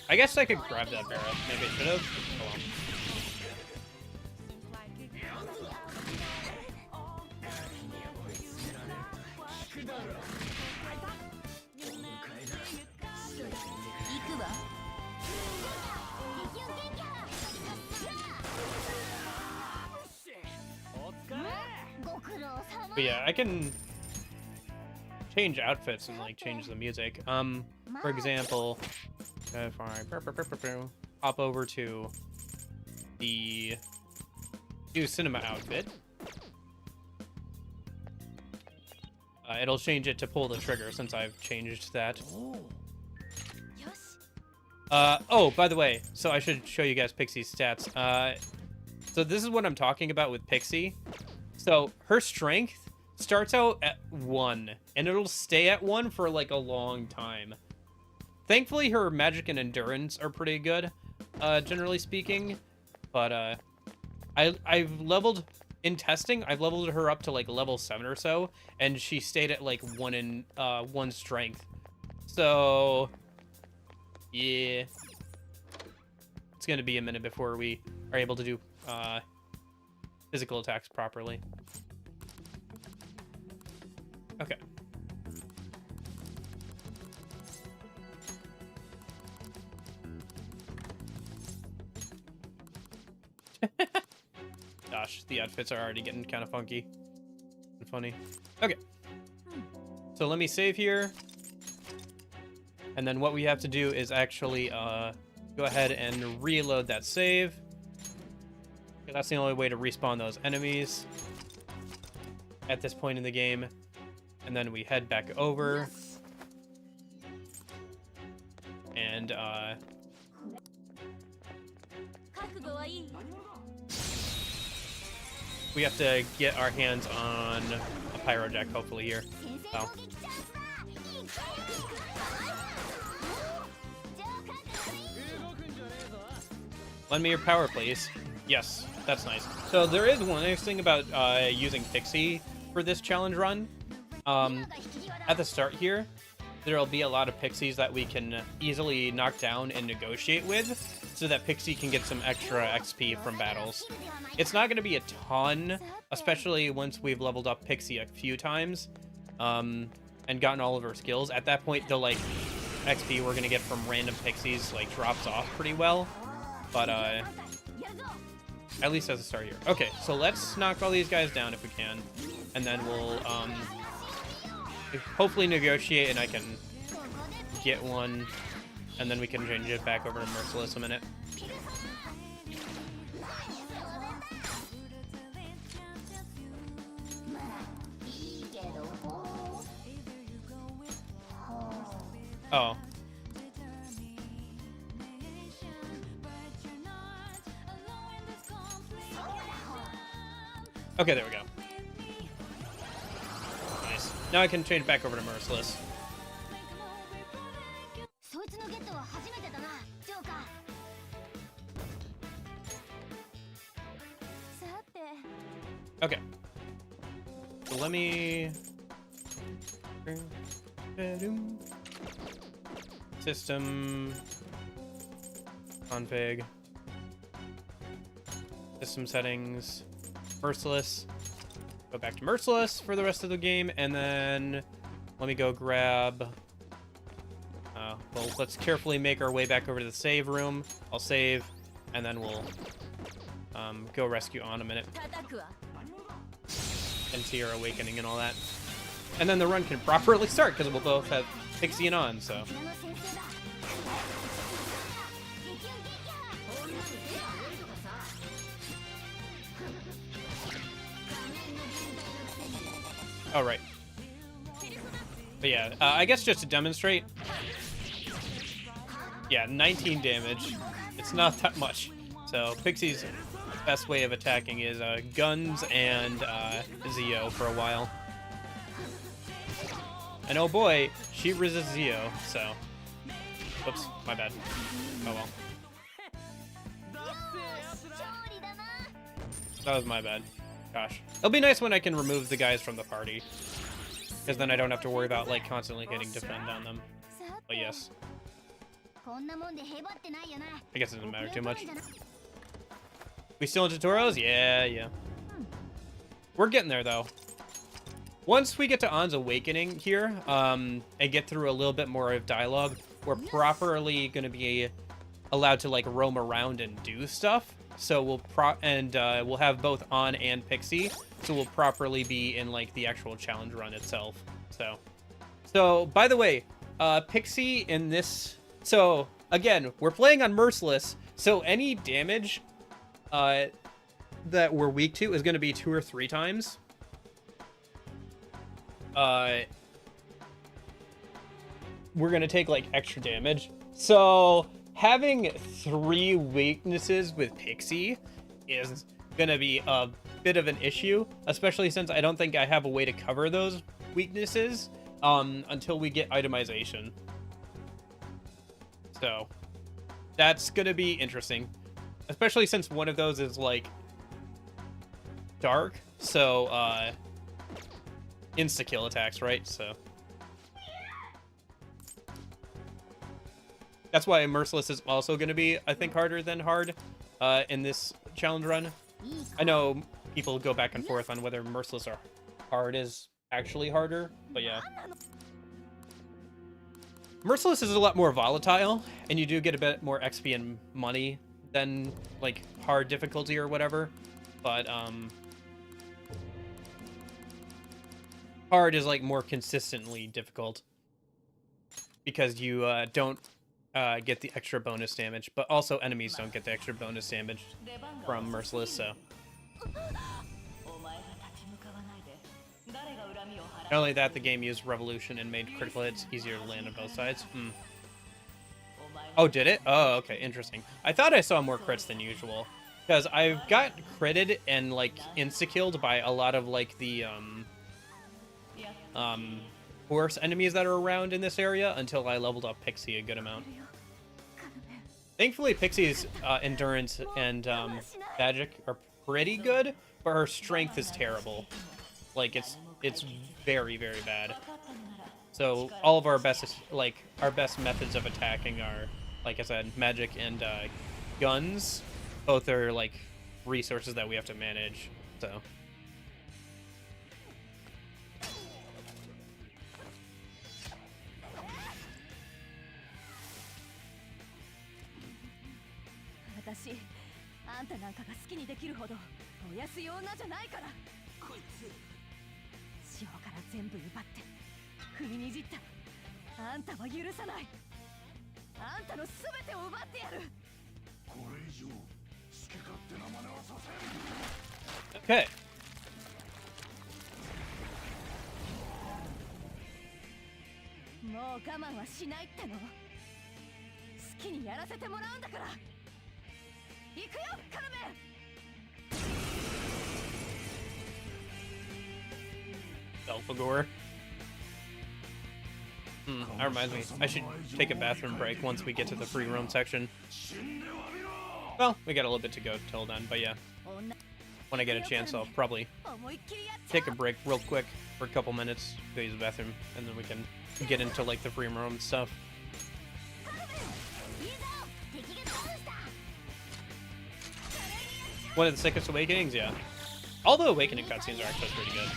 I guess I could grab that Barret. Maybe I should have. Oh well. But yeah, I can change outfits and like change the music. For example, if I hop over to the new cinema outfit, it'll change it to pull the trigger since I've changed that. Oh, by the way, so I should show you guys Pixie's stats. So this is what I'm talking about with Pixie. So her strength starts out at 1, and it'll stay at 1 for like a long time. Thankfully, her magic and endurance are pretty good, generally speaking. But I've leveled in testing. I've leveled her up to like level 7 or so, and she stayed at like 1 strength. So yeah, it's gonna be a minute before we are able to do physical attacks properly. Okay. Gosh, the outfits are already getting kind of funky and funny. Okay. So let me save here. And then what we have to do is actually go ahead and reload that save. That's the only way to respawn those enemies at this point in the game. And then we head back over. And we have to get our hands on a Pyrojack hopefully here. So. Lend me your power, please. Yes, that's nice. So there is one nice thing about using Pixie for this challenge run. At the start here, there'll be a lot of Pixies that we can easily knock down and negotiate with, so that Pixie can get some extra XP from battles. It's not going to be a ton, especially once we've leveled up Pixie a few times, and gotten all of her skills. At that point, they'll like XP we're gonna get from random pixies like drops off pretty well, but at least as a start here. Okay, so let's knock all these guys down if we can, and then we'll hopefully negotiate and I can get one, and then we can change it back over to Merciless a minute. Oh. Okay, there we go. Nice. Now I can change back over to Merciless. Okay. So let me... System... Config... System settings... Merciless. Go back to Merciless for the rest of the game, and then let me go grab... well, let's carefully make our way back over to the save room. I'll save, and then we'll go rescue on a minute. And see our awakening and all that. And then the run can properly start, because we'll both have Pixie and on, so... Oh, right. But yeah, I guess just to demonstrate... Yeah, 19 damage. It's not that much. So, Pixie's best way of attacking is guns and Zeo for a while. And oh boy, she resists Zeo, so... Oops, my bad. Oh well. That was my bad. Gosh. It'll be nice when I can remove the guys from the party. Because then I don't have to worry about, like, constantly hitting defend on them. But yes. I guess it doesn't matter too much. We still in tutorials? Yeah. We're getting there, though. Once we get to An's Awakening here, and get through a little bit more of dialogue, we're properly going to be allowed to, like, roam around and do stuff. So we'll we'll have both An and Pixie, so we'll properly be in, like, the actual challenge run itself. So by the way, Pixie in this... So, again, we're playing on Merciless, so any damage that we're weak to is going to be 2 or 3 times. We're going to take, like, extra damage. So, having 3 weaknesses with Pixie is going to be a bit of an issue, especially since I don't think I have a way to cover those weaknesses until we get itemization. So, that's going to be interesting. Especially since one of those is, like, dark. So, insta-kill attacks, right? So, that's why Merciless is also going to be, I think, harder than hard in this challenge run. I know people go back and forth on whether Merciless or hard is actually harder, but yeah. Merciless is a lot more volatile, and you do get a bit more XP and money than, like, hard difficulty or whatever. But, hard is, like, more consistently difficult. Because you, don't, get the extra bonus damage. But also enemies don't get the extra bonus damage from Merciless, so... Not only that, the game used Revolution and made critical hits easier to land on both sides. Oh, did it? Oh, okay, interesting. I thought I saw more crits than usual. Because I've got critted and, like, insta-killed by a lot of, like, the, horse enemies that are around in this area until I leveled up Pixie a good amount. Thankfully, Pixie's endurance and magic are pretty good, but her strength is terrible. Like, it's very, very bad. So all of our best, like, our best methods of attacking are, like I said, magic and guns. Both are, like, resources that we have to manage, so. 私あんたなんかが好きにできるほどお安い女じゃないから。こいつ塩から全部奪って踏みにじったあんたは許さない。あんたの全てを奪ってやる。これ以上好き勝手な真似はさせん。 Okay. もう我慢はしないっての。好きにやらせてもらうんだから。行くよカルメン。 Alphagore. That reminds me. I should take a bathroom break once we get to the free roam section. Well, we got a little bit to go till then, but yeah. When I get a chance, I'll probably take a break real quick for a couple minutes, go use the bathroom, and then we can get into like the free roam stuff. One of the sickest awakenings, yeah. All the awakening cutscenes are actually pretty good.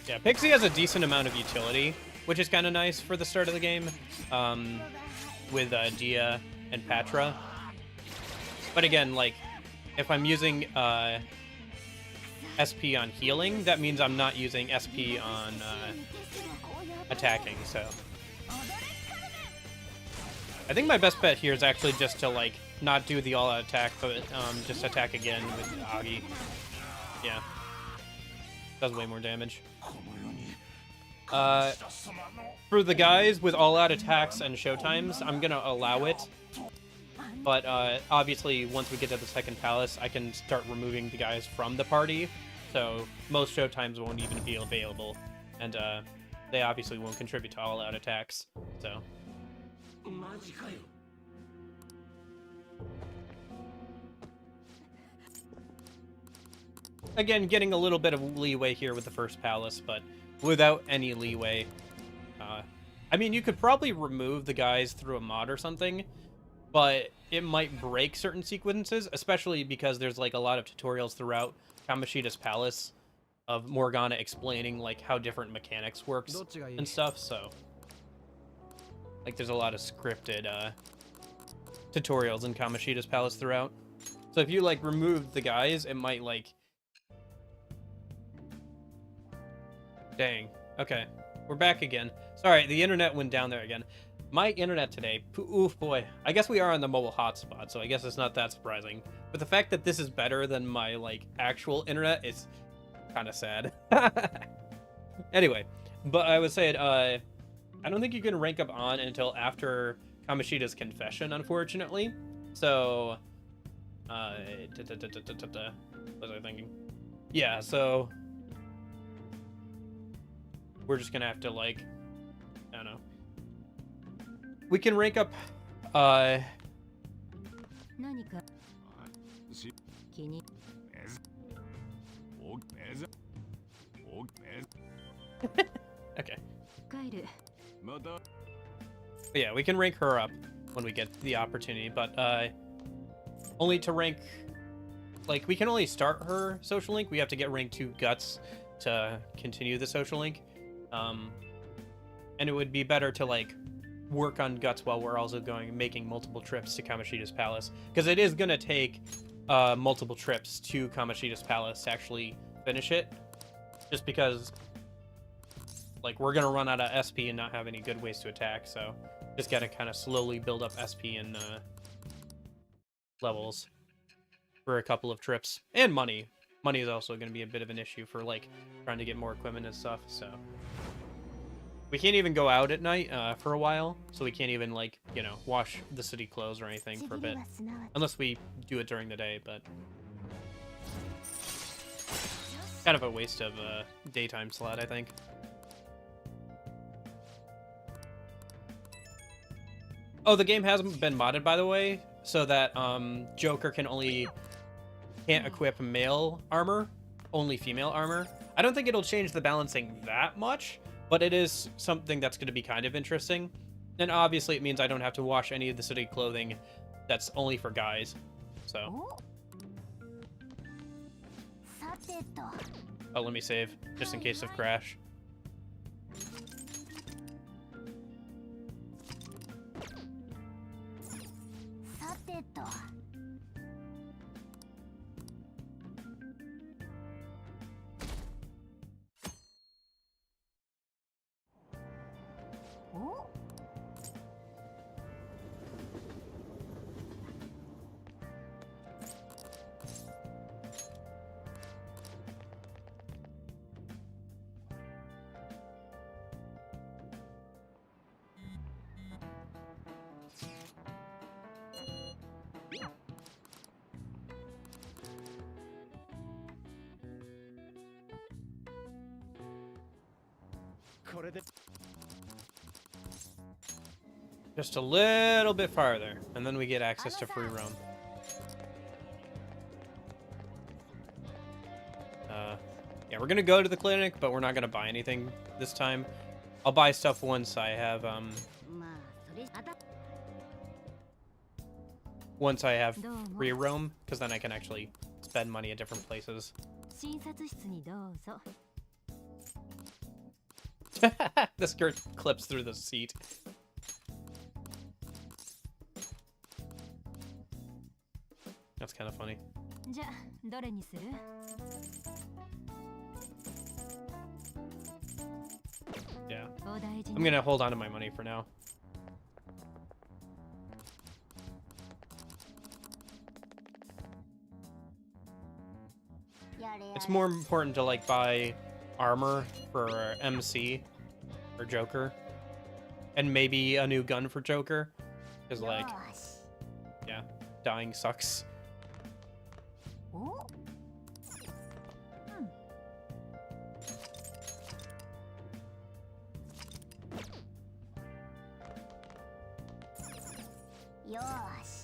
Yeah, Pixie has a decent amount of utility, which is kind of nice for the start of the game, with Dia and Patra. But again, like, if I'm using SP on healing, that means I'm not using SP on attacking, so... I think my best bet here is actually just to, like, not do the all-out attack, but just attack again with Agi. Yeah. Does way more damage. For the guys with all-out attacks and showtimes, I'm gonna allow it. But obviously, once we get to the second palace, I can start removing the guys from the party. So most showtimes won't even be available. And they obviously won't contribute to all-out attacks. So... Again, getting a little bit of leeway here with the first palace, but without any leeway. I mean, you could probably remove the guys through a mod or something, but it might break certain sequences, especially because there's like a lot of tutorials throughout Kamoshida's palace of Morgana explaining like how different mechanics works and stuff, so like there's a lot of scripted tutorials in Kamoshida's palace throughout. So if you like remove the guys, it might like... Dang. Okay. We're back again. Sorry, the internet went down there again. My internet today, oof boy. I guess we are on the mobile hotspot, so I guess it's not that surprising. But the fact that this is better than my, like, actual internet is kind of sad. Anyway, but I would say, I don't think you can rank up on until after Kamoshida's confession, unfortunately. So, what was I thinking? Yeah, so... We're just gonna have to, like, I don't know. We can rank up, okay. But yeah, we can rank her up when we get the opportunity, but only to rank, like, we can only start her social link. We have to get rank 2 guts to continue the social link. And it would be better to, like, work on guts while we're also making multiple trips to Kamoshida's palace, because it is gonna take multiple trips to Kamoshida's palace to actually finish it, just because, like, we're gonna run out of SP and not have any good ways to attack. So just gotta kind of slowly build up SP and levels for a couple of trips. And money is also going to be a bit of an issue for, like, trying to get more equipment and stuff. So we can't even go out at night for a while, so we can't even, like, you know, wash the city clothes or anything for a bit, unless we do it during the day. But kind of a waste of a daytime slot, I think. Oh, the game hasn't been modded, by the way, so that Joker can't equip male armor, only female armor. I don't think it'll change the balancing that much, but it is something that's going to be kind of interesting. And obviously it means I don't have to wash any of the city clothing that's only for guys. So. Oh, let me save, just in case of crash. てと。お？ これで Just a little bit farther, and then we get access to free roam. Yeah, we're gonna go to the clinic, but we're not gonna buy anything this time. I'll buy stuff once I have まあそれあた once I have どうも free roam, because then I can actually spend money at different places. 診察室にどうぞ。 The skirt clips through the seat. That's kind of funny. じゃあどれにする？ Yeah. お大事 I'm に。 gonna hold on to my money for now. It's more important to like buy armor for MC or Joker, and maybe a new gun for Joker, because like, よーし。 yeah, dying sucks. お？ よーし。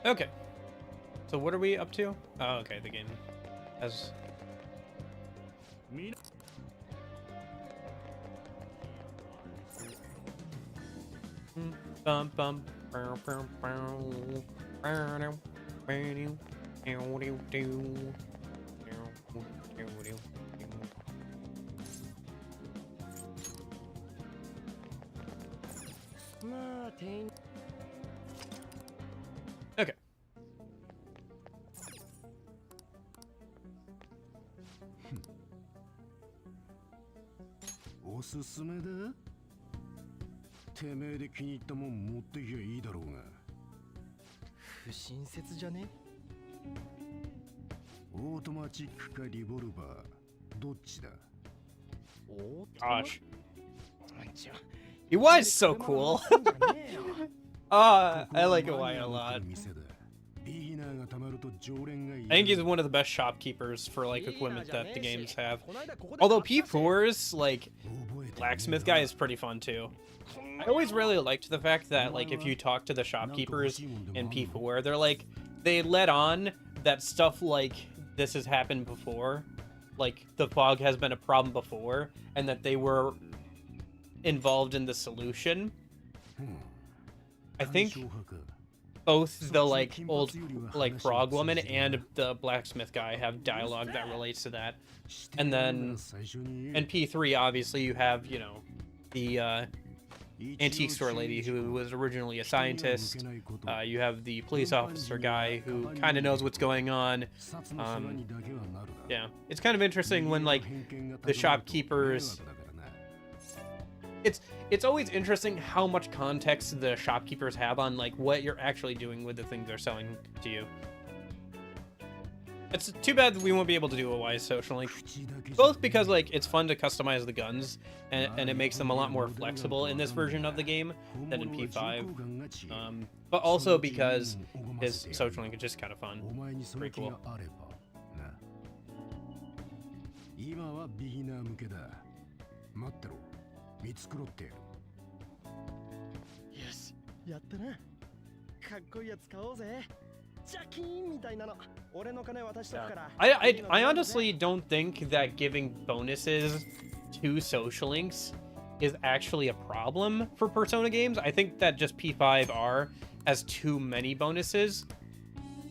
Okay. So what are we up to? Oh, okay, the game has... みんな Bum bum. Bow, bow, bow. Bow, bow, bow. Dow, dow, dow. Dow, dow, dow. Okay. おすすめだ。てめえで気に入ったもん持ってきゃいいだろうが。不親切じゃね？オートマチックかリボルバー、どっちだ？ Gosh. He was so cool. I like Hawaii a lot. I think he's one of the best shopkeepers for like equipment that the games have. Although P4's like blacksmith guy is pretty fun too. I always really liked the fact that like if you talk to the shopkeepers in P4, they're like they let on that stuff like this has happened before, like the fog has been a problem before, and that they were involved in the solution. I think both the like old like frog woman and the blacksmith guy have dialogue that relates to that. And then in P3 obviously you have, you know, the antique store lady who was originally a scientist. You have the police officer guy who kind of knows what's going on. Yeah, it's kind of interesting when like the shopkeepers. It's always interesting how much context the shopkeepers have on like what you're actually doing with the things they're selling to you. It's too bad that we won't be able to do a wise social link, both because like it's fun to customize the guns and it makes them a lot more flexible in this version of the game than in P5, but also because his social link is just kind of fun. Pretty cool. 見繕ってやる。よし、やったな。かっこいいやつ買おうぜ。ジャキーンみたいなの。俺の金渡しとくから。I honestly don't think that giving bonuses to social links is actually a problem for Persona games. I think that just P5R has too many bonuses.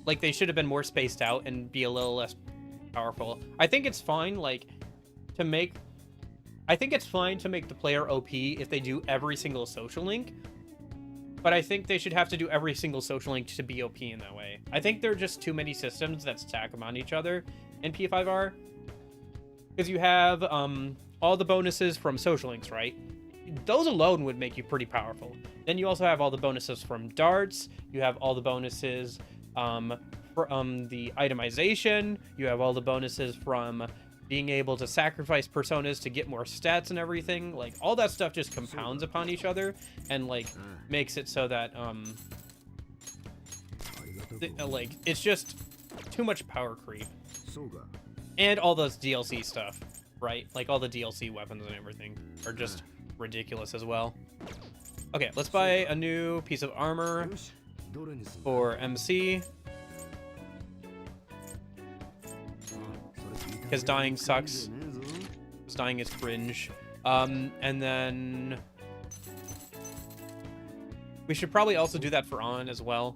Like they should have been more spaced out and be a little less powerful. I think it's fine, like, to make... I think it's fine to make the player OP if they do every single social link, but I think they should have to do every single social link to be OP in that way. I think there are just too many systems that stack them on each other in P5R. Because you have all the bonuses from social links, right? Those alone would make you pretty powerful. Then you also have all the bonuses from darts. You have all the bonuses from the itemization. You have all the bonuses from being able to sacrifice personas to get more stats and everything. Like, all that stuff just compounds upon each other and, like, makes it so that, like, it's just too much power creep. And all those DLC stuff, right? Like, all the DLC weapons and everything are just ridiculous as well. Okay, let's buy a new piece of armor for MC. Because dying sucks. Because dying is cringe. And then... we should probably also do that for On as well.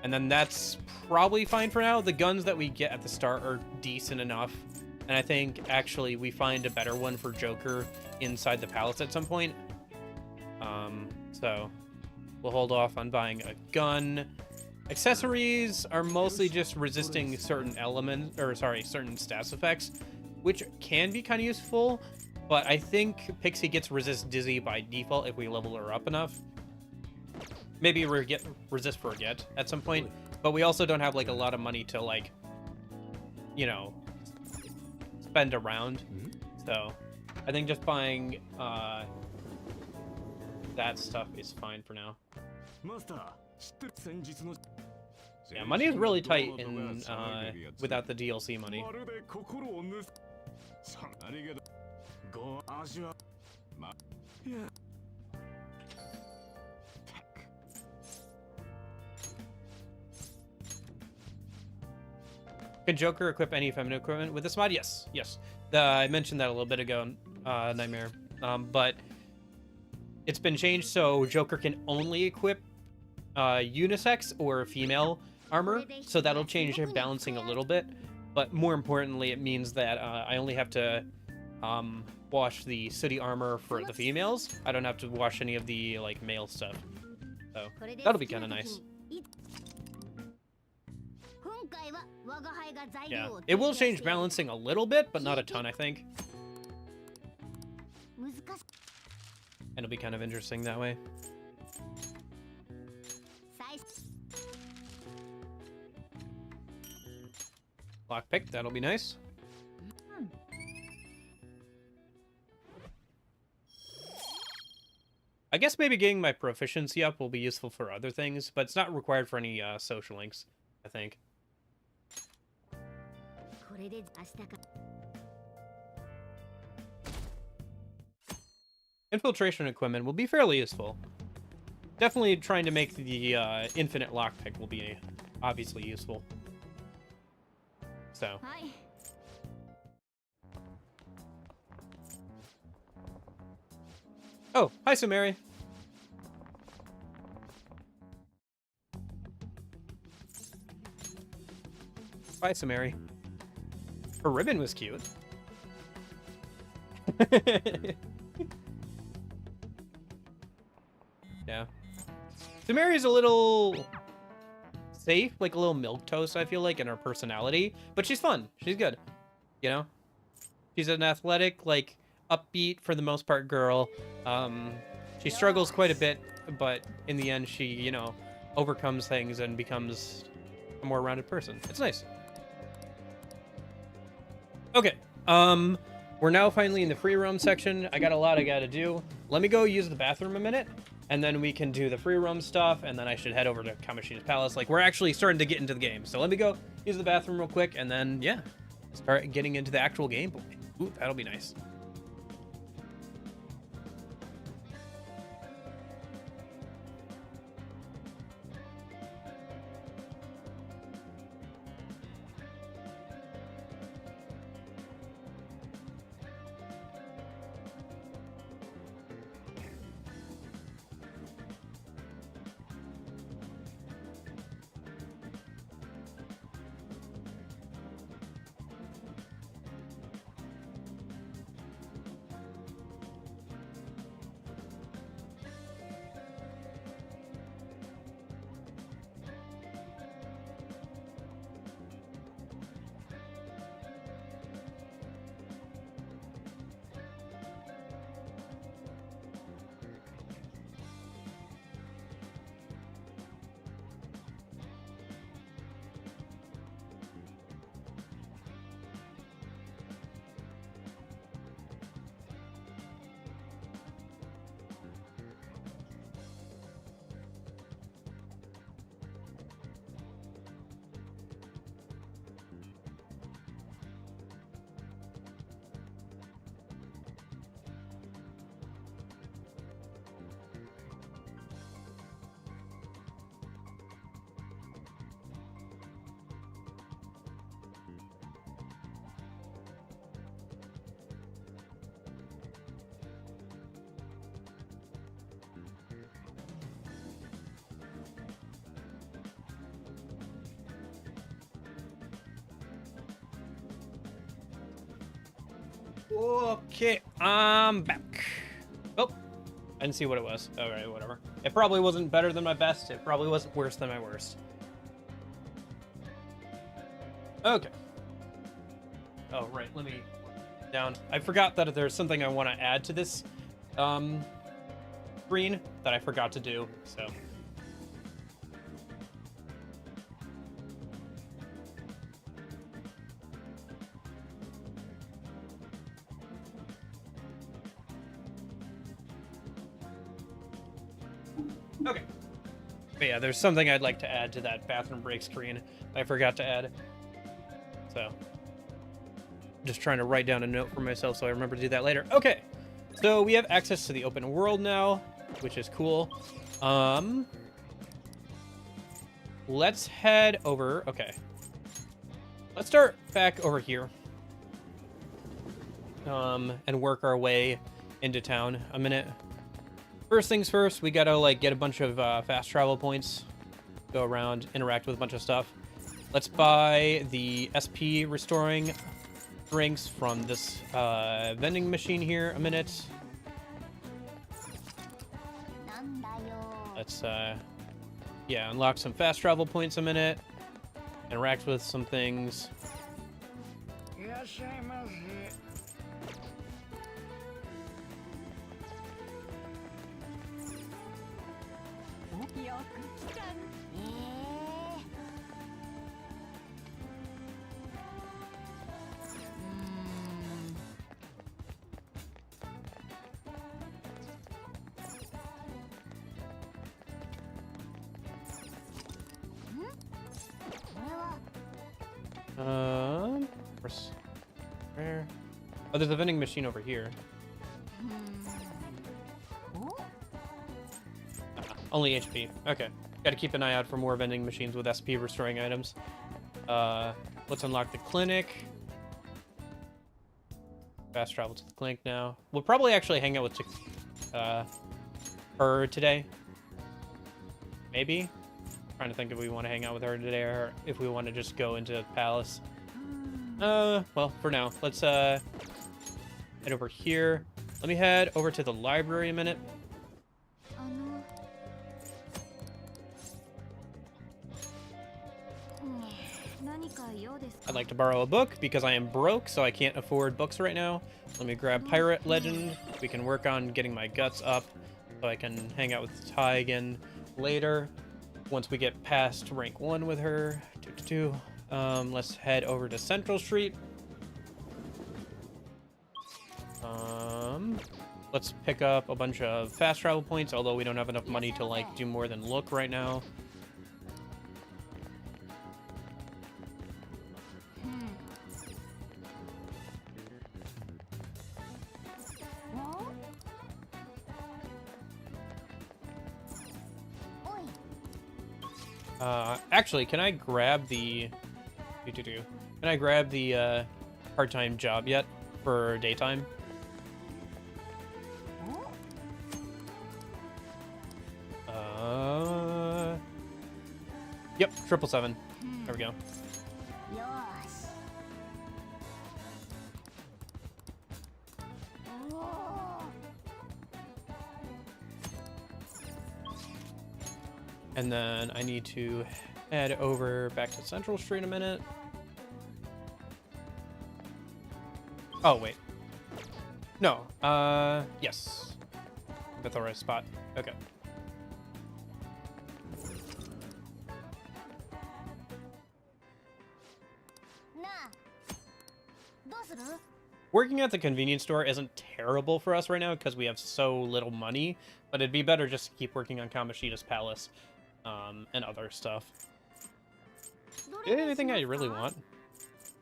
And then that's probably fine for now. The guns that we get at the start are decent enough. And I think, actually, we find a better one for Joker inside the palace at some point. So, we'll hold off on buying a gun. Accessories are mostly just resisting certain elements, or sorry, certain stats effects, which can be kind of useful, but I think Pixie gets resist dizzy by default if we level her up enough. Maybe resist forget at some point, but we also don't have like a lot of money to like, you know, spend around. So I think just buying that stuff is fine for now. Yeah, money is really tight in without the DLC money. Can Joker equip any feminine equipment with this mod? Yes, yes. I mentioned that a little bit ago, Nightmare. But it's been changed so Joker can only equip unisex or female armor, so that'll change their balancing a little bit. But more importantly, it means that I only have to wash the sooty armor for the females. I don't have to wash any of the like male stuff. So that'll be kind of nice. Yeah, it will change balancing a little bit, but not a ton, I think. And it'll be kind of interesting that way. Lockpick, that'll be nice. I guess maybe getting my proficiency up will be useful for other things, but it's not required for any social links, I think. Infiltration equipment will be fairly useful. Definitely trying to make the infinite lockpick will be obviously useful. So. Oh, hi, Sumeri. Bye, Sumeri. Her ribbon was cute. Yeah. Sumeri's a little safe, like a little milquetoast, I feel like, in her personality. But she's fun. She's good. You know? She's an athletic, like, upbeat, for the most part, girl. She struggles quite a bit, but in the end, she, you know, overcomes things and becomes a more rounded person. It's nice. Okay. We're now finally in the free roam section. I got a lot I gotta do. Let me go use the bathroom a minute, and then we can do the free roam stuff, and then I should head over to Kamoshida's Palace. Like, we're actually starting to get into the game. So let me go use the bathroom real quick, and then, yeah, start getting into the actual gameplay. Ooh, that'll be nice. Okay, I'm back. Oh, I didn't see what it was. Alright, whatever. It probably wasn't better than my best. It probably wasn't worse than my worst. Okay. Oh, right, let me... down. I forgot that there's something I want to add to this screen that I forgot to do, so... Okay. But yeah, there's something I'd like to add to that bathroom break screen I forgot to add. So, just trying to write down a note for myself so I remember to do that later. Okay, so we have access to the open world now, which is cool. Let's head over. Okay, let's start back over here. And work our way into town a minute. First things first, we gotta like get a bunch of fast travel points, go around, interact with a bunch of stuff. Let's buy the SP restoring drinks from this vending machine here a minute. Let's yeah, unlock some fast travel points a minute, interact with some things. Where? Oh, there's a vending machine over here. Only HP. Okay. Gotta keep an eye out for more vending machines with SP restoring items. Let's unlock the clinic. Fast travel to the clinic now. We'll probably actually hang out with her today. Maybe? Trying to think if we want to hang out with her today or if we want to just go into the palace. Well, for now, let's head over here. Let me head over to the library a minute. I'd like to borrow a book because I am broke, so I can't afford books right now. Let me grab Pirate Legend. We can work on getting my guts up so I can hang out with Ty again later. Once we get past rank 1 with her. Let's head over to Central Street. Let's pick up a bunch of fast travel points, although we don't have enough money to like do more than look right now. Actually, can I grab the... Can I grab the part-time job yet for daytime? Yep, 777. There we go. And then I need to head over back to Central Street a minute. Oh, wait. No, yes. I'm at the right spot. Okay. Working at the convenience store isn't terrible for us right now because we have so little money, but it'd be better just to keep working on Kamoshida's Palace. And other stuff. Anything I really want?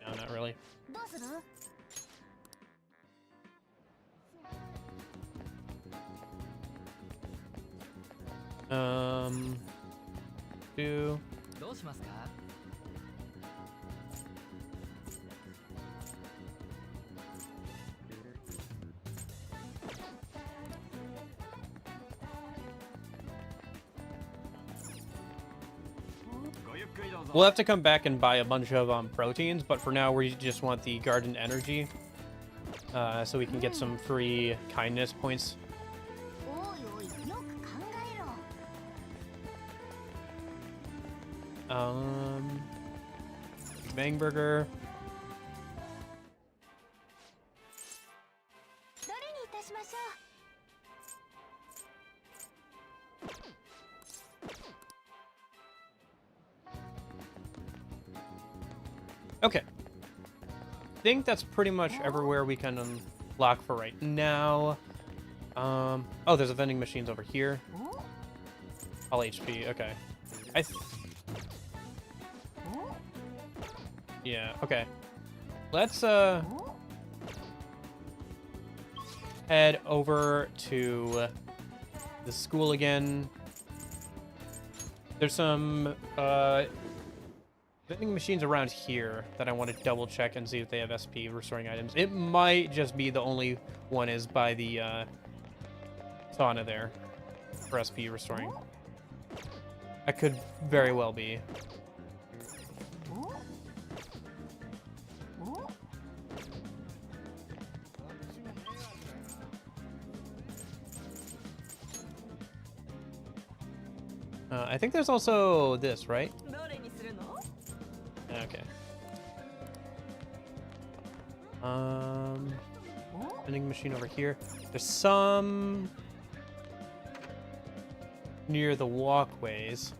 No, not really. We'll have to come back and buy a bunch of proteins, but for now we just want the garden energy. so we can get some free kindness points. おいおい、よく考えろ。 Bang burger. どれにいたしましょ Okay. I think that's pretty much everywhere we can unlock for right now. Oh, there's a vending machines over here. う。 All HP. Okay. Yeah. Okay. Let's head over to the school again. There's some vending machines around here that I want to double check and see if they have SP restoring items. It might just be the only one is by the sauna there for SP restoring. That could very well be. I think there's also this, right? どれにするの？ Okay. Vending machine over here. There's some near the walkways.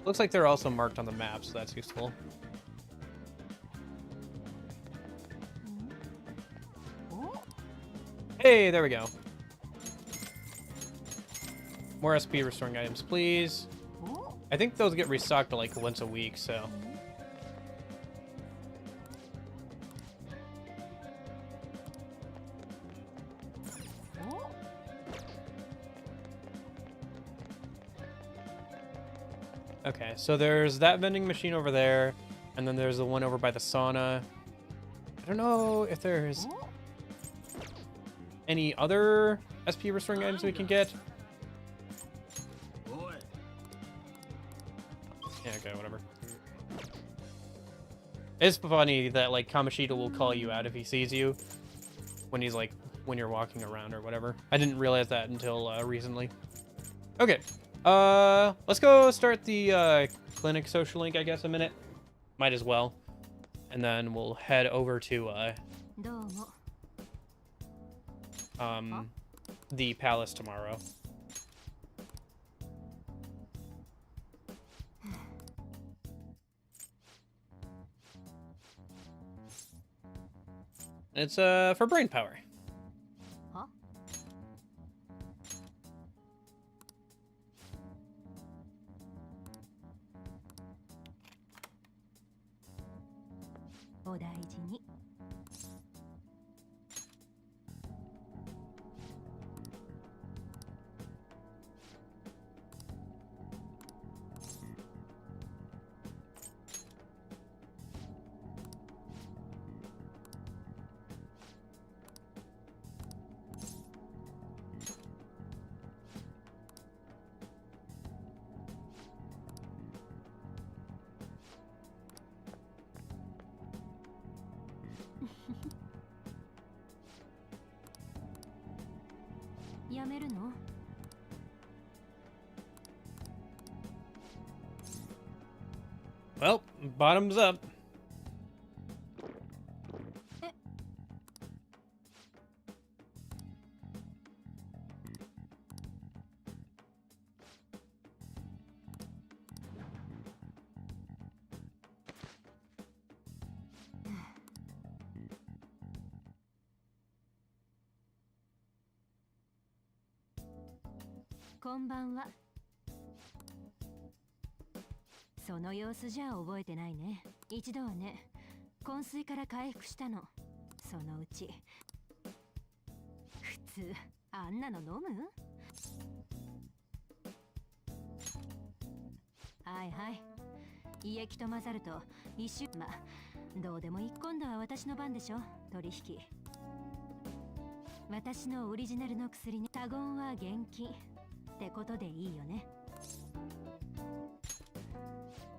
Looks like they're also marked on the map, so that's useful. Hey, there we go. More SP restoring items, please. I think those get restocked like once a week, so. Okay, so there's that vending machine over there, and then there's the one over by the sauna. I don't know if there's any other SP restoring items we can get. Yeah, okay, whatever. It's funny that, like, Kamoshida will call you out if he sees you when he's, like, when you're walking around or whatever. I didn't realize that until recently. Okay. Let's go start the clinic social link, I guess, a minute. Might as well. And then we'll head over to, どうも。 the palace tomorrow. It's for brain power. は？ お大事に。 やめるの？ Well, bottoms up. こんばんは。その様子じゃ覚えてないね。一度はね、昏睡から回復したの。そのうち。普通、あんなの飲む？はいはい。胃液と混ざると一瞬、ま、どうでもいい。今度は私の番でしょ、取引。私のオリジナルの薬に他言は厳禁ってことでいいよね。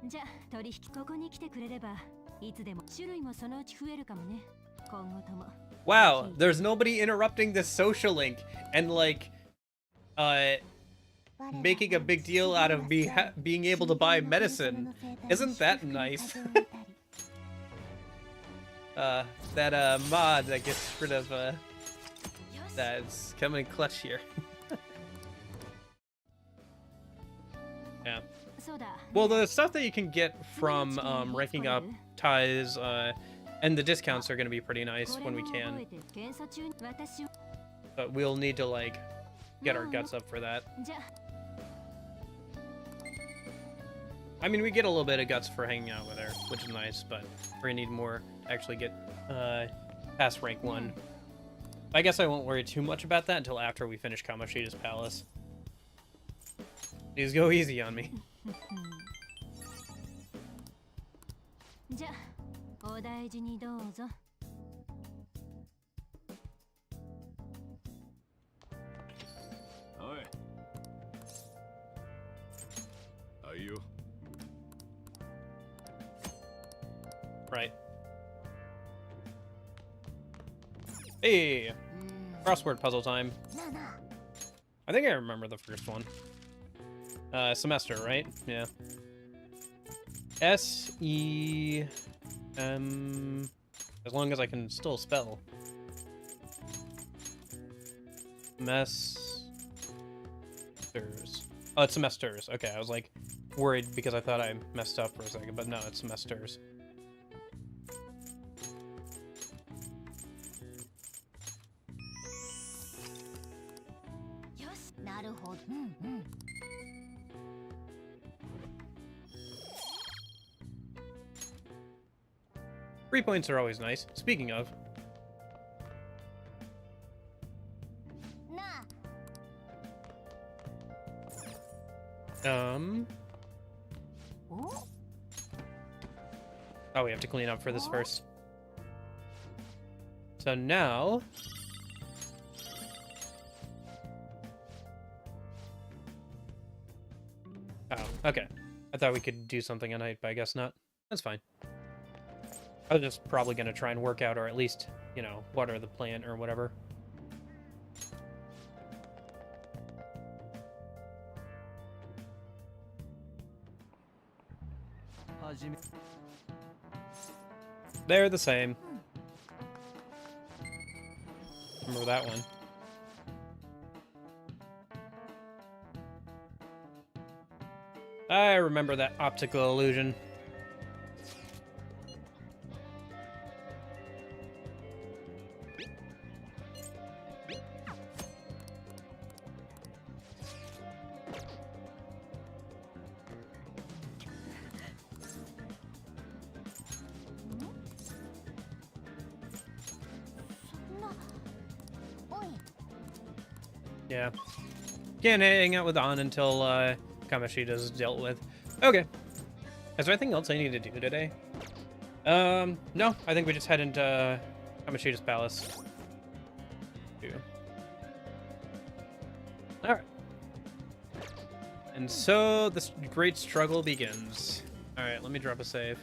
じゃあ取引ここに来てくれればいつでも種類もそのうち増えるかもね。今後とも。Wow, there's nobody interrupting this social link and like making a big deal out of being able to buy medicine. Isn't that nice? That mod that gets rid of that's coming clutch here. Yeah. Well, the stuff that you can get from ranking up ties and the discounts are going to be pretty nice when we can. But we'll need to like get our guts up for that. I mean, we get a little bit of guts for hanging out with her, which is nice, but we're gonna need more to actually get past rank 1. I guess I won't worry too much about that until after we finish Kamoshida's Palace. Please go easy on me. Right. Hey! Crossword puzzle time. I think I remember the first one. Semester, right? Yeah. S-E-M... As long as I can still spell. Semesters. Oh, it's semesters. Okay, I was like worried because I thought I messed up for a second, but no, it's semesters. Free points are always nice. Speaking of. Oh, we have to clean up for this first. So now... Oh, okay. I thought we could do something at night, but I guess not. That's fine. I was just probably going to try and work out, or at least, you know, water the plant or whatever. They're the same. Remember that one. I remember that optical illusion. Yeah. Can't hang out with An until Kamoshida's dealt with. Okay. Is there anything else I need to do today? No. I think we just head into Kamoshida's Palace. Alright. And so this great struggle begins. Alright, let me drop a save.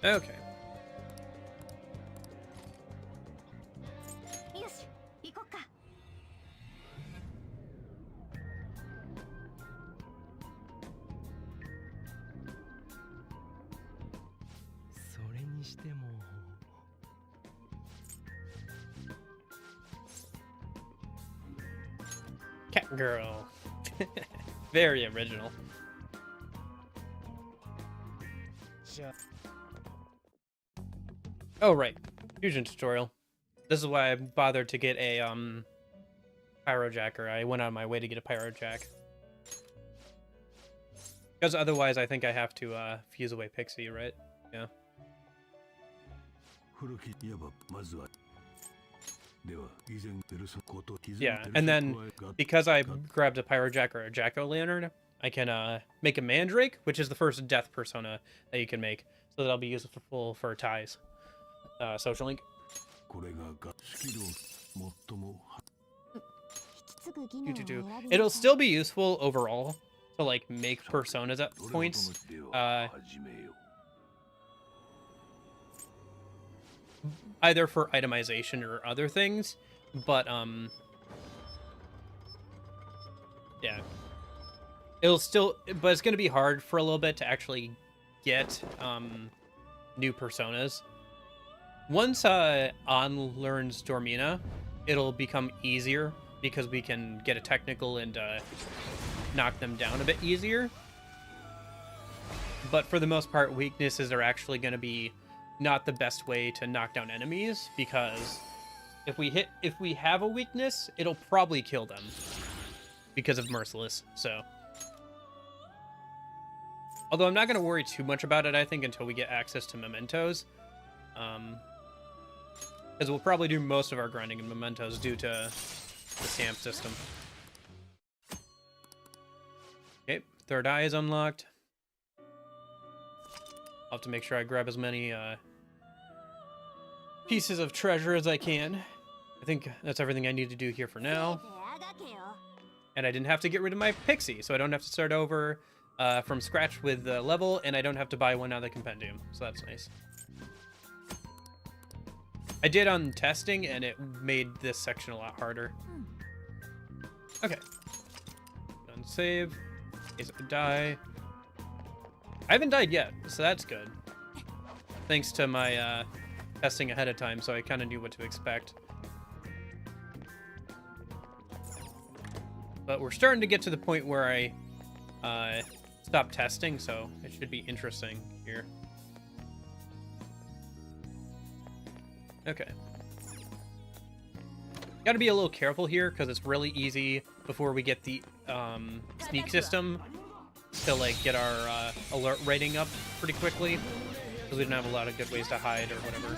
Okay. Cat girl. Very original. Oh, right. Fusion tutorial. This is why I bothered to get a, Pyrojacker. I went out of my way to get a Pyrojack. Because otherwise I think I have to, fuse away Pixie, right? Yeah. Yeah, and then, because I grabbed a Pyrojack or a Jack-O-Lantern, I can, make a Mandrake, which is the first death persona that you can make. So that'll be useful for Ty's social link. これがスキルを最も It'll still be useful overall to like make personas at points. 始めよう Either for itemization or other things, but yeah, it'll still, but it's gonna be hard for a little bit to actually get new personas. Once On learns Dormina, it'll become easier because we can get a technical and knock them down a bit easier. But for the most part, weaknesses are actually going to be not the best way to knock down enemies, because if we have a weakness, it'll probably kill them because of Merciless. So, although I'm not going to worry too much about it, I think, until we get access to mementos, because we'll probably do most of our grinding in mementos due to the stamp system. Okay, third eye is unlocked. I'll have to make sure I grab as many pieces of treasure as I can. I think that's everything I need to do here for now. And I didn't have to get rid of my Pixie, so I don't have to start over from scratch with the level, and I don't have to buy one out of the compendium, so that's nice. I did on testing, and it made this section a lot harder. Okay. Unsave. Is it die? I haven't died yet, so that's good. Thanks to my testing ahead of time, so I kind of knew what to expect. But we're starting to get to the point where I stopped testing, so it should be interesting here. Okay. Gotta be a little careful here, because it's really easy before we get the sneak system to like get our alert rating up pretty quickly, because we don't have a lot of good ways to hide or whatever.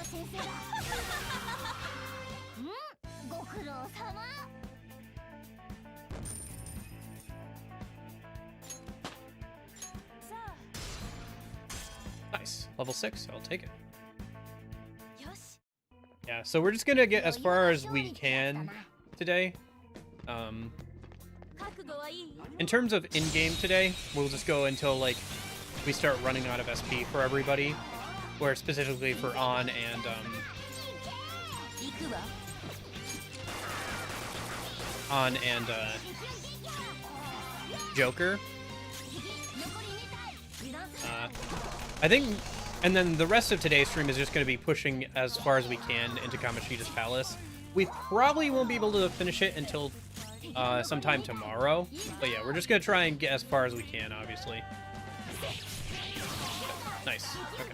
Nice. Level 6, I'll take it. Yeah, so we're just gonna get as far as we can today. In terms of in-game today, we'll just go until like we start running out of SP for everybody, or specifically for On and Joker. I think, and then the rest of today's stream is just going to be pushing as far as we can into Kamoshida's Palace. We probably won't be able to finish it until sometime tomorrow. But yeah, we're just going to try and get as far as we can, obviously. Nice. Okay.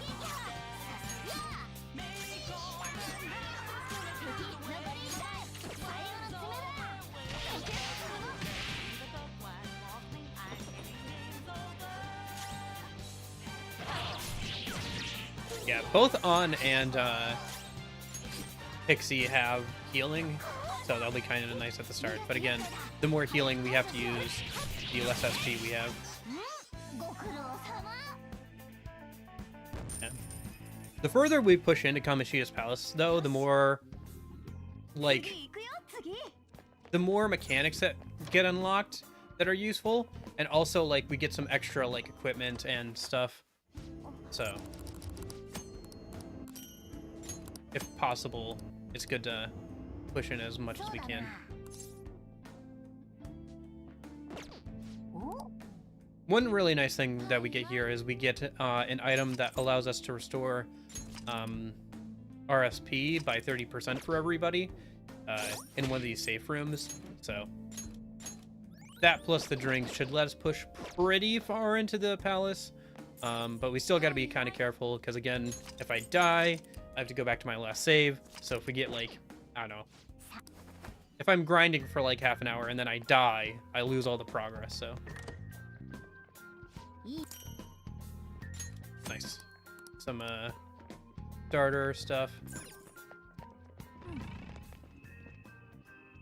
Yeah, both On and Pixie have healing, so that'll be kind of nice at the start. But again, the more healing we have to use, the less SP we have. Yeah. The further we push into Kamoshida's Palace, though, the more, like, the more mechanics that get unlocked that are useful, and also, like, we get some extra, like, equipment and stuff. So, if possible, it's good to push in as much as we can. One really nice thing that we get here is we get an item that allows us to restore RSP by 30% for everybody in one of these safe rooms. So that plus the drink should let us push pretty far into the palace. But we still got to be kind of careful, because again, if I die, I have to go back to my last save. So if we get, like, I don't know, if I'm grinding for like half an hour and then I die, I lose all the progress. So nice. Some starter stuff.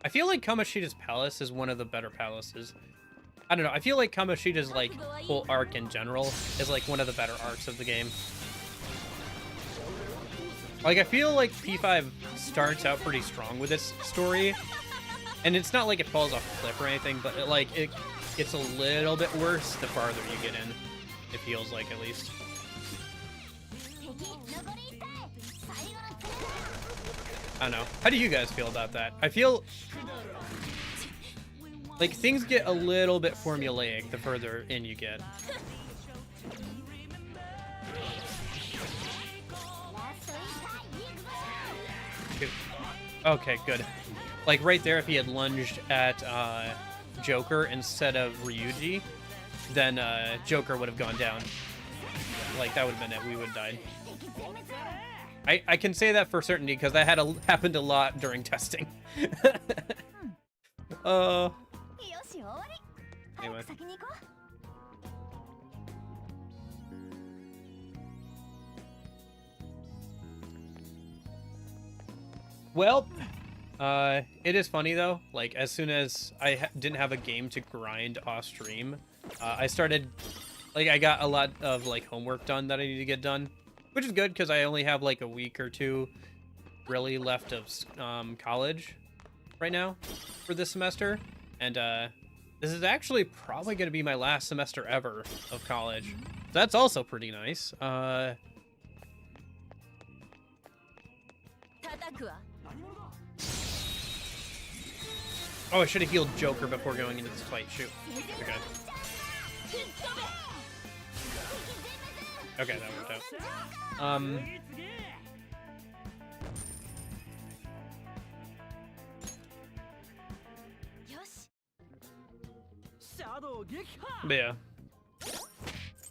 I feel like Kamoshida's Palace is one of the better palaces. I don't know, I feel like Kamoshida's like whole arc in general is like one of the better arcs of the game. Like, I feel like P5 starts out pretty strong with this story, and it's not like it falls off a cliff or anything, but it gets a little bit worse the farther you get in. It feels like, at least. I don't know. How do you guys feel about that? I feel like things get a little bit formulaic the further in you get. Okay, good. Like right there, if he had lunged at Joker instead of Ryuji, then Joker would have gone down. Like, that would have been it. We would have died. I can say that for certainty because that happened a lot during testing. Anyway. Well, it is funny though. Like, as soon as I didn't have a game to grind off stream, I started, like, I got a lot of like homework done that I need to get done, which is good because I only have like a week or two really left of college right now for this semester, and this is actually probably going to be my last semester ever of college. That's also pretty nice. Oh, I should have healed Joker before going into this fight. Shoot. Okay. Okay, that worked out. But yeah.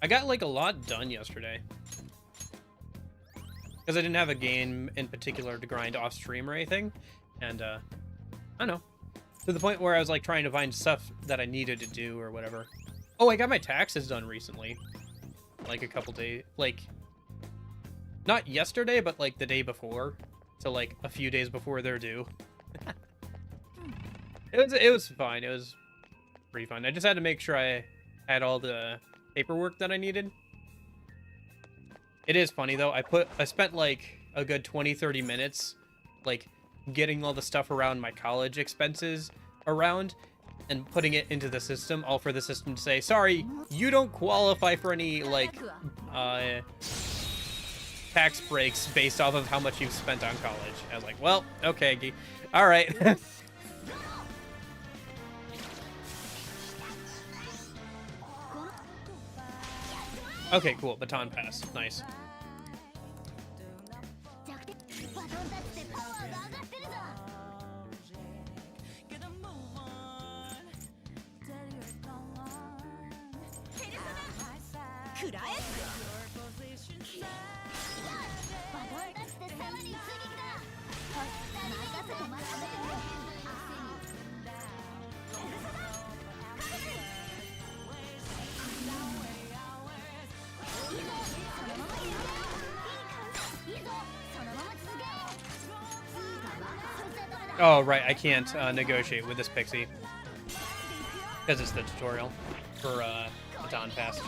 I got like a lot done yesterday. Because I didn't have a game in particular to grind off stream or anything. And I don't know. To the point where I was like trying to find stuff that I needed to do or whatever. Oh, I got my taxes done recently. Like a couple days, like not yesterday, but like the day before. So like a few days before they're due. It was fine. It was pretty fun. I just had to make sure I had all the paperwork that I needed. It is funny though. I spent like a good 20-30 minutes like getting all the stuff around my college expenses around and putting it into the system, all for the system to say, sorry, you don't qualify for any like tax breaks based off of how much you've spent on college. I was like, well, okay, all right. Okay, cool. Baton pass. Nice. Oh, right, I can't negotiate with this Pixie. Because it's the tutorial for Baton Pass.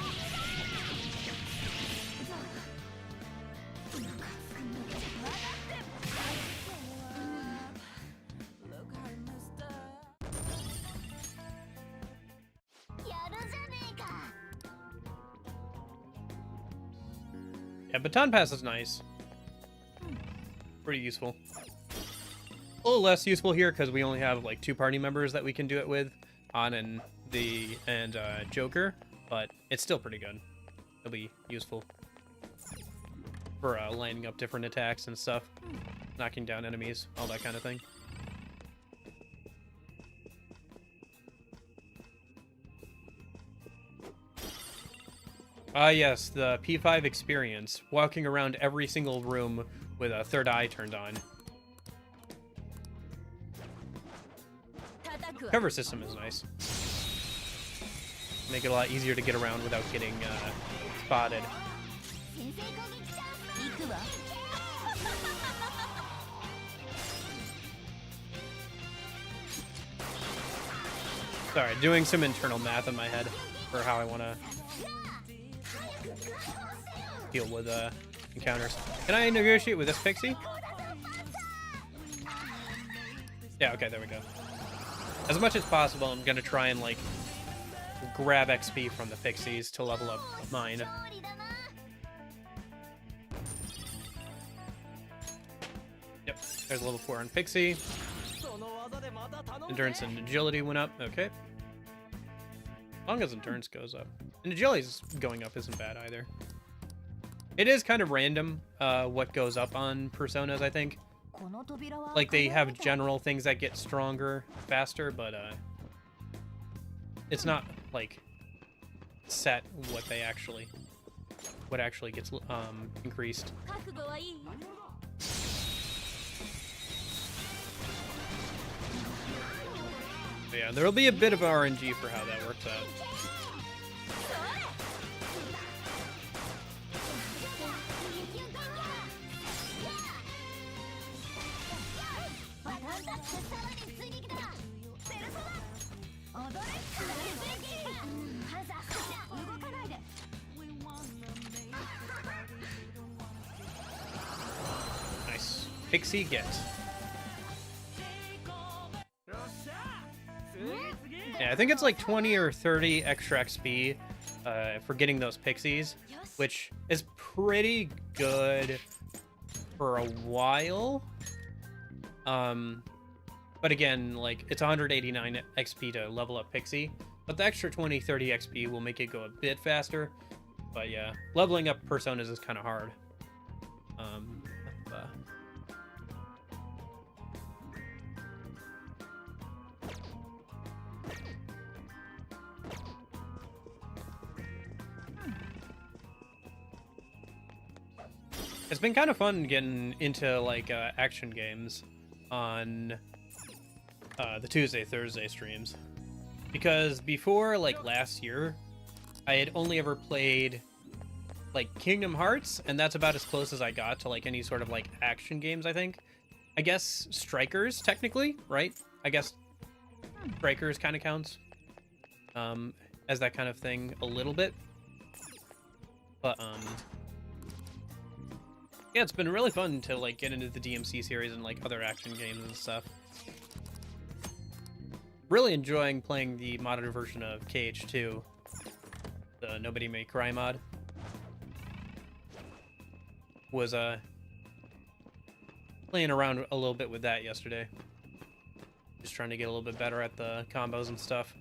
Yeah, Baton Pass is nice. Pretty useful. A little less useful here because we only have like 2 party members that we can do it with, On and Joker, but it's still pretty good. It'll be useful for lining up different attacks and stuff, knocking down enemies, all that kind of thing. Yes, the P5 experience, walking around every single room with a third eye turned on. Cover system is nice. Make it a lot easier to get around without getting spotted. Sorry, doing some internal math in my head for how I want to deal with encounters. Can I negotiate with this Pixie? Yeah, okay, there we go. As much as possible, I'm gonna try and, like, grab XP from the Pixies to level up mine. Yep, there's a level 4 on Pixie. Endurance and agility went up, okay. As long as endurance goes up. And agility's going up isn't bad either. It is kind of random what goes up on personas, I think. Like, they have general things that get stronger faster, but it's not, like, set what actually gets increased. But yeah, there'll be a bit of RNG for how that works out. Nice. Pixie get. Yeah, I think it's like 20 or 30 extra XP for getting those Pixies, which is pretty good for a while. But again, like, it's 189 XP to level up Pixie, but the extra 20, 30 XP will make it go a bit faster. But yeah, leveling up personas is kind of hard. It's been kind of fun getting into, like, action games on the Tuesday, Thursday streams. Because before, like, last year, I had only ever played, like, Kingdom Hearts, and that's about as close as I got to, like, any sort of, like, action games, I think. I guess Strikers, technically, right? I guess Strikers kind of counts as that kind of thing a little bit. But, yeah, it's been really fun to, like, get into the DMC series and, like, other action games and stuff. Really enjoying playing the modded version of KH2, the Nobody May Cry mod. Was, playing around a little bit with that yesterday. Just trying to get a little bit better at the combos and stuff.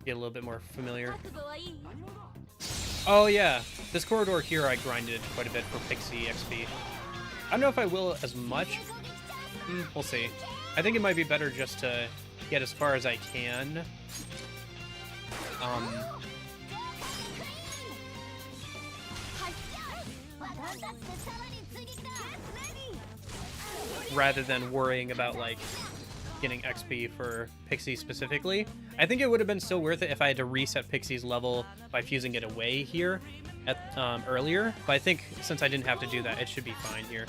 Get a little bit more familiar. Oh yeah, this corridor here I grinded quite a bit for Pixie XP. I don't know if I will as much. We'll see. I think it might be better just to get as far as I can. Rather than worrying about, like, getting XP for Pixie specifically. I think it would have been still worth it if I had to reset Pixie's level by fusing it away here at earlier, but I think since I didn't have to do that, it should be fine here.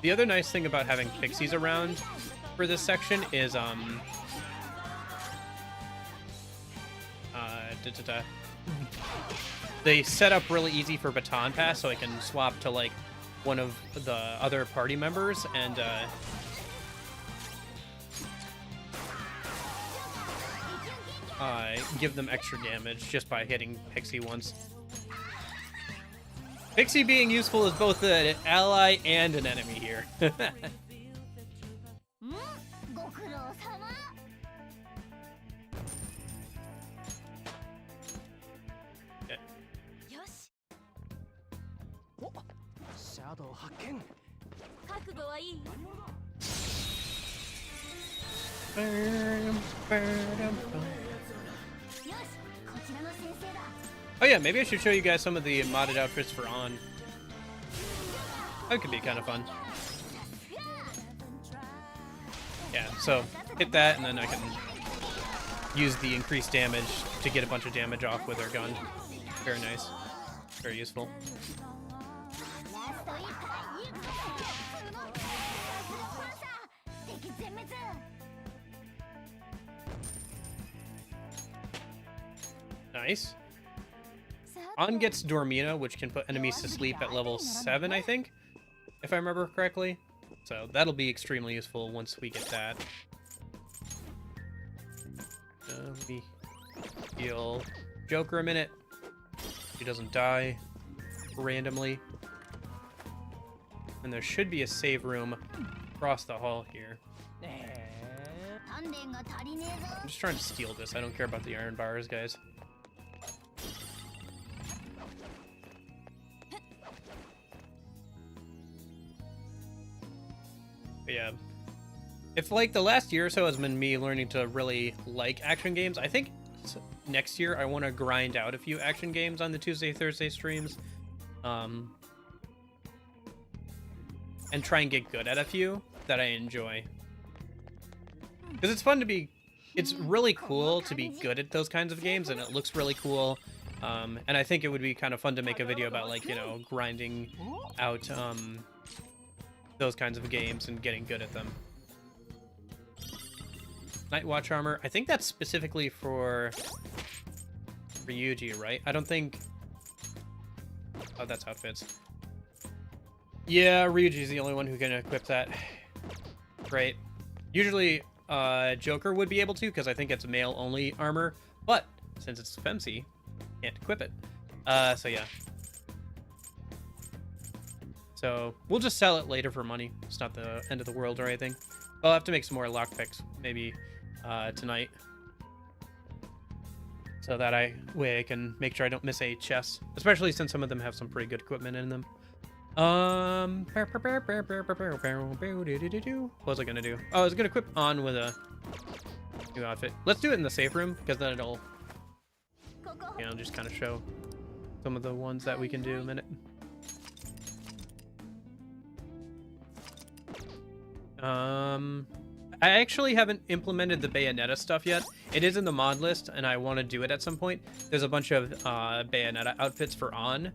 The other nice thing about having Pixies around for this section is they set up really easy for baton pass, so I can swap to, like, one of the other party members and give them extra damage just by hitting Pixie once. Pixie being useful is both an ally and an enemy here. Oh yeah, maybe I should show you guys some of the modded outfits for On. That could be kind of fun. Yeah, so hit that and then I can use the increased damage to get a bunch of damage off with her gun. Very nice. Very useful. Nice. On gets Dormina, which can put enemies to sleep at level 7, I think, if I remember correctly. So that'll be extremely useful once we get that. Let me heal Joker a minute. He doesn't die randomly. And there should be a save room across the hall here. I'm just trying to steal this. I don't care about the iron bars, guys. But yeah. If, like, the last year or so has been me learning to really like action games, I think next year I want to grind out a few action games on the Tuesday, Thursday streams. And try and get good at a few that I enjoy. Because it's fun to be... It's really cool to be good at those kinds of games, and it looks really cool. And I think it would be kind of fun to make a video about, like, you know, grinding out those kinds of games and getting good at them. Night Watch armor. I think that's specifically for Ryuji, right? I don't think... Oh, that's outfits. Yeah, Ryuji's the only one who can equip that. Great. Usually, Joker would be able to, because I think it's male-only armor. But, since it's Femsi, can't equip it. So yeah. So, we'll just sell it later for money. It's not the end of the world or anything. I'll have to make some more lockpicks, maybe tonight. So that way I can make sure I don't miss a chest. Especially since some of them have some pretty good equipment in them. What was I gonna do? Oh, I was gonna equip on with a new outfit. Let's do it in the safe room, because then it'll, you know, just kind of show some of the ones that we can do in a minute. I actually haven't implemented the Bayonetta stuff yet. It is in the mod list, and I want to do it at some point. There's a bunch of Bayonetta outfits for On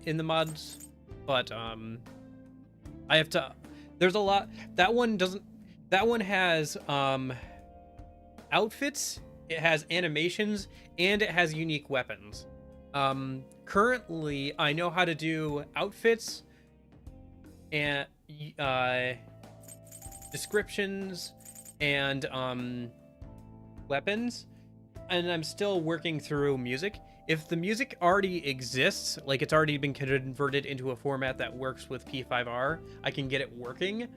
in the mods, but I have to... There's a lot... That one doesn't... That one has outfits, it has animations, and it has unique weapons. Currently, I know how to do outfits and descriptions and weapons, and I'm still working through music. If the music already exists, like it's already been converted into a format that works with P5R, I can get it working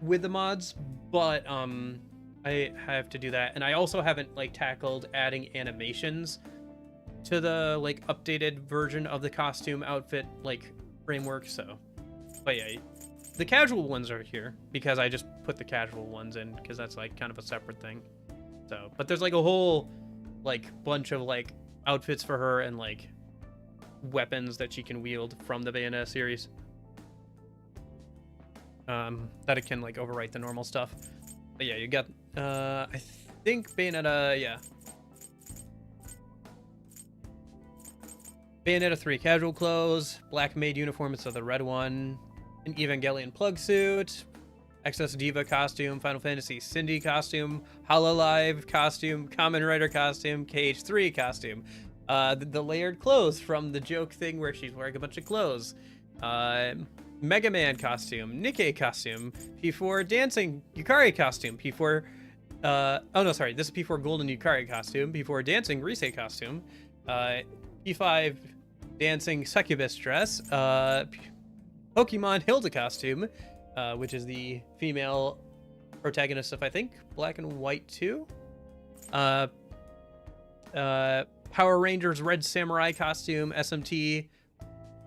with the mods, but I have to do that. And I also haven't like tackled adding animations to the like updated version of the costume outfit like framework. So, but yeah, the casual ones are here because I just put the casual ones in because that's like kind of a separate thing. So, but there's like a whole like bunch of like outfits for her and like weapons that she can wield from the Bayonetta series that it can like overwrite the normal stuff. But yeah, you got I think Bayonetta, yeah, Bayonetta 3 casual clothes, black maid uniform instead of the red one, an Evangelion plug suit, Excess Diva costume, Final Fantasy Cindy costume, Hololive costume, Kamen Rider costume, KH3 costume, the layered clothes from the joke thing where she's wearing a bunch of clothes, Mega Man costume, Nikkei costume, P4 dancing Yukari costume, P4 oh no, sorry, this is P4 golden Yukari costume, P4 dancing Rise costume, P5 dancing succubus dress, Pokemon Hilda costume, which is the female protagonist of, I think, Black and White 2. Power Rangers Red Samurai costume, SMT,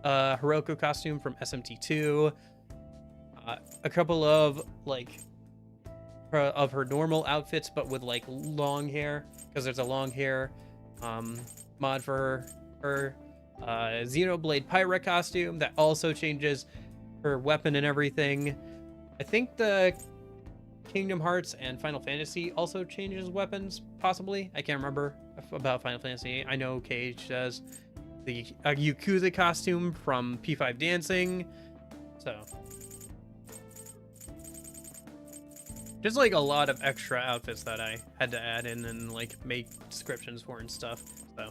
Hiroko costume from SMT 2. A couple of, like, of her normal outfits, but with, like, long hair, because there's a long hair mod for her. Xenoblade Pyra costume that also changes her weapon and everything. I think the Kingdom Hearts and Final Fantasy also changes weapons, possibly. I can't remember about Final Fantasy. I know KH does. The Yakuza costume from P5 Dancing. So. Just like a lot of extra outfits that I had to add in and like make descriptions for and stuff. So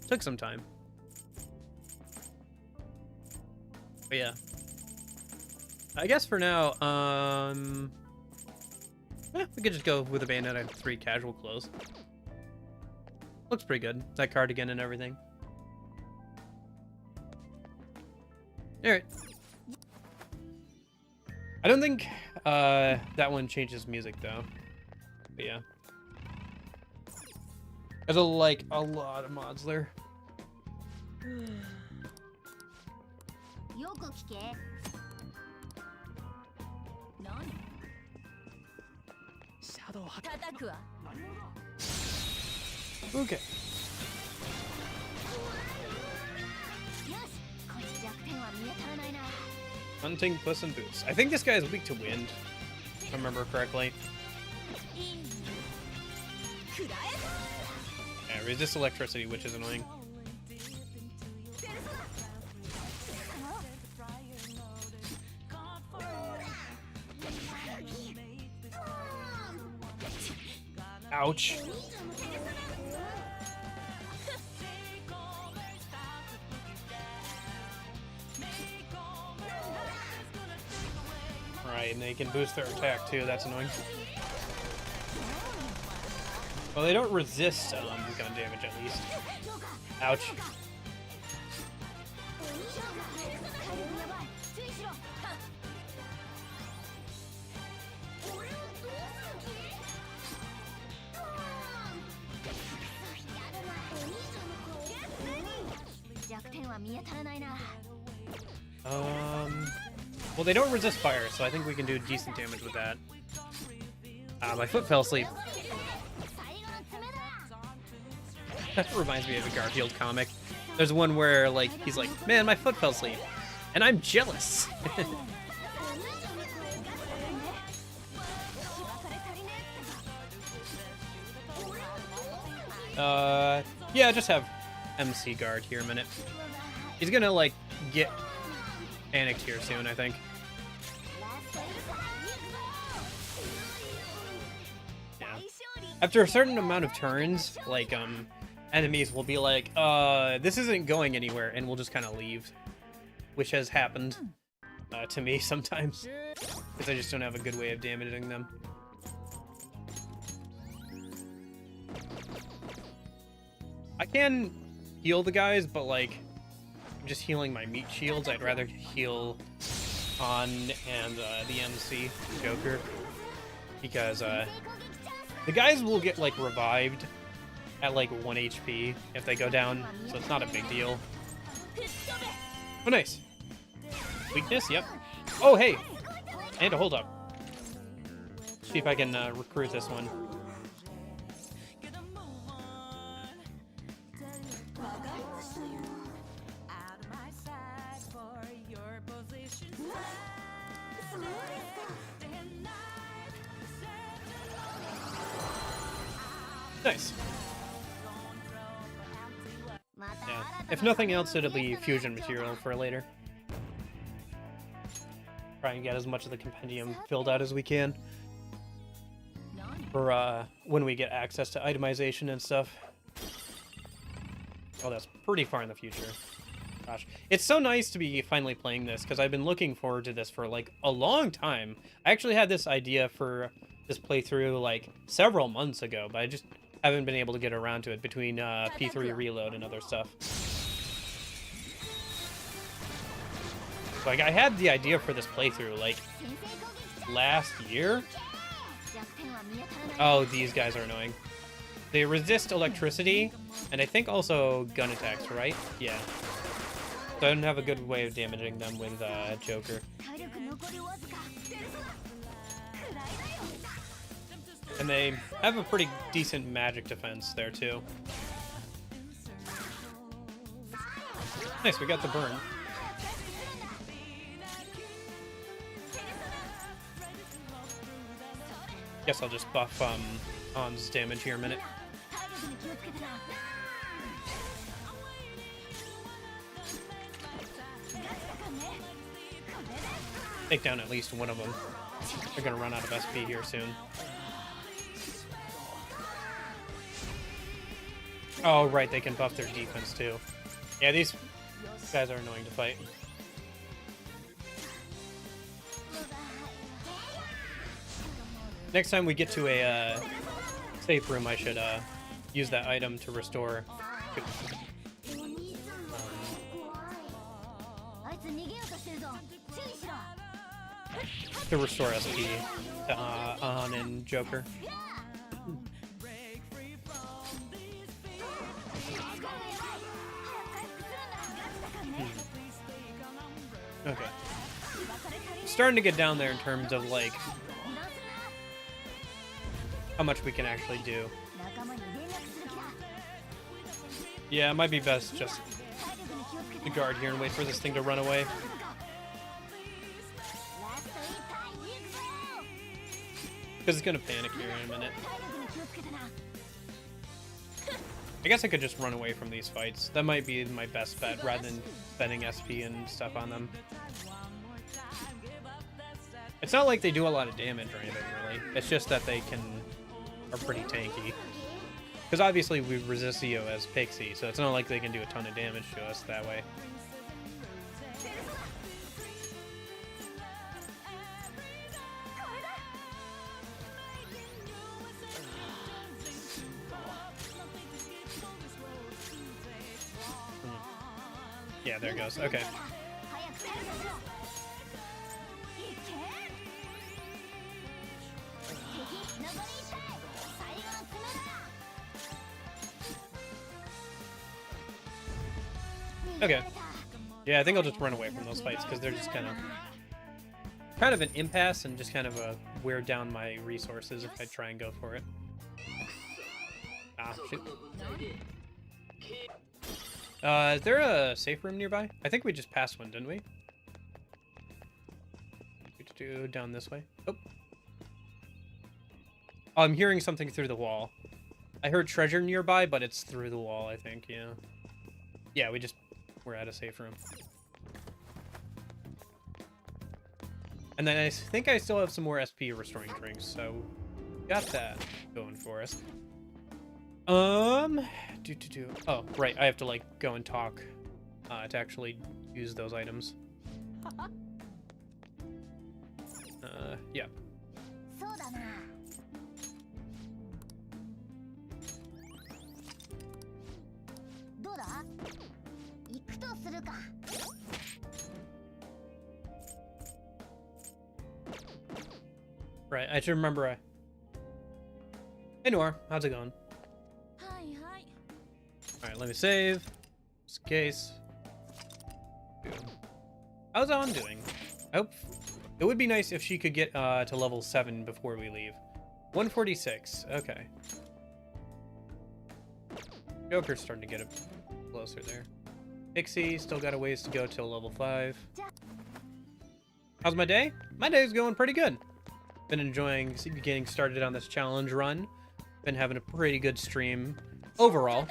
took some time. But yeah. I guess for now, we could just go with a Bayonetta 3 casual clothes. Looks pretty good. That cardigan and everything. Alright. I don't think that one changes music though. But yeah. There's like a lot of mods there. Okay. Hunting Puss in Boots. I think this guy is weak to wind, if I remember correctly. Yeah, resist electricity, which is annoying. Ouch. Right, and they can boost their attack too, that's annoying. Well, they don't resist gun damage at least. Ouch. Well, they don't resist fire, so I think we can do decent damage with that. My foot fell asleep. That reminds me of a Garfield comic. There's one where, like, he's like, man, my foot fell asleep. And I'm jealous. Yeah, just have MC guard here a minute. He's gonna, like, get panicked here soon, I think. Yeah. After a certain amount of turns, like, enemies will be like, this isn't going anywhere, and we'll just kind of leave. Which has happened to me sometimes. Because I just don't have a good way of damaging them. I can heal the guys, but, like, I'm just healing my meat shields. I'd rather heal On and the MC, Joker. Because, the guys will get, like, revived at, like, 1 HP if they go down, so it's not a big deal. Oh, nice. Weakness, yep. Oh, hey! And a hold up. See if I can recruit this one. Nice. Yeah. If nothing else, it'll be fusion material for later. Try and get as much of the compendium filled out as we can. For when we get access to itemization and stuff. Oh, that's pretty far in the future. Gosh. It's so nice to be finally playing this, because I've been looking forward to this for, like, a long time. I actually had this idea for this playthrough, like, several months ago, but I just haven't been able to get around to it between P3 Reload and other stuff. Like, I had the idea for this playthrough, like, last year? Oh, these guys are annoying. They resist electricity, and I think also gun attacks, right? Yeah. So I don't have a good way of damaging them with Joker. And they have a pretty decent magic defense there, too. Nice, we got the burn. Guess I'll just buff Han's damage here a minute. Take down at least one of them. They're gonna run out of SP here soon. Oh, right, they can buff their defense too. Yeah, these guys are annoying to fight. Next time we get to a safe room, I should use that item to restore. To restore SP to An and Joker. Okay. Starting to get down there in terms of like how much we can actually do. Yeah, it might be best just to guard here and wait for this thing to run away. Because it's gonna panic here in a minute. I guess I could just run away from these fights. That might be my best bet rather than spending SP and stuff on them. It's not like they do a lot of damage or anything, really. It's just that they are pretty tanky. Because obviously we resist Zio as Pixie, so it's not like they can do a ton of damage to us that way. Yeah, there it goes. Okay. Okay. Yeah, I think I'll just run away from those fights because they're just kind of an impasse and just kind of wear down my resources if I try and go for it. Ah, shoot. Is there a safe room nearby? I think we just passed one, didn't we? Down this way. Oh. Oh, I'm hearing something through the wall. I heard treasure nearby, but it's through the wall, I think, yeah. Yeah, we're at a safe room. And then I think I still have some more SP restoring drinks, so got that going for us. Oh, right, I have to, like, go and talk to actually use those items. Yeah. Right, I should remember. Hey, Noir, how's it going? Alright, let me save. Just in case. How's An doing? I hope. It would be nice if she could get to level 7 before we leave. 146. Okay. Joker's starting to get closer there. Pixie still got a ways to go till level 5. How's my day? My day's going pretty good. Been enjoying getting started on this challenge run. Been having a pretty good stream overall.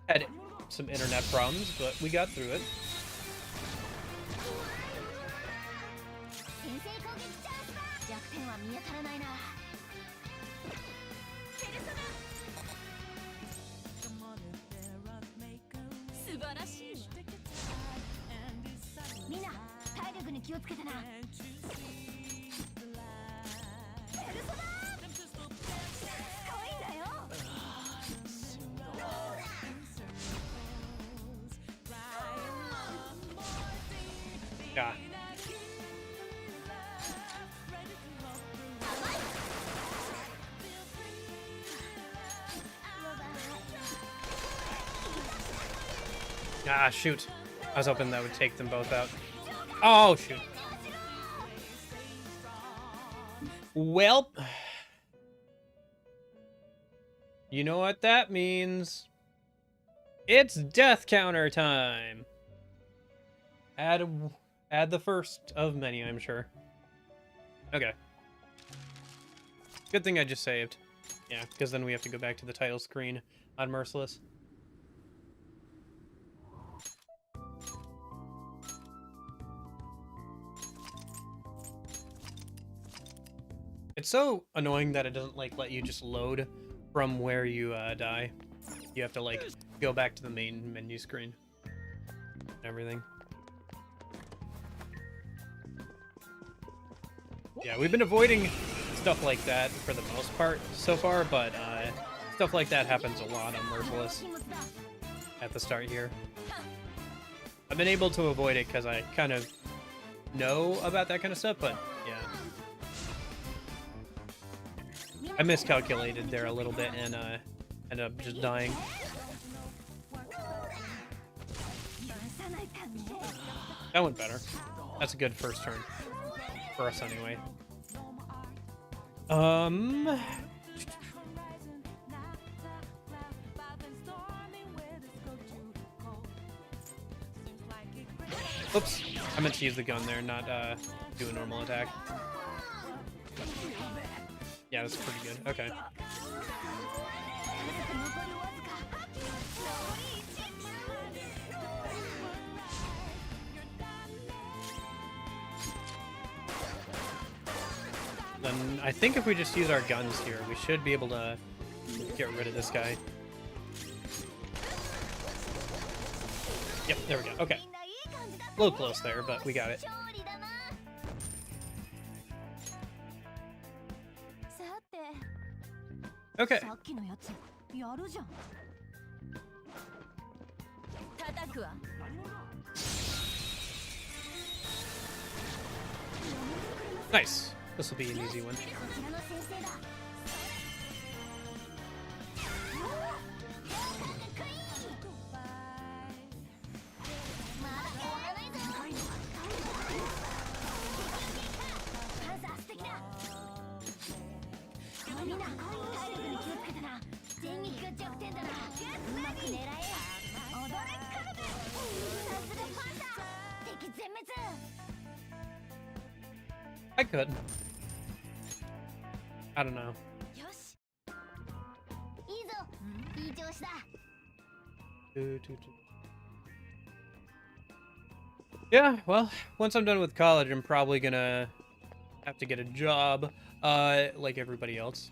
Had some internet problems, but we got through it. Yeah. Ah, shoot. I was hoping that would take them both out. Oh, shoot. Well, you know what that means. It's death counter time. Add the first of many, I'm sure. Okay. Good thing I just saved. Yeah, because then we have to go back to the title screen on Merciless. It's so annoying that it doesn't like let you just load from where you die. You have to like go back to the main menu screen and everything. Yeah, we've been avoiding stuff like that for the most part so far, but stuff like that happens a lot on Merciless at the start here. I've been able to avoid it because I kind of know about that kind of stuff, but yeah. I miscalculated there a little bit and ended up just dying. That went better. That's a good first turn. For us anyway. Oops. I meant to use the gun there, not do a normal attack. Yeah, that's pretty good. Okay. Then I think if we just use our guns here, we should be able to get rid of this guy. Yep, there we go. Okay. A little close there, but we got it. Okay. Nice. This will be an easy one. I could. I don't know. Yeah, well, once I'm done with college, I'm probably gonna have to get a job, like everybody else.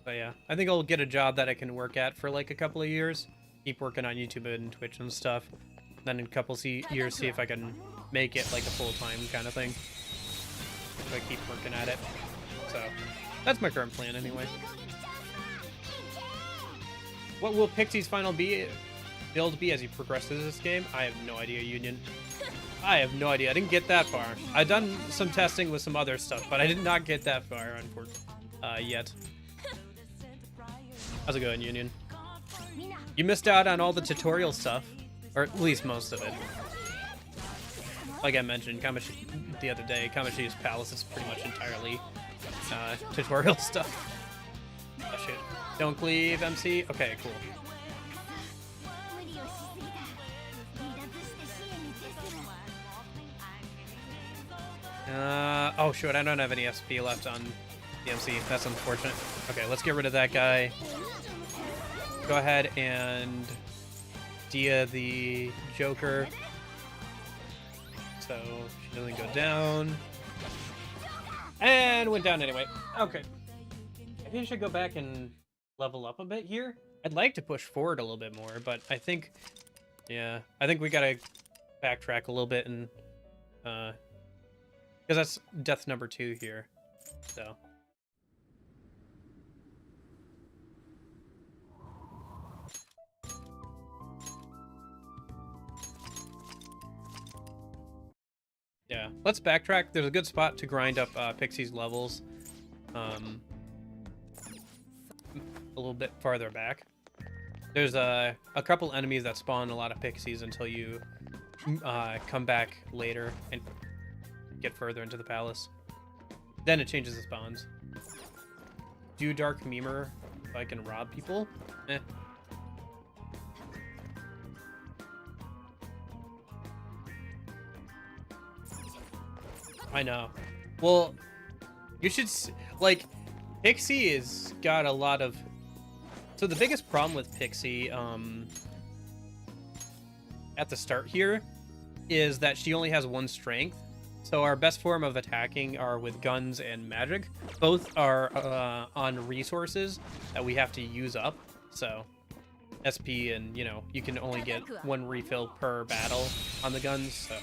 But yeah, I think I'll get a job that I can work at for like a couple of years. Keep working on YouTube and Twitch and stuff. Then in a couple years, see if I can make it like a full-time kind of thing. If I keep working at it. So, that's my current plan anyway. What will Pixie's final build be as he progresses this game? I have no idea, Union. I have no idea. I didn't get that far. I've done some testing with some other stuff, but I did not get that far, unfortunately, yet. How's it going, Union? You missed out on all the tutorial stuff, or at least most of it. Like I mentioned, the other day, Kamashi's Palace is pretty much entirely tutorial stuff. Oh shit. Don't cleave, MC? Okay, cool. Oh shoot, I don't have any SP left on the MC. That's unfortunate. Okay, let's get rid of that guy. Go ahead and Dia the Joker. So she doesn't go down. And went down anyway. Okay. Maybe I should go back and level up a bit here. I'd like to push forward a little bit more, but I think, yeah, I think we gotta backtrack a little bit and, because that's death number 2 here, so. Yeah, let's backtrack. There's a good spot to grind up Pixie's levels. A little bit farther back. There's a couple enemies that spawn a lot of Pixies until you come back later and get further into the palace. Then it changes the spawns. Do Dark Memer if I can rob people? Eh. I know. Well, you should, like, Pixie has got a lot of... So the biggest problem with Pixie, at the start here, is that she only has 1 strength. So our best form of attacking are with guns and magic. Both are on resources that we have to use up. So SP and, you know, you can only get one refill per battle on the guns, so.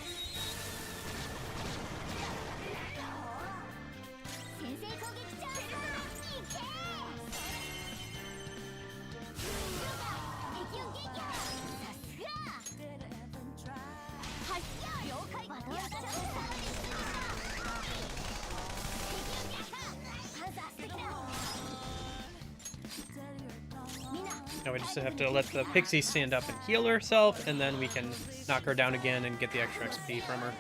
Now we just have to let the Pixie stand up and heal herself, and then we can knock her down again and get the extra XP from her.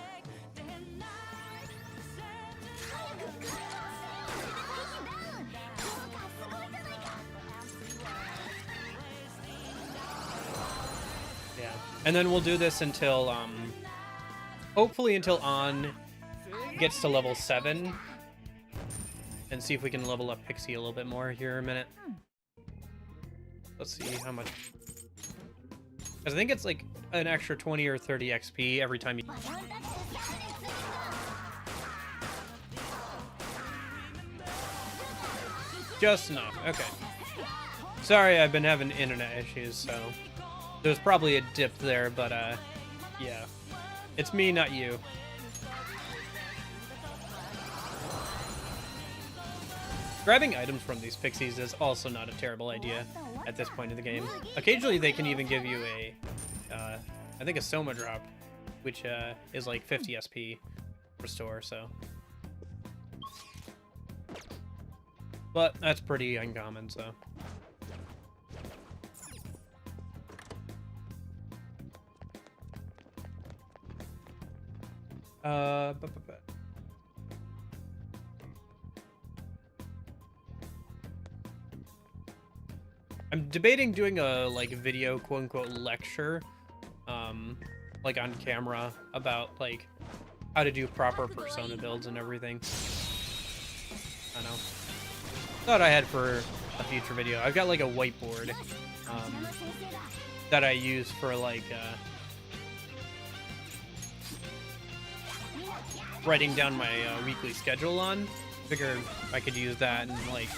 Yeah, and then we'll do this until, hopefully until On gets to level 7, and see if we can level up Pixie a little bit more here in a minute. Let's see how much. Because I think it's like an extra 20 or 30 XP every time you. Just enough. Okay. Sorry, I've been having internet issues, so there's probably a dip there, but yeah. It's me, not you. Grabbing items from these pixies is also not a terrible idea at this point in the game. Occasionally they can even give you a, I think a Soma drop, which is like 50 SP restore, so. But that's pretty uncommon, so. I'm debating doing a like video quote unquote lecture, like on camera about like how to do proper persona builds and everything. I know. Thought I had for a future video. I've got like a whiteboard that I use for like writing down my weekly schedule on. Figured I could use that and like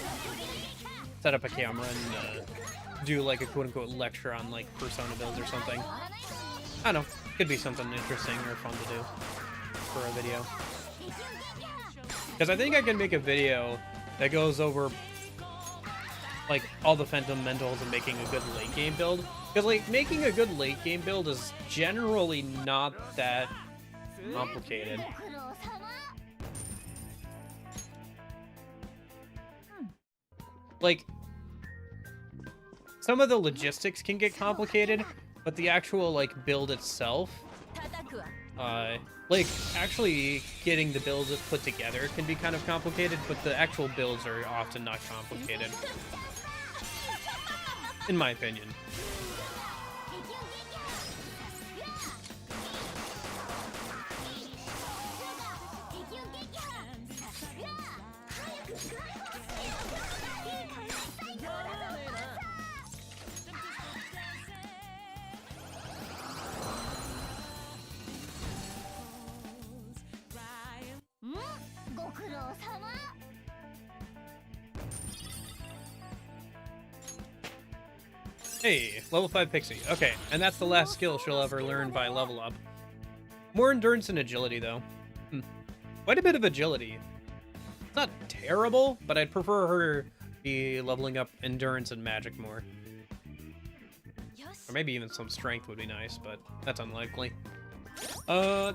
set up a camera and do like a quote-unquote lecture on like persona builds or something. I don't know. Could be something interesting or fun to do for a video. Because I think I can make a video that goes over like all the fundamentals of making a good late game build. Because like making a good late game build is generally not that complicated. Like, some of the logistics can get complicated, but the actual, like, build itself, like, actually getting the builds put together can be kind of complicated, but the actual builds are often not complicated. In my opinion. Hey, level 5 Pixie. Okay, and that's the last skill she'll ever learn by level up. More endurance and agility, though. Quite a bit of agility. It's not terrible, but I'd prefer her to be leveling up endurance and magic more. Or maybe even some strength would be nice, but that's unlikely. Yeah,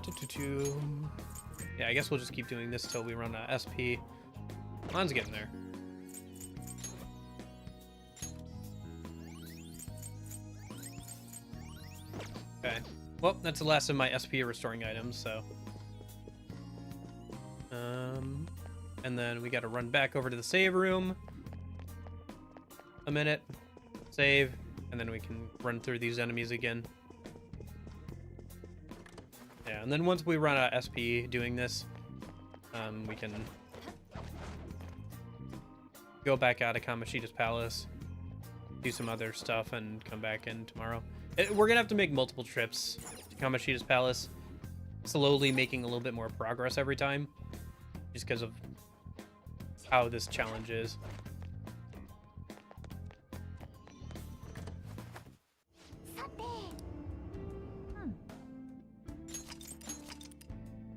I guess we'll just keep doing this till we run a SP. Mine's getting there. Okay. Well, that's the last of my SP restoring items, so. And then we gotta run back over to the save room. A minute. Save. And then we can run through these enemies again. Yeah, and then once we run out of SP doing this, we can go back out of Kamoshida's palace, do some other stuff, and come back in tomorrow. We're gonna have to make multiple trips to Kamoshida's palace, slowly making a little bit more progress every time, just because of how this challenge is.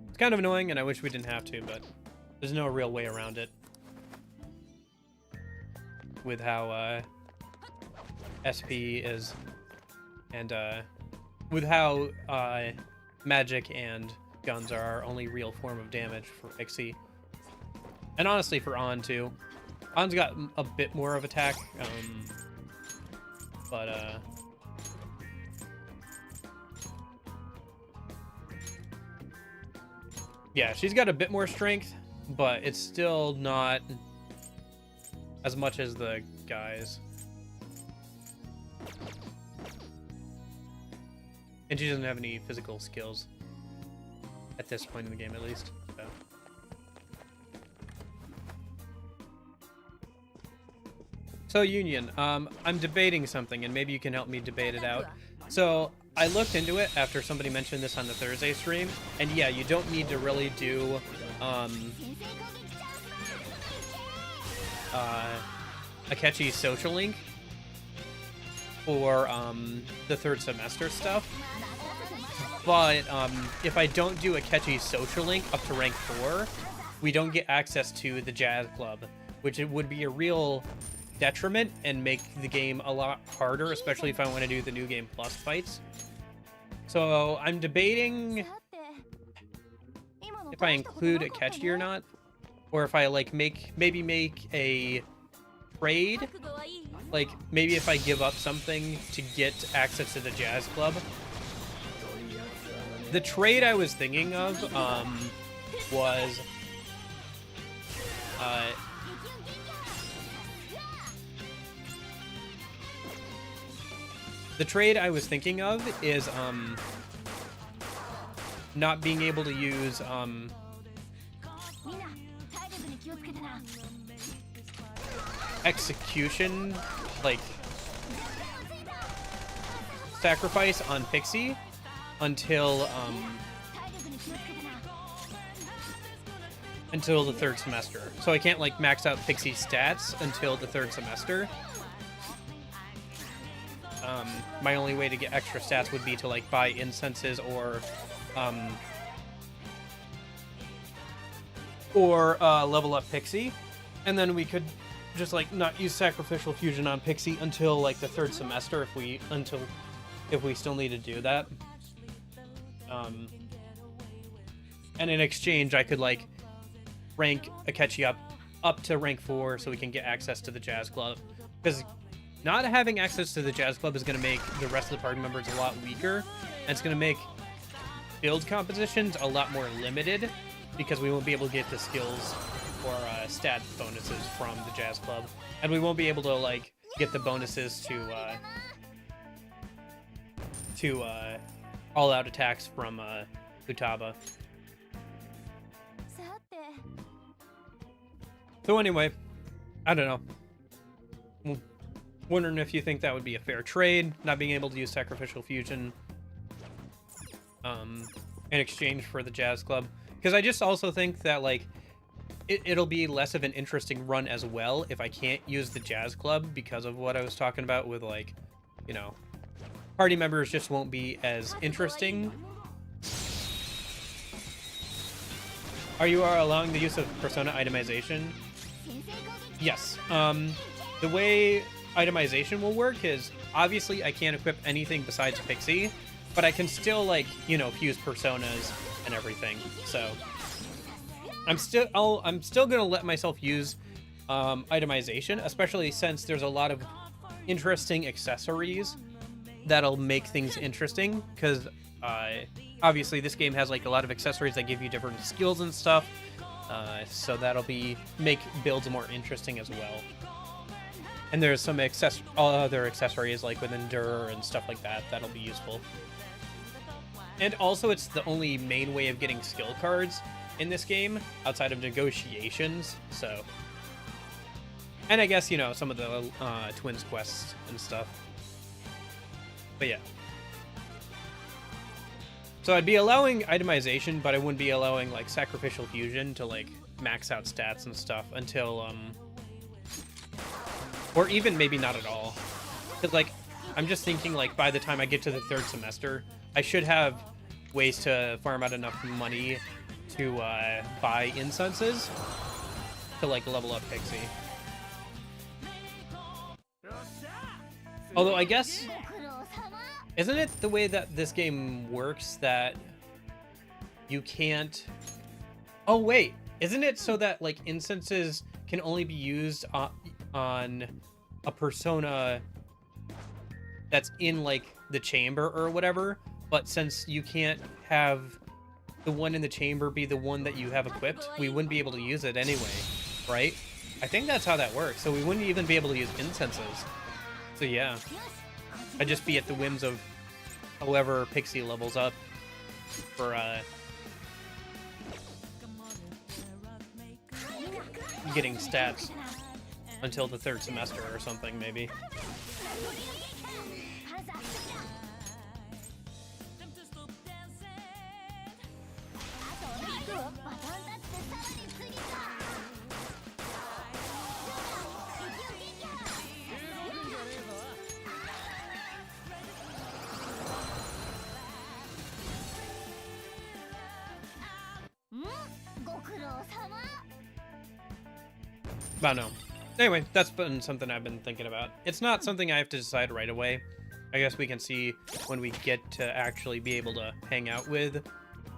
It's kind of annoying, and I wish we didn't have to, but there's no real way around it. With how SP is, and with how magic and guns are our only real form of damage for Pixie. And honestly for On too. On's got a bit more of attack, but yeah, she's got a bit more strength, but it's still not as much as the guys. And she doesn't have any physical skills at this point in the game, at least. So. So Union, I'm debating something, and maybe you can help me debate it out. So I looked into it after somebody mentioned this on the Thursday stream, and yeah, you don't need to really do Akechi social link for the third semester stuff. But if I don't do Akechi social link up to rank 4, we don't get access to the Jazz Club, which it would be a real detriment and make the game a lot harder, especially if I want to do the New Game Plus fights. So I'm debating if I include Akechi or not, or if I like maybe make a trade, like maybe if I give up something to get access to the Jazz Club. The trade I was thinking of was the trade I was thinking of is not being able to use execution, like sacrifice on Pixie until the third semester. So I can't like max out Pixie stats until the third semester. My only way to get extra stats would be to like buy incenses or level up Pixie, and then we could just like not use sacrificial fusion on Pixie until like the third semester if we still need to do that. And in exchange, I could like rank Akechi up to rank 4 so we can get access to the Jazz Club, because not having access to the Jazz Club is going to make the rest of the party members a lot weaker, and it's going to make build compositions a lot more limited, because we won't be able to get the skills or stat bonuses from the Jazz Club, and we won't be able to like get the bonuses to all-out attacks from Futaba. So anyway, I don't know. Wondering if you think that would be a fair trade, not being able to use sacrificial fusion in exchange for the Jazz Club. Because I just also think that like it'll be less of an interesting run as well if I can't use the Jazz Club, because of what I was talking about with like, you know, party members just won't be as interesting. Are you allowing the use of persona itemization? Yes. The way itemization will work is obviously I can't equip anything besides Pixie, but I can still like, you know, fuse personas and everything. So I'm still gonna let myself use itemization, especially since there's a lot of interesting accessories that'll make things interesting, because obviously this game has like a lot of accessories that give you different skills and stuff, so that'll make builds more interesting as well. And there's some other accessories like with Endure and stuff like that that'll be useful. And also it's the only main way of getting skill cards in this game outside of negotiations, so. And I guess, you know, some of the Twins quests and stuff. But yeah. So I'd be allowing itemization, but I wouldn't be allowing like sacrificial fusion to like max out stats and stuff until or even maybe not at all. Cause like I'm just thinking like by the time I get to the 3rd semester, I should have ways to farm out enough money to buy incenses to like level up Pixie. Although I guess, isn't it the way that this game works that you can't... Oh wait, isn't it so that like incenses can only be used on a persona that's in like the chamber or whatever, but since you can't have the one in the chamber be the one that you have equipped, we wouldn't be able to use it anyway, right? I think that's how that works, so we wouldn't even be able to use incenses. So yeah, I'd just be at the whims of however Pixie levels up for getting stats until the 3rd semester or something, maybe. But no. Anyway, that's been something I've been thinking about. It's not something I have to decide right away. I guess we can see when we get to actually be able to hang out with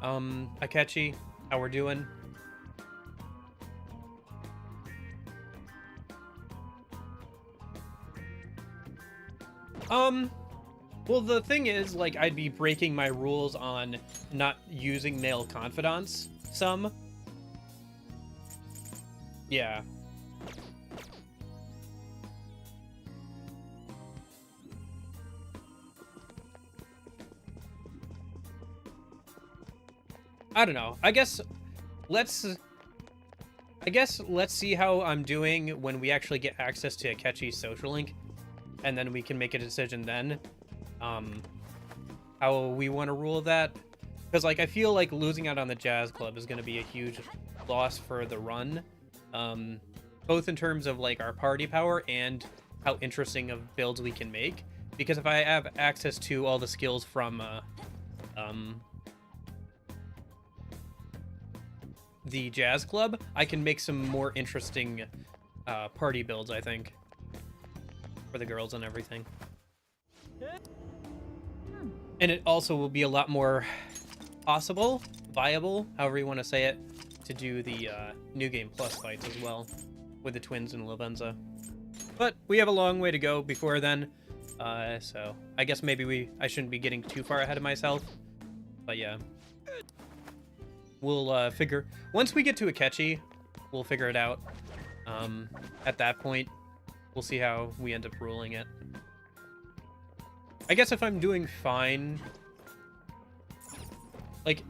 Akechi, how we're doing. Well, the thing is, like, I'd be breaking my rules on not using male confidants some. Yeah. I don't know. I guess let's see how I'm doing when we actually get access to Akechi's social link, and then we can make a decision then. How we want to rule that, because like I feel like losing out on the Jazz Club is going to be a huge loss for the run, both in terms of like our party power and how interesting of builds we can make. Because if I have access to all the skills from the Jazz Club, I can make some more interesting party builds, I think, for the girls and everything. And it also will be a lot more possible, viable, however you want to say it, to do the New Game Plus fights as well, with the twins and Lavenza. But we have a long way to go before then, so I guess maybe I shouldn't be getting too far ahead of myself. But yeah. We'll figure... Once we get to Akechi, we'll figure it out. At that point, we'll see how we end up ruling it. I guess if I'm doing fine... Like,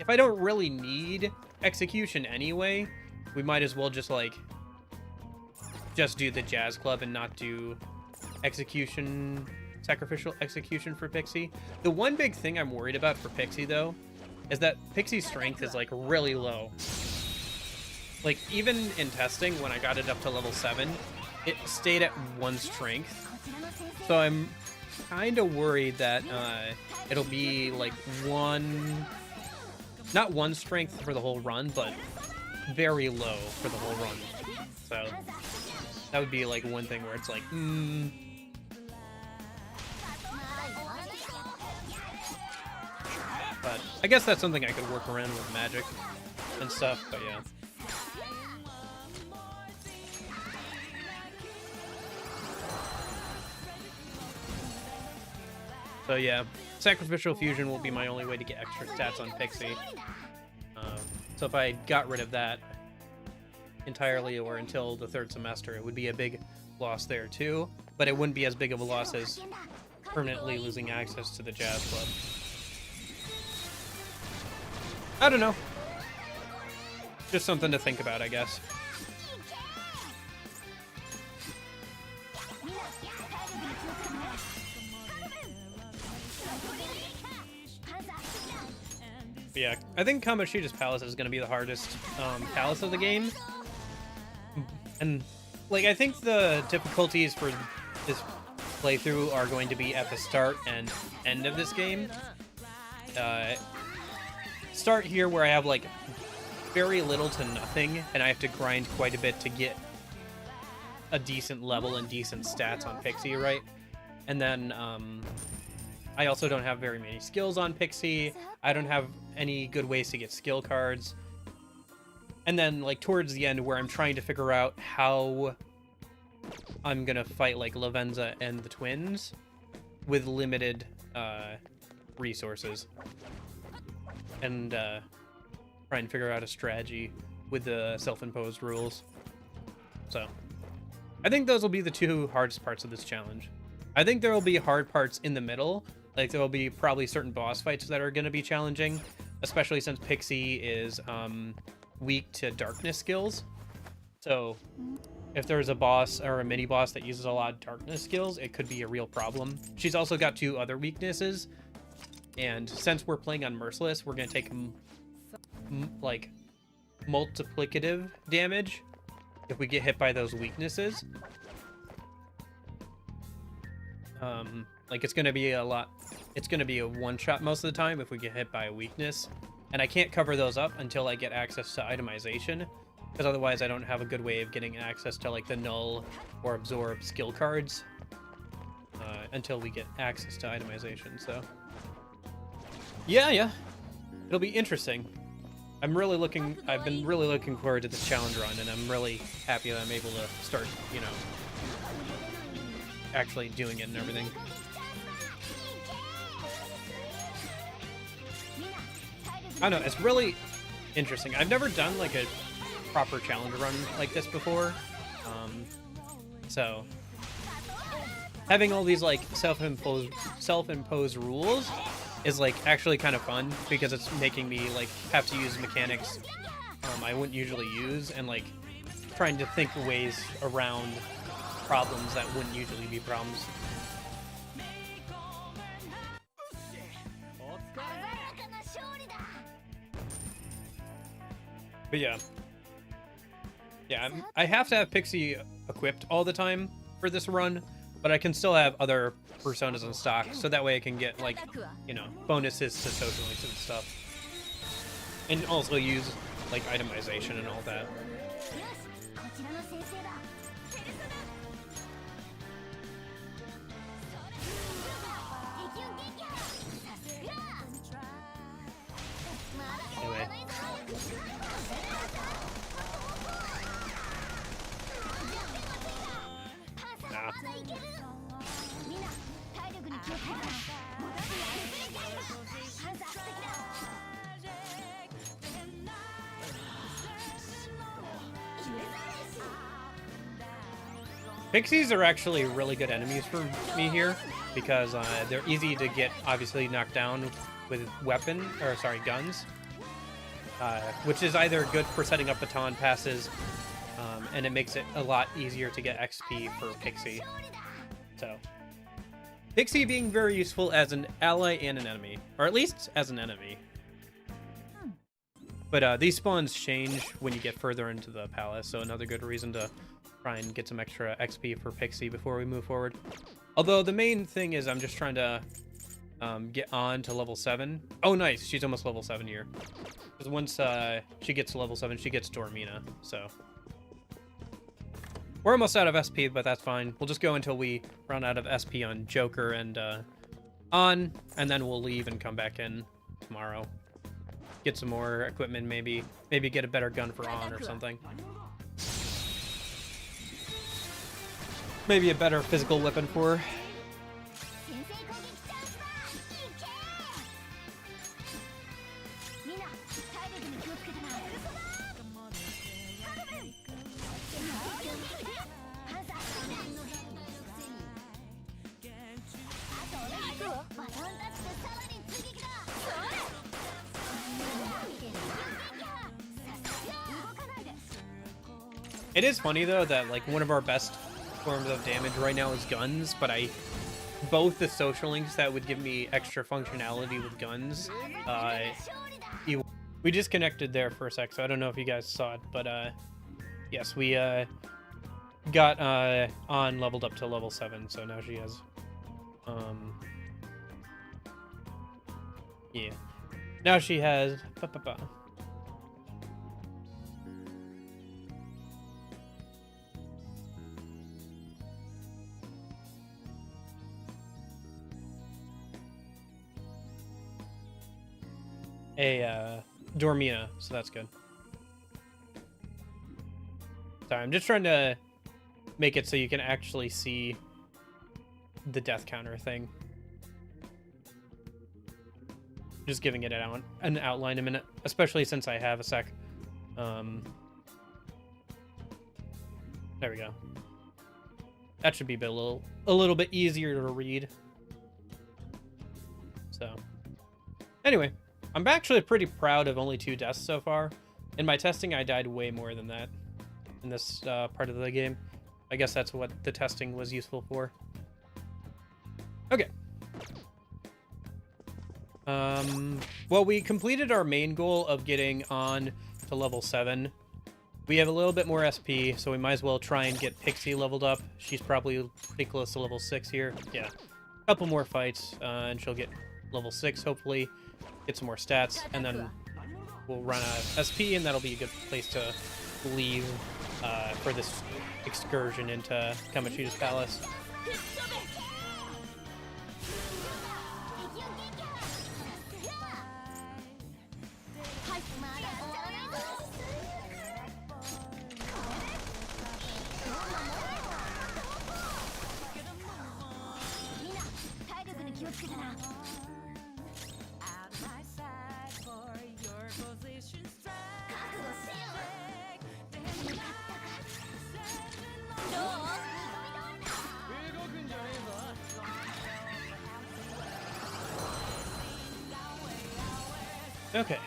if I don't really need execution anyway, we might as well just, like... just do the Jazz Club and not do execution... sacrificial execution for Pixie. The one big thing I'm worried about for Pixie, though, is that Pixie's strength is, like, really low. Like, even in testing, when I got it up to level 7, it stayed at 1 strength. So I'm kind of worried that it'll be, like, 1... Not 1 strength for the whole run, but very low for the whole run. So that would be, like, one thing where it's like, But I guess that's something I could work around with magic and stuff, but yeah. So yeah, sacrificial fusion will be my only way to get extra stats on Pixie. So if I got rid of that entirely or until the 3rd semester, it would be a big loss there too, but it wouldn't be as big of a loss as permanently losing access to the Jazz Club. I don't know. Just something to think about, I guess. But yeah, I think Kamoshida's Palace is going to be the hardest palace of the game. And, like, I think the difficulties for this playthrough are going to be at the start and end of this game. Start here where I have, like, very little to nothing, and I have to grind quite a bit to get a decent level and decent stats on Pixie, right? And then, I also don't have very many skills on Pixie. I don't have any good ways to get skill cards. And then, like, towards the end where I'm trying to figure out how I'm gonna fight, like, Lavenza and the twins with limited, resources. And, try and figure out a strategy with the self-imposed rules. So, I think those will be the two hardest parts of this challenge. I think there will be hard parts in the middle. Like, there will be probably certain boss fights that are going to be challenging, especially since Pixie is weak to darkness skills. So, if there's a boss or a mini-boss that uses a lot of darkness skills, it could be a real problem. She's also got 2 other weaknesses, and since we're playing on Merciless, we're going to take, like, multiplicative damage if we get hit by those weaknesses. Like, it's going to be a lot. It's going to be a one-shot most of the time if we get hit by a weakness. And I can't cover those up until I get access to itemization, because otherwise I don't have a good way of getting access to, like, the null or absorb skill cards until we get access to itemization. So, yeah. It'll be interesting. I've been really looking forward to this challenge run, and I'm really happy that I'm able to start, you know, actually doing it and everything. I don't know, it's really interesting. I've never done, like, a proper challenge run like this before. So having all these, like, self-imposed rules is, like, actually kind of fun, because it's making me, like, have to use mechanics I wouldn't usually use, and, like, trying to think of ways around problems that wouldn't usually be problems. But yeah, I have to have Pixie equipped all the time for this run, but I can still have other personas in stock, so that way I can get, like, you know, bonuses to social links and stuff, and also use, like, itemization and all that. Anyway. Nah. Pixies are actually really good enemies for me here, because they're easy to get, obviously, knocked down with guns, which is either good for setting up baton passes, and it makes it a lot easier to get XP for Pixie. So, Pixie being very useful as an ally and an enemy, or at least as an enemy. But these spawns change when you get further into the palace, so another good reason to try and get some extra XP for Pixie before we move forward. Although the main thing is I'm just trying to get on to level 7. Oh, nice. She's almost level 7 here. Because once she gets to level 7, she gets Dormina, so. We're almost out of SP, but that's fine. We'll just go until we run out of SP on Joker and and then we'll leave and come back in tomorrow. Get some more equipment, maybe get a better gun for On or something. Maybe a better physical weapon for her. It is funny, though, that, like, one of our best forms of damage right now is guns, but both the social links that would give me extra functionality with guns We disconnected there for a sec, so I don't know if you guys saw it, but yes, we got on leveled up to level 7, so now she has yeah. Now she has a Dormina, so that's good. Sorry, I'm just trying to make it so you can actually see the death counter thing. Just giving it an outline a minute, especially since I have a sec. There we go. That should be a little bit easier to read. So, anyway, I'm actually pretty proud of only 2 deaths so far. In my testing, I died way more than that in this part of the game. I guess that's what the testing was useful for. Okay. Well, we completed our main goal of getting on to level 7. We have a little bit more SP, so we might as well try and get Pixie leveled up. She's probably pretty close to level 6 here. Yeah, a couple more fights, and she'll get level 6, hopefully. Get some more stats, and then we'll run out of SP, and that'll be a good place to leave for this excursion into Kamachita's Palace. Okay.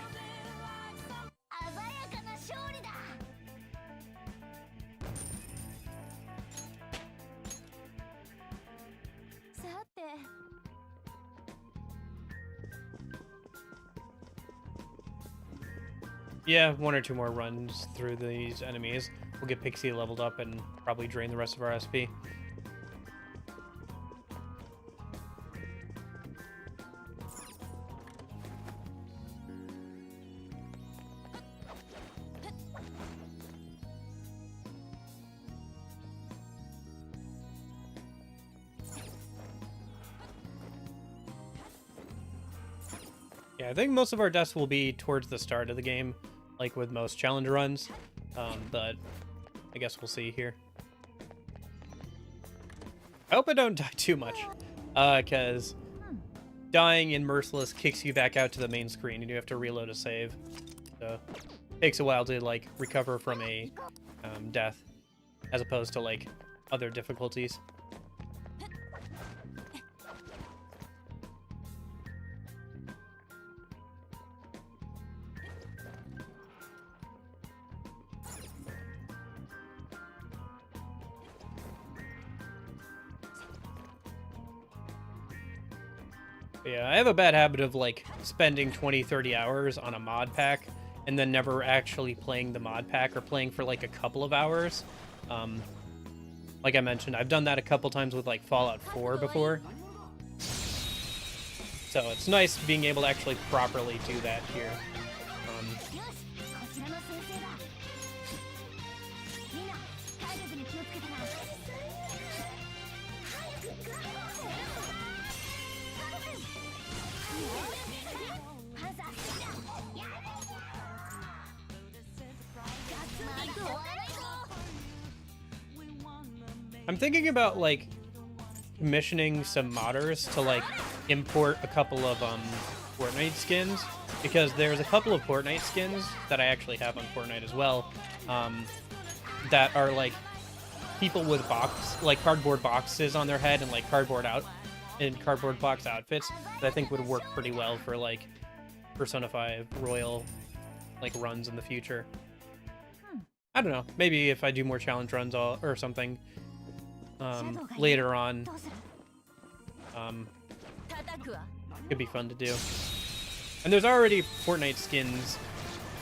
Yeah, 1 or 2 more runs through these enemies. We'll get Pixie leveled up and probably drain the rest of our SP. Yeah, I think most of our deaths will be towards the start of the game, like with most challenge runs, but I guess we'll see here. I hope I don't die too much, because dying in Merciless kicks you back out to the main screen and you have to reload a save. So it takes a while to like recover from a death, as opposed to like other difficulties. Yeah, I have a bad habit of like spending 20-30 hours on a mod pack and then never actually playing the mod pack or playing for like a couple of hours. Like I mentioned, I've done that a couple times with like Fallout 4 before. So it's nice being able to actually properly do that here. I'm thinking about like commissioning some modders to like import a couple of Fortnite skins, because there's a couple of Fortnite skins that I actually have on Fortnite as well, that are like people with cardboard boxes on their head and like cardboard box outfits that I think would work pretty well for like Persona 5 Royal like runs in the future. I don't know, maybe if I do more challenge runs or something later on, could be fun to do. And there's already Fortnite skins,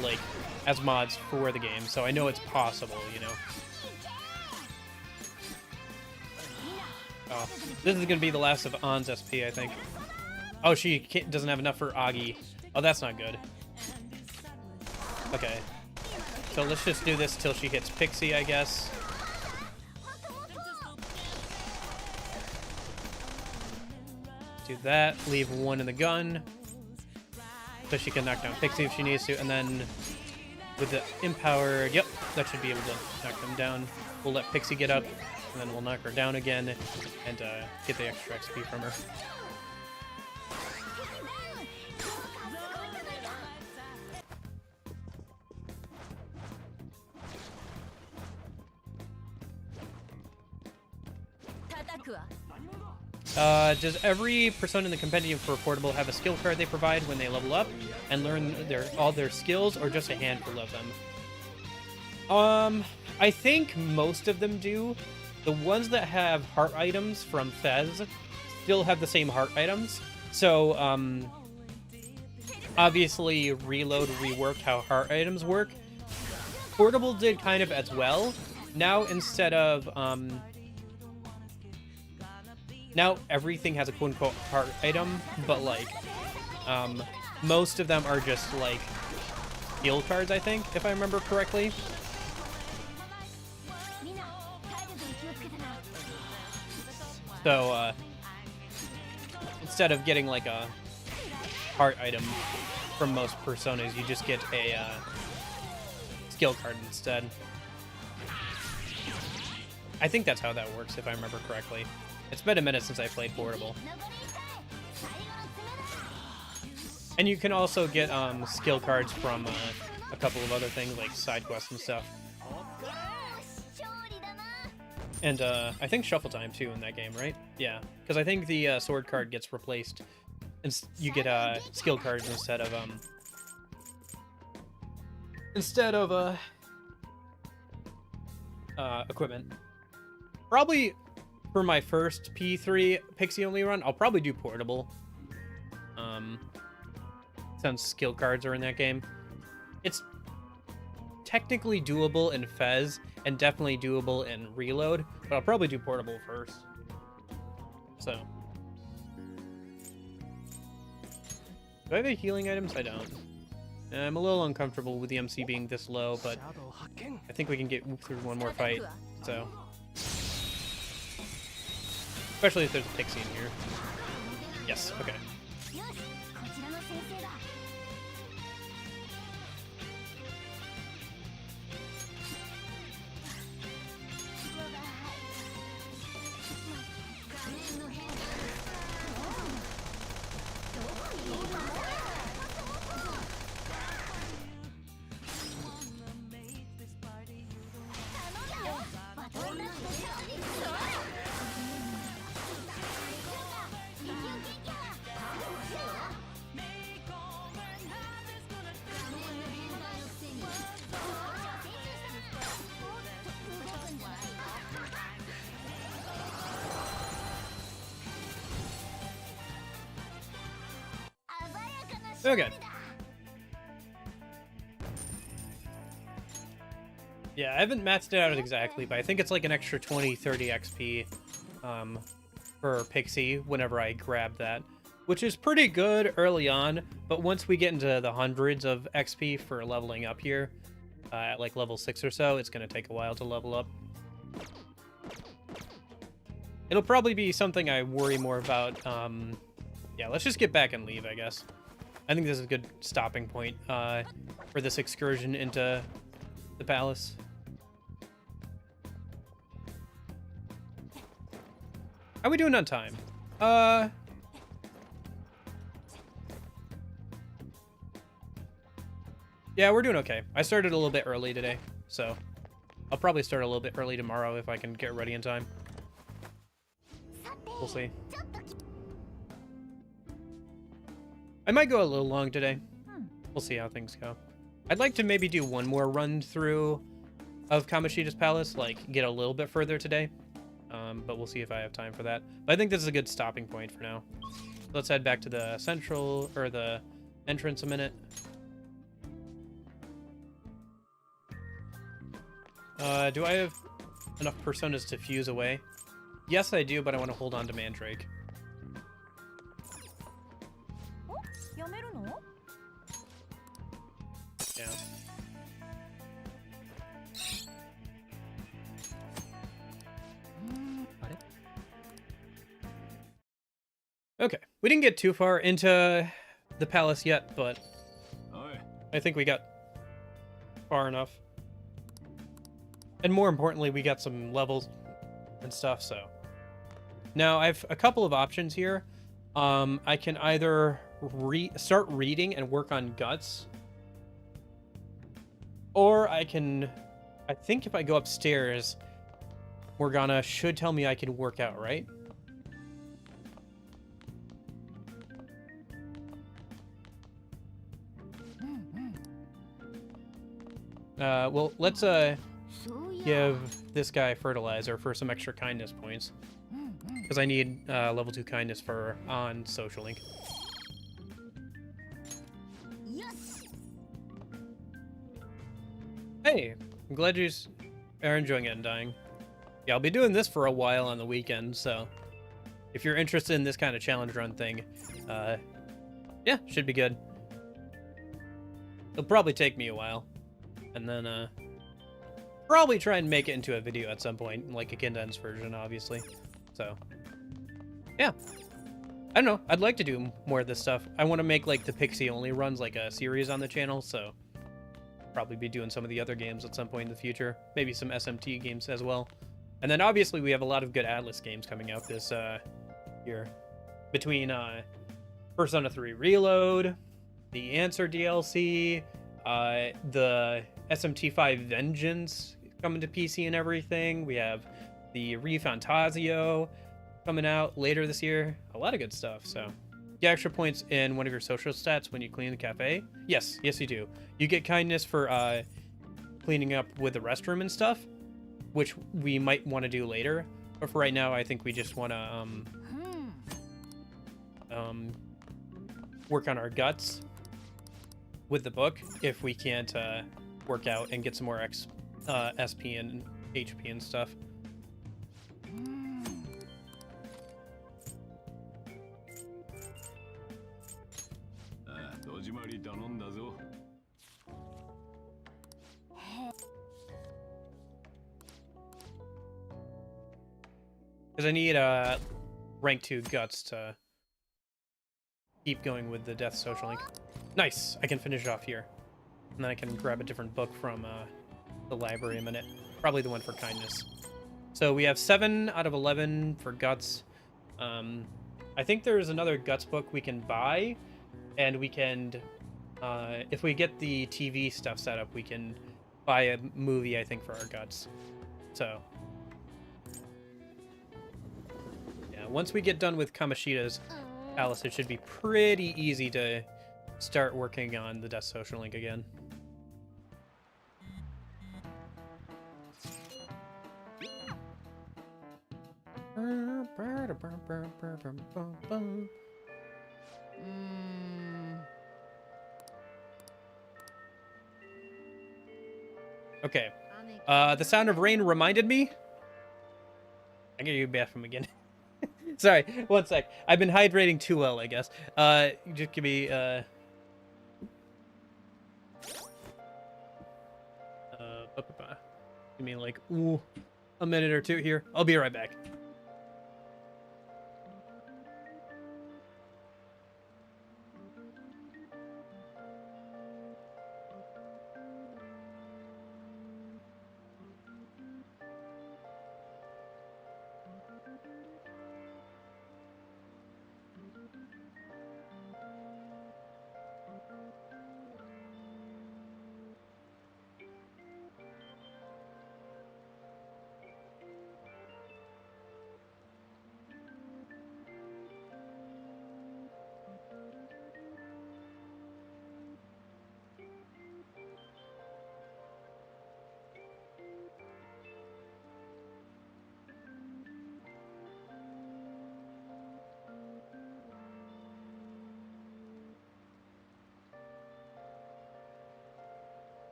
like, as mods for the game, so I know it's possible, you know. Oh, this is gonna be the last of Ann's SP, I think. Oh, she doesn't have enough for Augie. Oh, that's not good. Okay. So let's just do this till she hits Pixie, I guess. Do that. Leave one in the gun. So she can knock down Pixie if she needs to. And then with the empowered, yep, that should be able to knock them down. We'll let Pixie get up. And then we'll knock her down again and get the extra XP from her. Does every persona in the compendium for Portable have a skill card they provide when they level up and learn all their skills, or just a handful of them? I think most of them do. The ones that have heart items from Fez still have the same heart items. So, obviously, Reload reworked how heart items work. Portable did kind of as well. Now, instead of, now everything has a quote-unquote heart item, but, like, most of them are just, like, skill cards, I think, if I remember correctly. So, instead of getting, like, a heart item from most personas, you just get a, skill card instead. I think that's how that works, if I remember correctly. It's been a minute since I played Portable. And you can also get, skill cards from, a couple of other things, like side quests and stuff. And, I think Shuffle Time, too, in that game, right? Yeah, because I think the, sword card gets replaced. And you get, skill cards instead of, equipment. Probably, for my first P3 Pixie-only run, I'll probably do Portable. Since skill cards are in that game. It's technically doable in Fez, and definitely doable in Reload, but I'll probably do Portable first. So. Do I have any healing items? I don't. I'm a little uncomfortable with the MC being this low, but I think we can get through one more fight, so. Especially if there's a Pixie in here. Yes, okay. Okay. Yeah, I haven't maxed it out exactly, but I think it's like an extra 20, 30 XP for Pixie whenever I grab that, which is pretty good early on, but once we get into the hundreds of XP for leveling up here, at like level 6 or so, it's going to take a while to level up. It'll probably be something I worry more about. Yeah, let's just get back and leave, I guess. I think this is a good stopping point for this excursion into the palace. How are we doing on time? Yeah, we're doing okay. I started a little bit early today, so I'll probably start a little bit early tomorrow if I can get ready in time. We'll see. I might go a little long today. We'll see how things go. I'd like to maybe do one more run through of Kamoshida's Palace, like get a little bit further today. But we'll see if I have time for that. But I think this is a good stopping point for now. Let's head back to the central, or the entrance a minute. Do I have enough personas to fuse away? Yes, I do, but I want to hold on to Mandrake. やめるの？ Yeah. Okay, we didn't get too far into the palace yet, but I think we got far enough. And more importantly, we got some levels and stuff, so. Now, I have a couple of options here. I can either start reading and work on guts. Or I think if I go upstairs, Morgana should tell me I can work out, right? Well, let's give this guy fertilizer for some extra kindness points. Because I need level 2 kindness for on Social Link. Yes. Hey, I'm glad you are enjoying it and dying. Yeah, I'll be doing this for a while on the weekend, so if you're interested in this kind of challenge run thing, yeah, should be good. It'll probably take me a while, and then probably try and make it into a video at some point, like a condensed version, obviously. So, yeah. I don't know. I'd like to do more of this stuff. I want to make, like, the Pixie only runs, like, a series on the channel, so probably be doing some of the other games at some point in the future. Maybe some SMT games as well. And then, obviously, we have a lot of good Atlas games coming out this year. Between Persona 3 Reload, the Answer DLC, the SMT5 Vengeance coming to PC and everything. We have the ReFantasio coming out later this year. A lot of good stuff, so. Get extra points in one of your social stats when you clean the cafe? Yes, you do. You get kindness for cleaning up with the restroom and stuff, which we might want to do later. But for right now, I think we just want to work on our guts with the book if we can't work out and get some more SP and HP and stuff. Because I need rank 2 guts to keep going with the Death Social Link. Nice! I can finish it off here. And then I can grab a different book from the library in a minute. Probably the one for kindness. So we have 7 out of 11 for guts. I think there's another guts book we can buy. And we can, if we get the TV stuff set up, we can buy a movie, I think, for our guts. So, yeah, once we get done with Kamoshida's Palace, it should be pretty easy to start working on the Death Social Link again. Okay. The sound of rain reminded me. I get you back from again. Sorry, one sec. I've been hydrating too well, I guess. Just give me give me like a minute or two here. I'll be right back.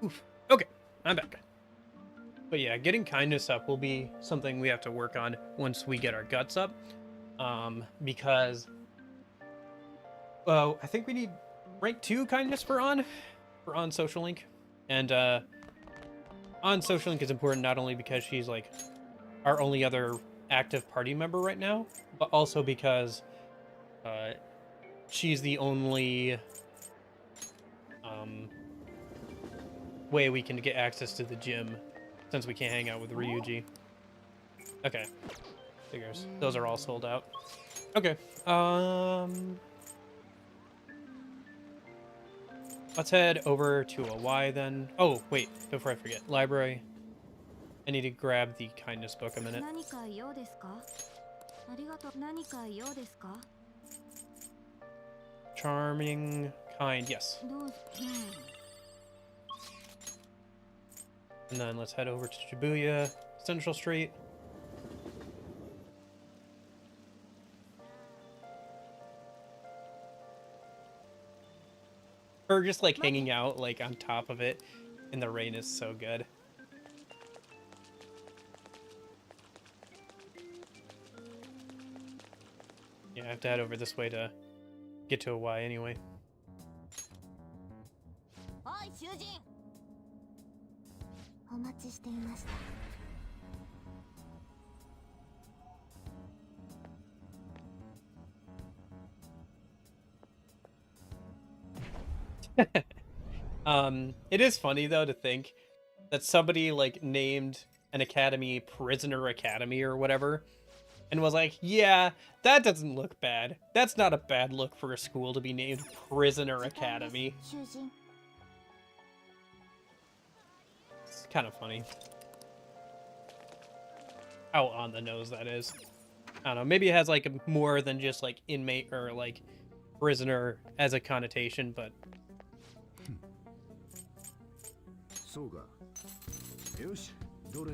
Oof. Okay, I'm back. But yeah, getting kindness up will be something we have to work on once we get our guts up. Because I think we need rank 2 kindness for on social link. And on social link is important not only because she's like our only other active party member right now, but also because she's the only way we can get access to the gym since we can't hang out with Ryuji. Okay. Figures. Those are all sold out. Okay. Let's head over to a Y then. Oh, wait, before I forget. Library. I need to grab the kindness book a minute. Charming, kind, yes. And then let's head over to Shibuya, Central Street. Or just like hanging out like on top of it in the rain is so good. Yeah, I have to head over this way to get to a Y anyway. It is funny though to think that somebody like named an academy Prisoner Academy or whatever and was like, yeah, that doesn't look bad. That's not a bad look for a school to be named Prisoner Academy. It's kind of funny. How on the nose that is. I don't know, maybe it has like more than just like inmate or like prisoner as a connotation, but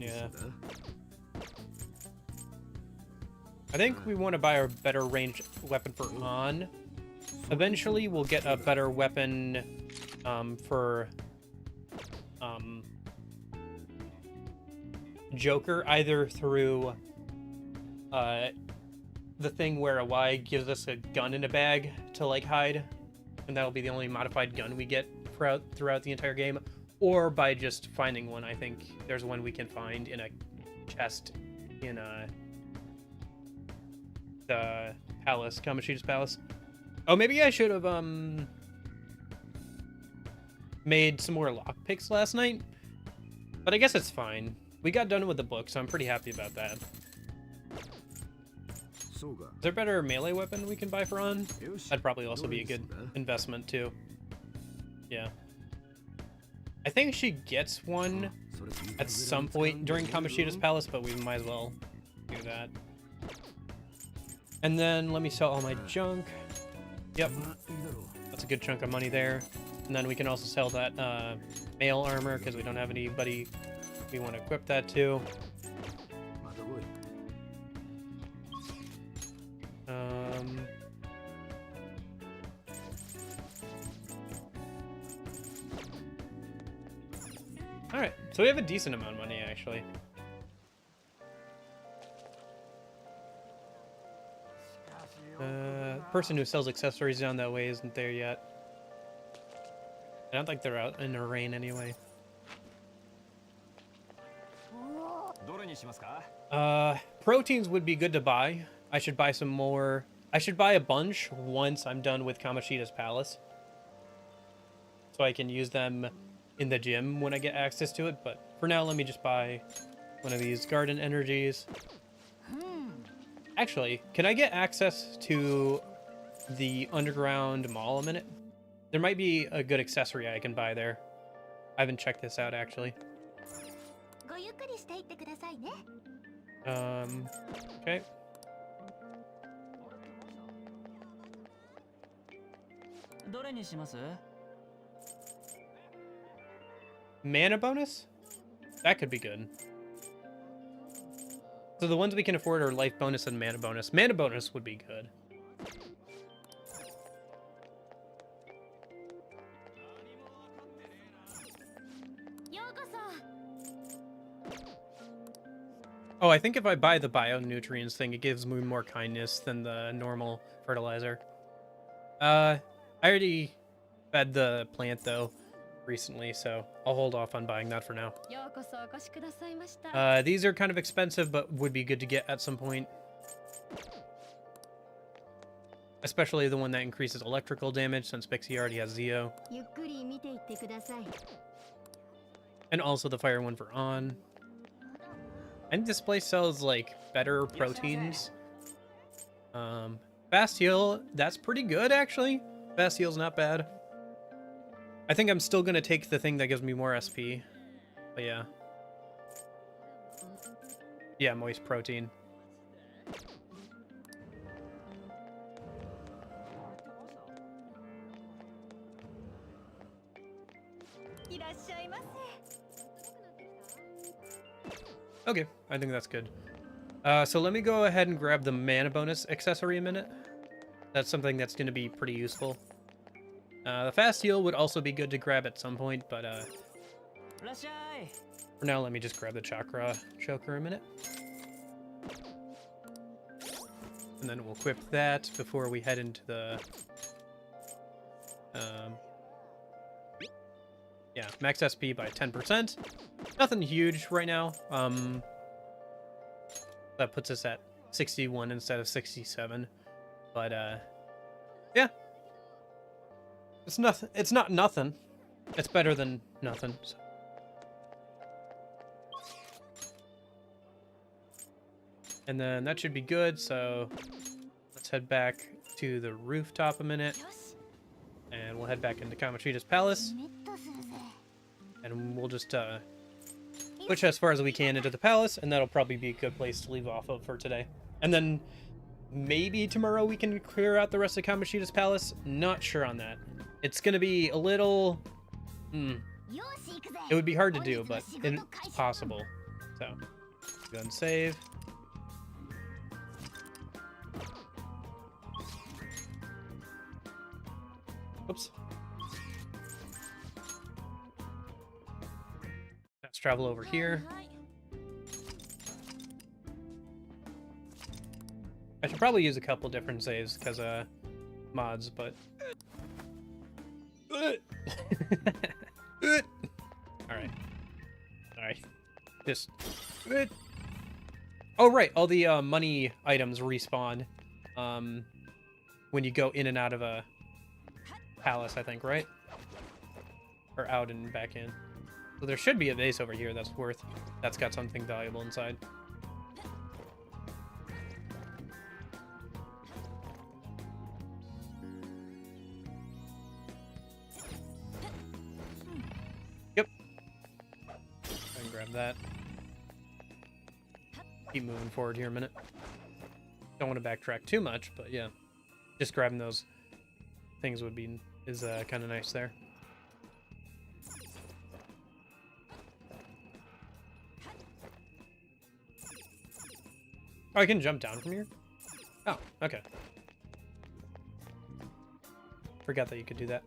yeah. I think we want to buy a better ranged weapon for On. Eventually, we'll get a better weapon for Joker, either through the thing where a Y gives us a gun in a bag to like hide, and that'll be the only modified gun we get throughout the entire game, or by just finding one. I think there's one we can find in a chest in the palace, Kamoshida's palace. Oh, maybe I should have made some more lockpicks last night, but I guess it's fine. We got done with the book, so I'm pretty happy about that. Is there a better melee weapon we can buy for On? That'd probably also be a good investment too. Yeah. I think she gets one at some point during Kamoshida's palace, but we might as well do that. And then let me sell all my junk. Yep. That's a good chunk of money there. And then we can also sell that mail armor because we don't have anybody we want to equip that to. Alright, so we have a decent amount of money actually. Person who sells accessories down that way isn't there yet. I don't think they're out in the rain anyway. Proteins would be good to buy. I should buy some more. I should buy a bunch once I'm done with Kamoshida's palace, so I can use them in the gym when I get access to it. But for now, let me just buy one of these garden energies. Actually, can I get access to the underground mall a minute? There might be a good accessory I can buy there. I haven't checked this out actually. Okay. Mana bonus? That could be good. So the ones we can afford are life bonus and mana bonus. Mana bonus would be good. Oh, I think if I buy the bio-nutrients thing, it gives me more kindness than the normal fertilizer. I already fed the plant, though, recently, so I'll hold off on buying that for now. These are kind of expensive, but would be good to get at some point. Especially the one that increases electrical damage, since Pixie already has Zeo. And also the fire one for on. And this place sells, like, better proteins. Fast heal, that's pretty good, actually. Fast heal's not bad. I think I'm still gonna take the thing that gives me more SP. But yeah. Yeah, moist protein. Okay, I think that's good. So let me go ahead and grab the mana bonus accessory a minute. That's something that's going to be pretty useful. The fast heal would also be good to grab at some point, but for now, let me just grab the chakra choker a minute. And then we'll equip that before we head into the... yeah, max SP by 10%. Nothing huge right now. That puts us at 61 instead of 67. But yeah. It's nothing. It's not nothing. It's better than nothing. So. And then that should be good, so let's head back to the rooftop a minute. And we'll head back into Kamoshida's palace. And we'll just push as far as we can into the palace, and that'll probably be a good place to leave off of for today. And then maybe tomorrow we can clear out the rest of Kamoshida's palace. Not sure on that. It's gonna be a little... It would be hard to do, but it's possible. So, go and save. Oops. Let's travel over here. I should probably use a couple different saves because mods, but Alright, just oh right, all the money items respawn when you go in and out of a palace, I think, right? Or out and back in. So there should be a vase over here that's got something valuable inside. Yep. I can grab that. Keep moving forward here a minute. Don't want to backtrack too much, but yeah. Just grabbing those things is kind of nice there. Oh, I can jump down from here? Oh, okay. Forgot that you could do that.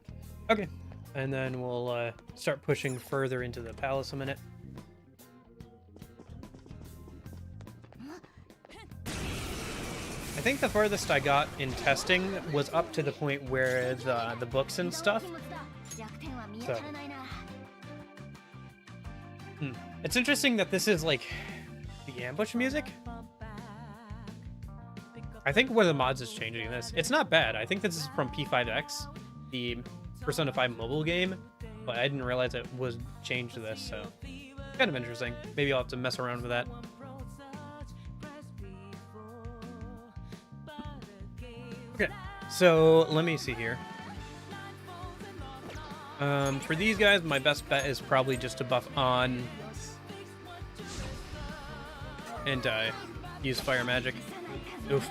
Okay, and then we'll start pushing further into the palace a minute. I think the farthest I got in testing was up to the point where the books and stuff. So. It's interesting that this is like the ambush music. I think one of the mods is changing this. It's not bad. I think this is from P5X, the Persona 5 mobile game, but I didn't realize it was changed to this, so kind of interesting. Maybe I'll have to mess around with that. Okay, so let me see here. For these guys, my best bet is probably just to buff on and use fire magic. Oof.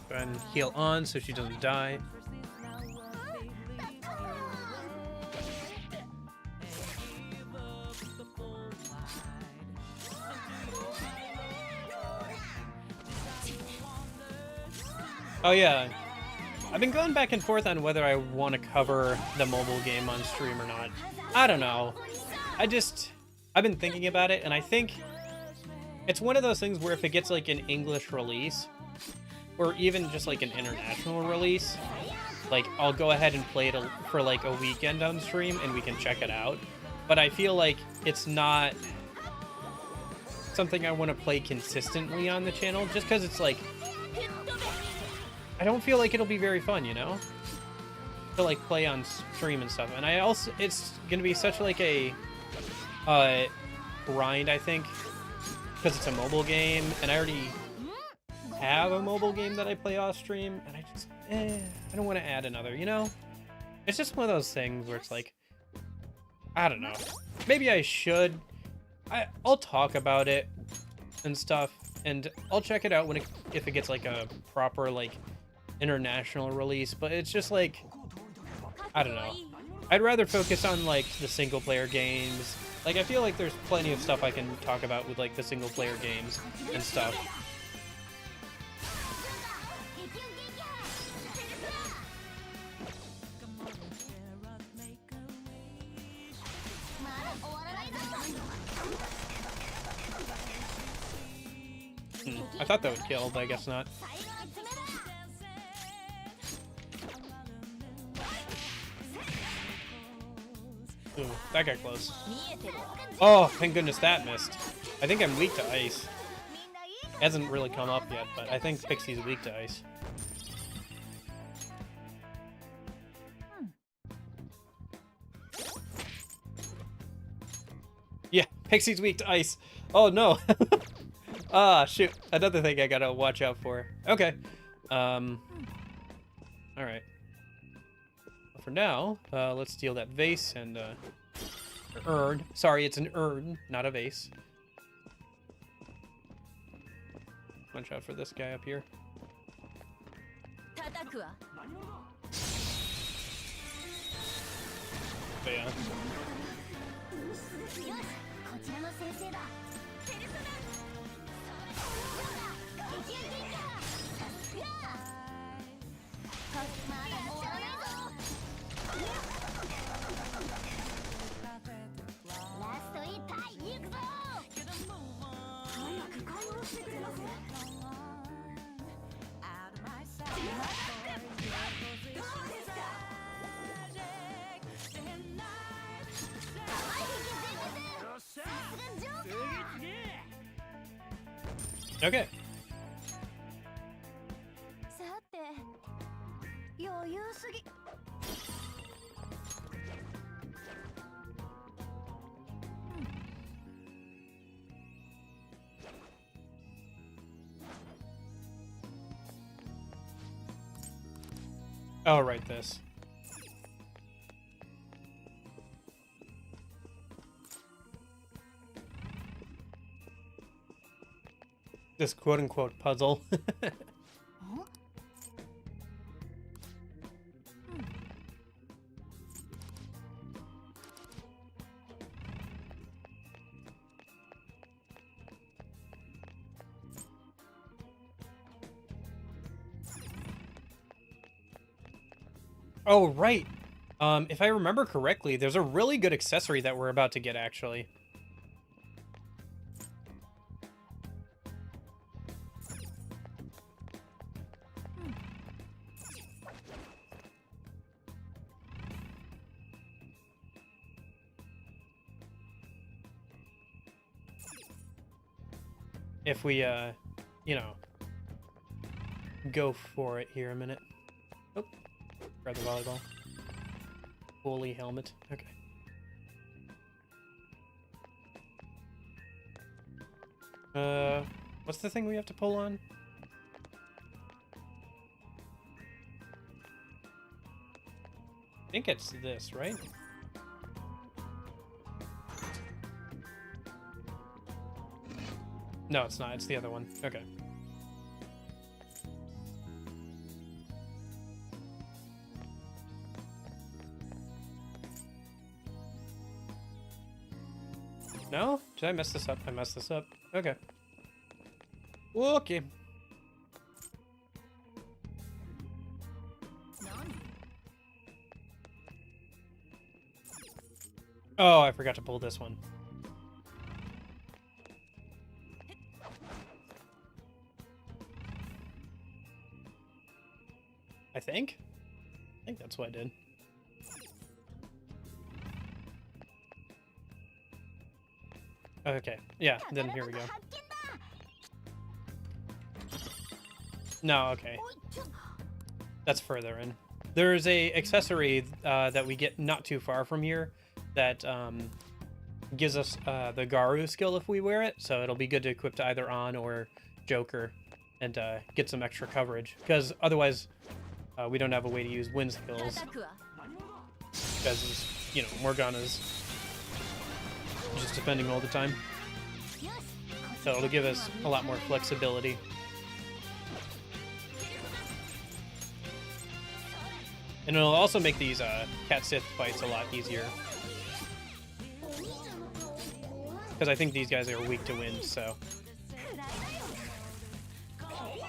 Go ahead and heal on so she doesn't die. Oh yeah, I've been going back and forth on whether I want to cover the mobile game on stream or not. I don't know. I've been thinking about it, and I think it's one of those things where if it gets like an English release, or even just like an international release, like I'll go ahead and play it for like a weekend on stream and we can check it out. But I feel like it's not something I want to play consistently on the channel, just because it's like, I don't feel like it'll be very fun, you know, to like play on stream and stuff. And I also, it's gonna be such like a grind, I think, because it's a mobile game, and I already have a mobile game that I play off stream, and I don't want to add another, you know? It's just one of those things where it's like, I don't know. Maybe I should. I'll talk about it and stuff, and I'll check it out if it gets like a proper like international release, but it's just like, I don't know. I'd rather focus on like the single player games. Like I feel like there's plenty of stuff I can talk about with like the single player games and stuff. I thought that would kill, but I guess not. Ooh, that got close. Oh, thank goodness that missed. I think I'm weak to ice. Hasn't really come up yet, but I think Pixie's weak to ice. Yeah, Pixie's weak to ice. Oh no. Ah, shoot. Another thing I gotta watch out for. Okay. Alright. For now, let's steal that vase and, urn. Sorry, it's an urn, not a vase. Watch out for this guy up here. But yeah. Okay. Oh, right, this. This quote-unquote puzzle. Oh, right. If I remember correctly, there's a really good accessory that we're about to get, actually. If we, you know, go for it here a minute. Oh, grab the volleyball. Woolly helmet. Okay. What's the thing we have to pull on? I think it's this, right? No, it's not. It's the other one. Okay. No? Did I mess this up? I messed this up. Okay. Okay. Oh, I forgot to pull this one. I think that's what I did. Okay, yeah, then here we go. No, okay. That's further in. There's a accessory that we get not too far from here that gives us the Garu skill if we wear it, so it'll be good to equip to either On or Joker and get some extra coverage, because otherwise we don't have a way to use wind skills, because, you know, Morgana's just defending all the time. So it'll give us a lot more flexibility. And it'll also make these Cat Sith fights a lot easier. Because I think these guys are weak to wind, so.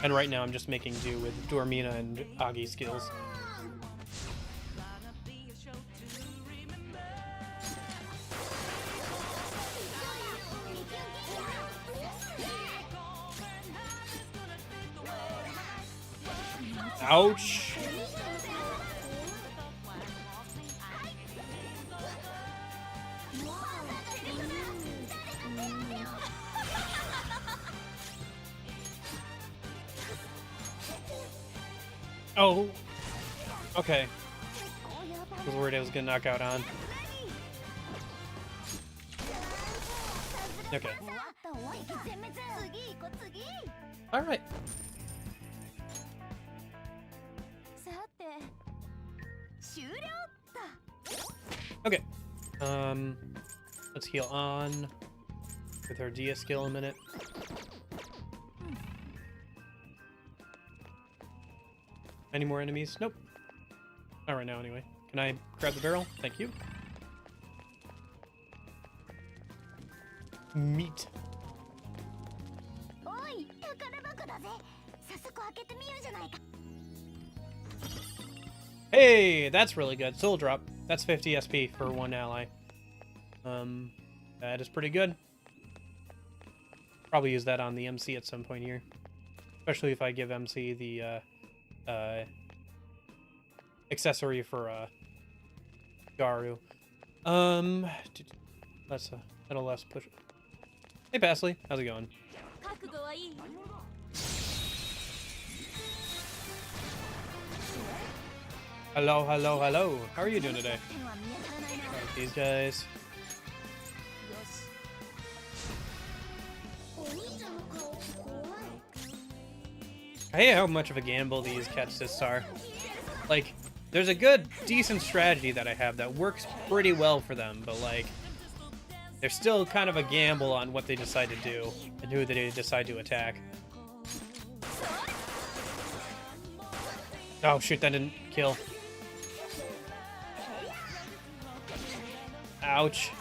And right now I'm just making do with Dormina and Agi skills. Ouch! Oh! Okay. I was worried I was gonna knock out On. Okay. Alright. Okay. Let's heal On with our Dia skill a minute. Any more enemies? Nope. Not right now, anyway. Can I grab the barrel? Thank you. Meat. Hey, that's really good. Soul drop. That's 50 SP for one ally. That is pretty good. Probably use that on the MC at some point here. Especially if I give MC the accessory for Garu. That'll less push. Hey Pasley, how's it going? Hello, hello, hello. How are you doing today? Alright, these guys. I hate how much of a gamble these Cat Siths are. Like, there's a good, decent strategy that I have that works pretty well for them, but like, they're still kind of a gamble on what they decide to do and who they decide to attack. Oh shoot, that didn't kill. Ouch.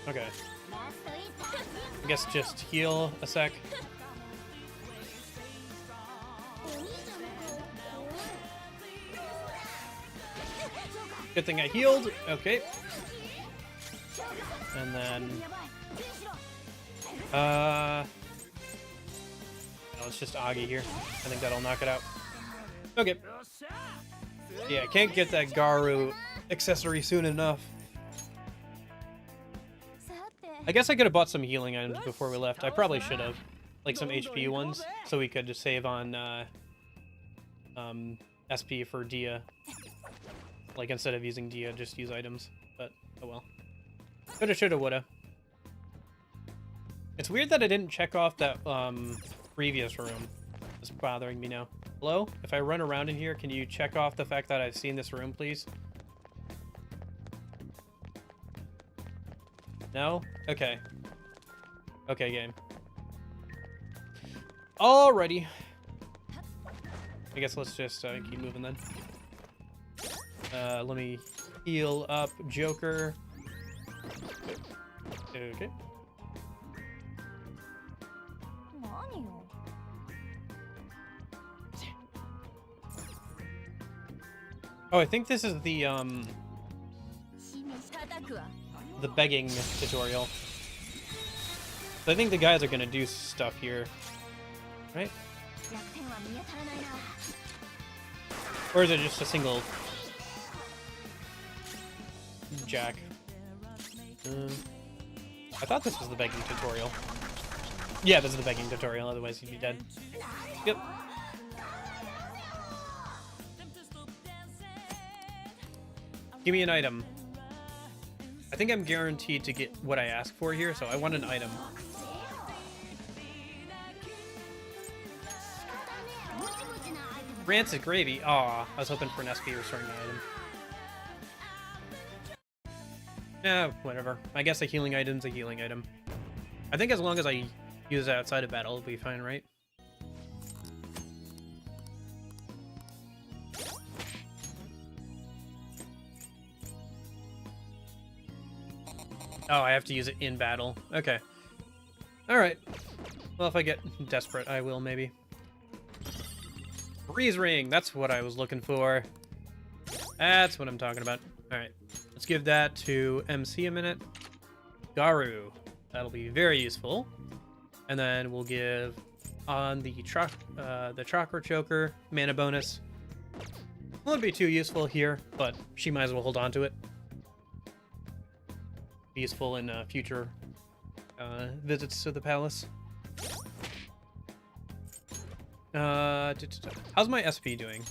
Okay. I guess just heal a sec. Good thing I healed. Okay. And then... no, it's just Agi here. I think that'll knock it out. Okay. Yeah, can't get that Garu accessory soon enough. I guess I could have bought some healing items before we left. I probably should have. Like some HP ones, so we could just save on SP for Dia. Like instead of using Dia, just use items. But, oh well. Coulda, shoulda, woulda. It's weird that I didn't check off that previous room. It's bothering me now. Hello? If I run around in here, can you check off the fact that I've seen this room, please? No? Okay. Okay, game. Alrighty. I guess let's just keep moving then. Let me heal up Joker. Okay. Oh, I think this is the begging tutorial. So I think the guys are gonna do stuff here, right? Or is it just a single jack? I thought this was the begging tutorial. Yeah, this is the begging tutorial, otherwise he'd be dead. Yep. Give me an item. I think I'm guaranteed to get what I ask for here, so I want an item. Rancid gravy. Aw, I was hoping for an SP restoring the item. Yeah, whatever. I guess a healing item's a healing item. I think as long as I use it outside of battle, it'll be fine, right? Oh, I have to use it in battle. Okay. Alright. Well, if I get desperate, I will, maybe. Breeze ring! That's what I was looking for. That's what I'm talking about. Alright. Let's give that to MC a minute. Garu. That'll be very useful. And then we'll give on the chakra choker mana bonus. Won't be too useful here, but she might as well hold on to it. Be useful in future visits to the palace. How's my SP doing?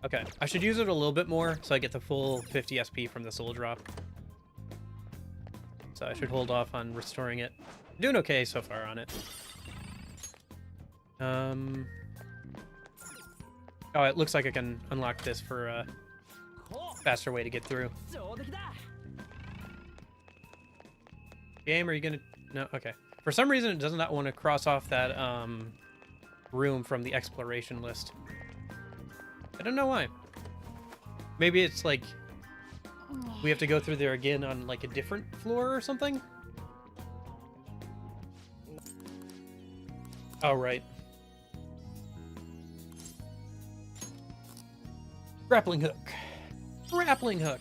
Okay, I should use it a little bit more so I get the full 50 SP from the soul drop. So I should hold off on restoring it. I'm doing okay so far on it. Oh, it looks like I can unlock this for a faster way to get through. Game, are you gonna... No, okay. For some reason, it does not want to cross off that room from the exploration list. I don't know why. Maybe it's like we have to go through there again on like a different floor or something? Oh, right. Grappling hook. Grappling hook.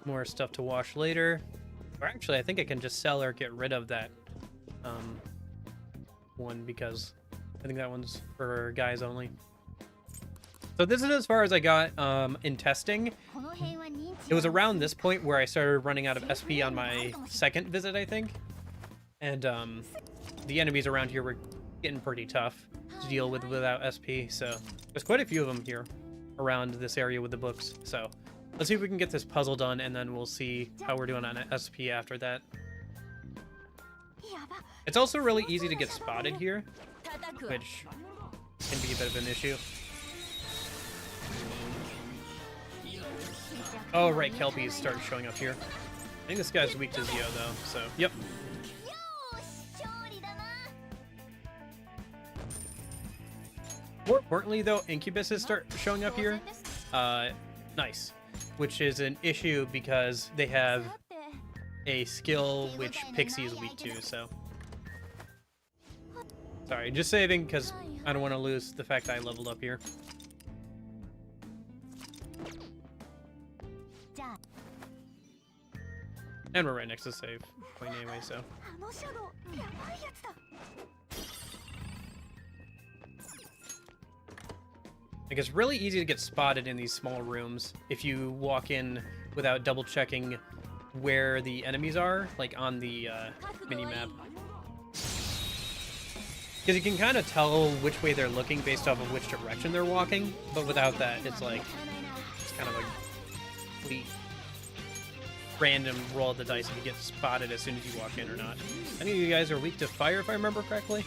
More stuff to wash later. Or actually, I think I can just sell or get rid of that one because I think that one's for guys only. So this is as far as I got in testing. It was around this point where I started running out of SP on my second visit, I think. And the enemies around here were getting pretty tough to deal with without SP. So there's quite a few of them here around this area with the books. So let's see if we can get this puzzle done, and then we'll see how we're doing on SP after that. It's also really easy to get spotted here, which can be a bit of an issue. Oh, right, Kelpies started showing up here. I think this guy's weak to Zio, though, so, yep. More importantly, though, Incubuses start showing up here. Nice. Which is an issue because they have a skill which Pixie is weak to, so. Sorry, just saving because I don't want to lose the fact that I leveled up here. And we're right next to the save point anyway, so. Like, it's really easy to get spotted in these small rooms if you walk in without double checking where the enemies are, like on the mini-map. Because you can kind of tell which way they're looking based off of which direction they're walking, but without that, it's like, it's kind of a complete random roll of the dice if you get spotted as soon as you walk in or not. Any of you guys are weak to fire, if I remember correctly,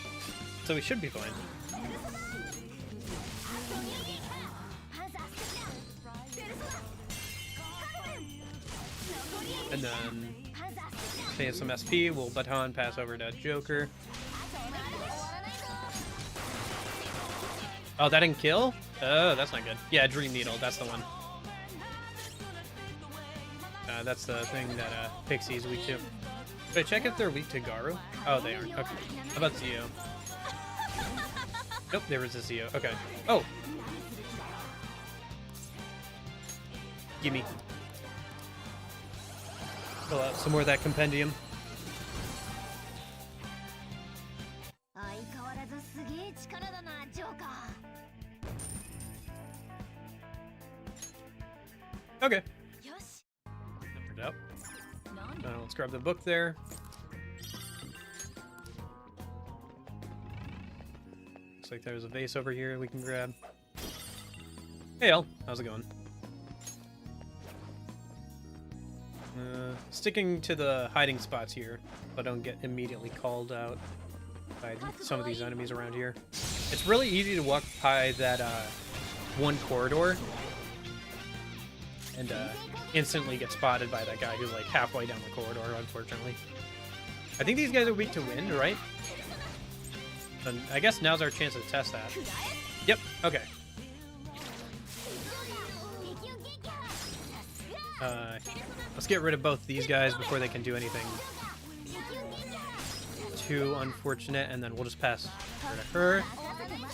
so we should be fine. And then save some SP. We'll baton pass over to Joker. Oh, that didn't kill? Oh, that's not good. Yeah, Dream Needle. That's the one. That's the thing that Pixie's weak to. Should I check if they're weak to Garu? Oh, they aren't. Okay. How about Zio? Nope, they resist Zio. Okay. Oh! Gimme. Fill out some more of that compendium. Okay. Numbered up. Let's grab the book there. Looks like there's a vase over here we can grab. Hey, El. How's it going? Sticking to the hiding spots here, so I don't get immediately called out by some of these enemies around here. It's really easy to walk by that one corridor and instantly get spotted by that guy who's like halfway down the corridor, unfortunately. I think these guys are weak to wind, right? And I guess now's our chance to test that. Yep, okay. Let's get rid of both these guys before they can do anything too unfortunate, and then we'll just pass her to her.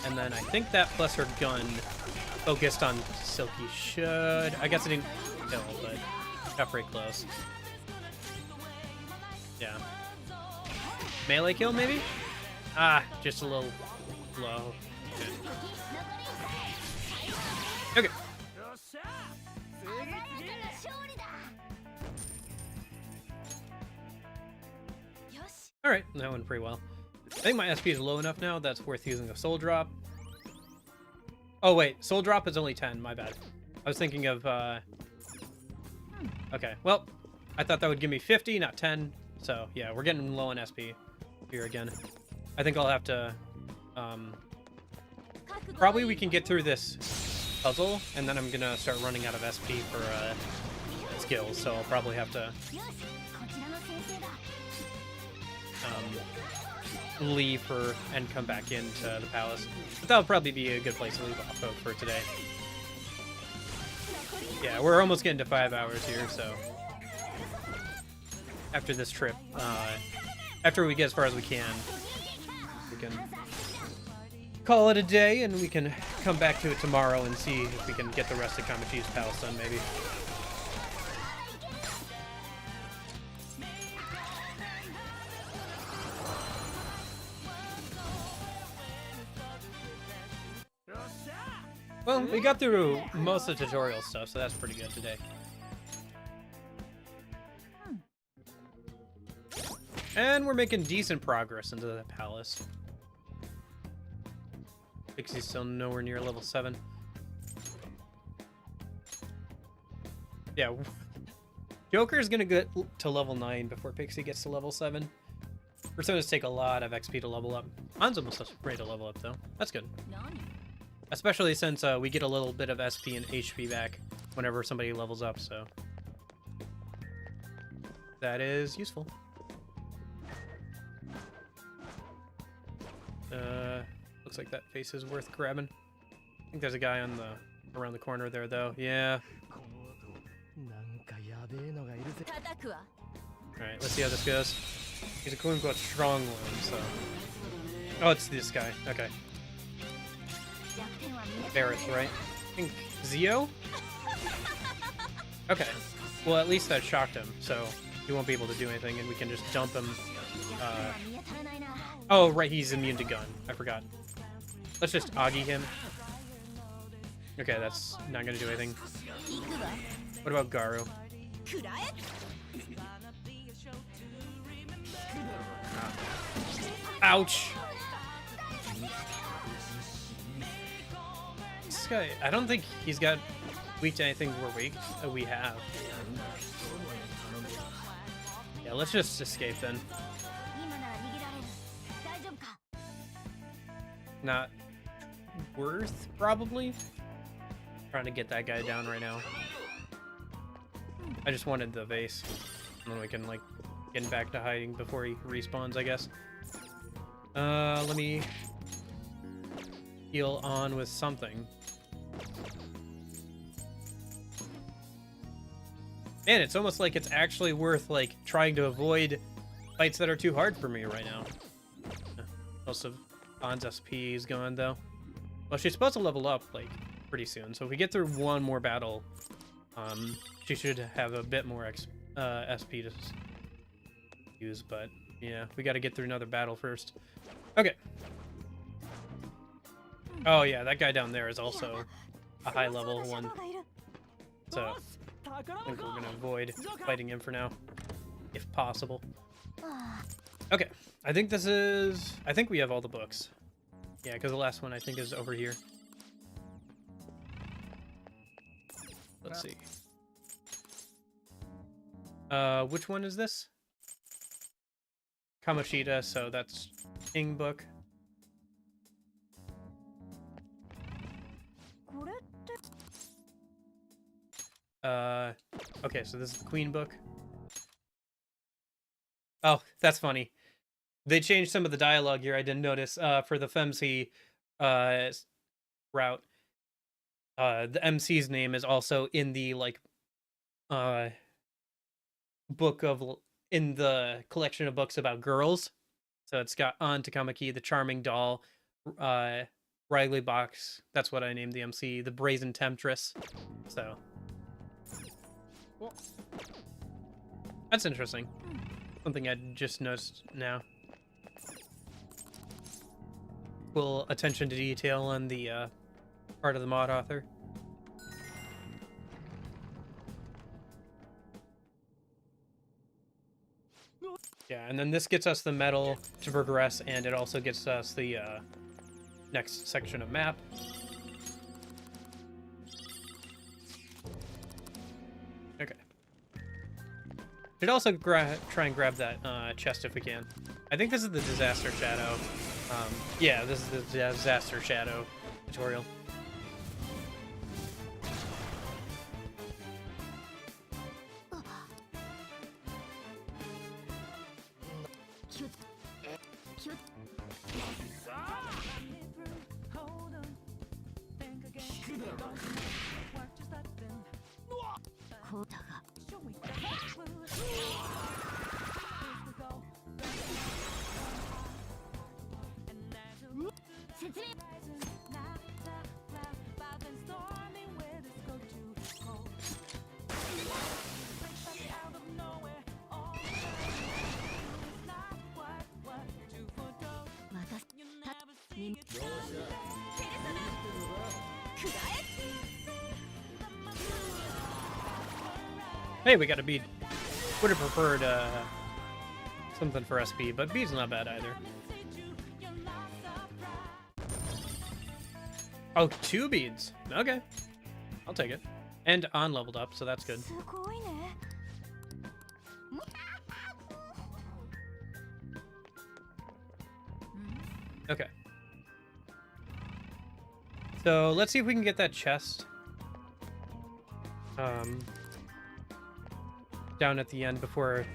And then I think that plus her gun focused on Silky should... I guess it didn't kill, but got pretty close. Yeah. Melee kill, maybe? Ah, just a little low. Good. Okay. Alright, that went pretty well. I think my SP is low enough now that's worth using a soul drop. Oh wait, soul drop is only 10, my bad. I was thinking of, okay, well, I thought that would give me 50, not 10. So, yeah, we're getting low on SP here again. I think I'll have to, probably we can get through this puzzle, and then I'm gonna start running out of SP for, skills, so I'll probably have to, leave her and come back into the palace. But that would probably be a good place to leave off of for today. Yeah, we're almost getting to 5 hours here, so after this trip, after we get as far as we can call it a day, and we can come back to it tomorrow and see if we can get the rest of Kamachi's palace done, maybe. Well, we got through most of the tutorial stuff, so that's pretty good today. And we're making decent progress into the palace. Pixie's still nowhere near level 7. Yeah, Joker's gonna get to level 9 before Pixie gets to level 7. Personas take a lot of XP to level up. Mine's almost ready to level up, though. That's good. Especially since we get a little bit of SP and HP back whenever somebody levels up, so that is useful. Looks like that face is worth grabbing. I think there's a guy on the around the corner there, though. Yeah. Alright, let's see how this goes. He's a quote-unquote strong one, so... Oh, it's this guy. Okay. Barrett, right? I think Zio? Okay. Well, at least that shocked him, so he won't be able to do anything, and we can just dump him. Oh, right, he's immune to gun. I forgot. Let's just Augie him. Okay, that's not gonna do anything. What about Garu? Ouch! This guy, I don't think he's got weak to anything we're weak that we have. Yeah, let's just escape then. Not worth, probably. Trying to get that guy down right now. I just wanted the vase. And then we can, like, get back to hiding before he respawns, I guess. Let me heal on with something. Man, it's almost like it's actually worth, like, trying to avoid fights that are too hard for me right now. Most of An's SP is gone, though. Well, she's supposed to level up, like, pretty soon. So if we get through one more battle, she should have a bit more SP to use. But, yeah, we got to get through another battle first. Okay. Oh, yeah, that guy down there is also a high-level one. So I think we're going to avoid fighting him for now, if possible. Okay, I think this is... I think we have all the books. Yeah, because the last one, I think, is over here. Let's see. Which one is this? Kamoshida, so that's King book. Okay, so this is the Queen book. Oh, that's funny. They changed some of the dialogue here. I didn't notice. For the FemC route, the MC's name is also in the like book of in the collection of books about girls. So it's got An Takamaki, the charming doll, Riley Box. That's what I named the MC. The brazen temptress. So that's interesting. Something I just noticed now. Cool attention to detail on the part of the mod author. Yeah, and then this gets us the medal to progress, and it also gets us the next section of map. Okay. Should also try and grab that chest if we can. I think this is the Disaster Shadow. Yeah, this is the Disaster Shadow tutorial. Hey, we got a bead. Would have preferred something for SP, but bead's not bad either. Oh, 2 beads. Okay. I'll take it. And on leveled up, so that's good. Okay. So let's see if we can get that chest. Down at the end before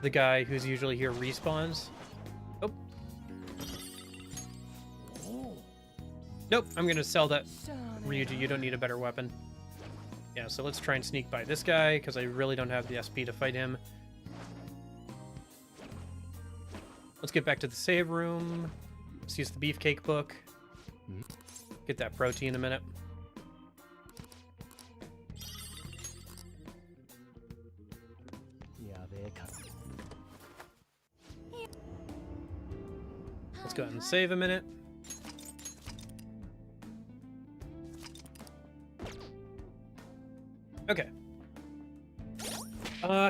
the guy who's usually here respawns. Oh. Nope, I'm gonna sell that. Ryuji, you don't need a better weapon. Yeah, so let's try and sneak by this guy, because I really don't have the SP to fight him. Let's get back to the save room. Let's use the beefcake book. Get that protein in a minute. Let's go ahead and save a minute. Okay.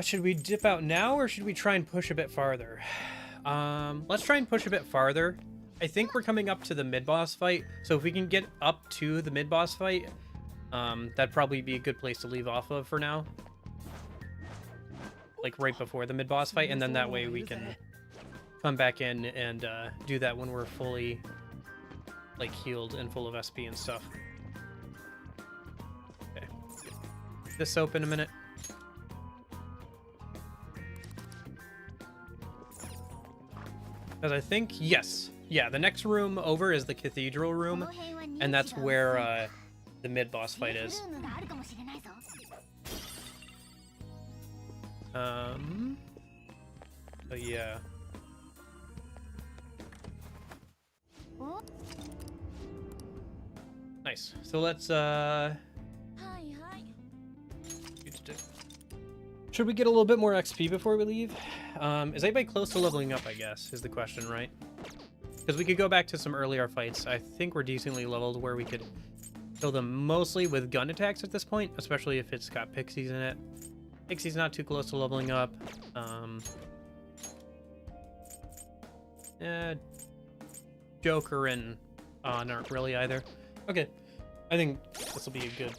Should we dip out now, or should we try and push a bit farther? Let's try and push a bit farther. I think we're coming up to the mid-boss fight, so if we can get up to the mid-boss fight, that'd probably be a good place to leave off of for now. Like right before the mid-boss fight, and then that way we can come back in and do that when we're fully like healed and full of SP and stuff. Okay. This open a minute. Because I think, yes. Yeah, the next room over is the cathedral room, and that's where the mid-boss fight is. But yeah. Nice. So let's should we get a little bit more XP before we leave? Is anybody close to leveling up, I guess, is the question, right? Because we could go back to some earlier fights. I think we're decently leveled where we could kill them mostly with gun attacks at this point, especially if it's got pixies in it. Pixie's not too close to leveling up. Joker and aren't really either. Okay, I think this will be a good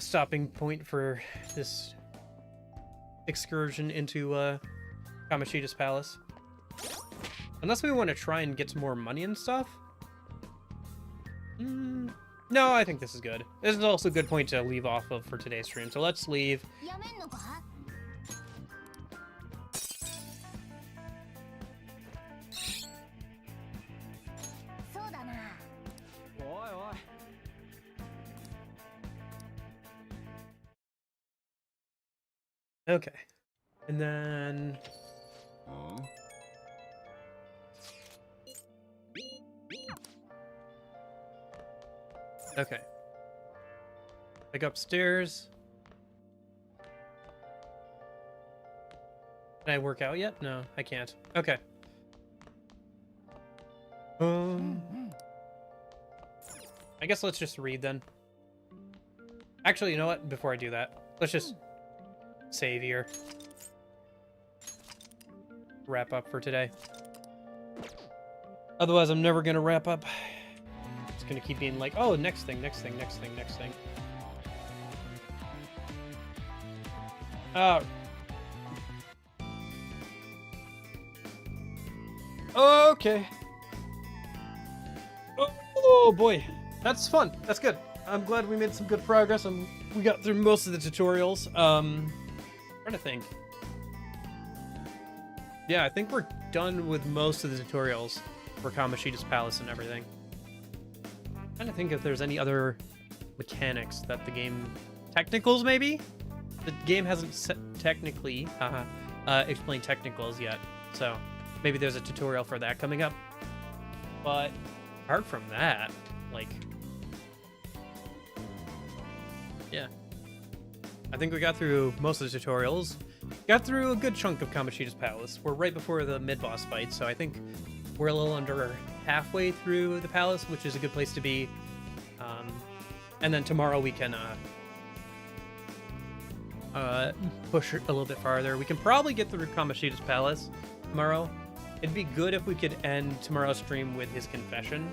stopping point for this excursion into Kamoshida's palace. Unless we want to try and get some more money and stuff. No, I think this is good. This is also a good point to leave off of for today's stream. So let's leave. Okay. And then... Okay. Like upstairs. Can I work out yet? No, I can't. Okay. I guess let's just read then. Actually, you know what? Before I do that, let's just save here. Wrap up for today. Otherwise, I'm never gonna wrap up. It's gonna keep being like, oh, next thing, next thing, next thing, next thing. Okay. Oh boy, that's fun. That's good. I'm glad we made some good progress and we got through most of the tutorials. Trying to think. Yeah, I think we're done with most of the tutorials for Kamoshida's palace and everything. Trying to think if there's any other mechanics that the game... Technicals, maybe? The game hasn't technically explained technicals yet, so maybe there's a tutorial for that coming up. But apart from that, like... Yeah. I think we got through most of the tutorials. Got through a good chunk of Kamoshida's palace. We're right before the mid-boss fight, so I think we're a little under halfway through the palace, which is a good place to be. And then tomorrow we can push it a little bit farther. We can probably get through Kamoshida's palace tomorrow. It'd be good if we could end tomorrow's stream with his confession.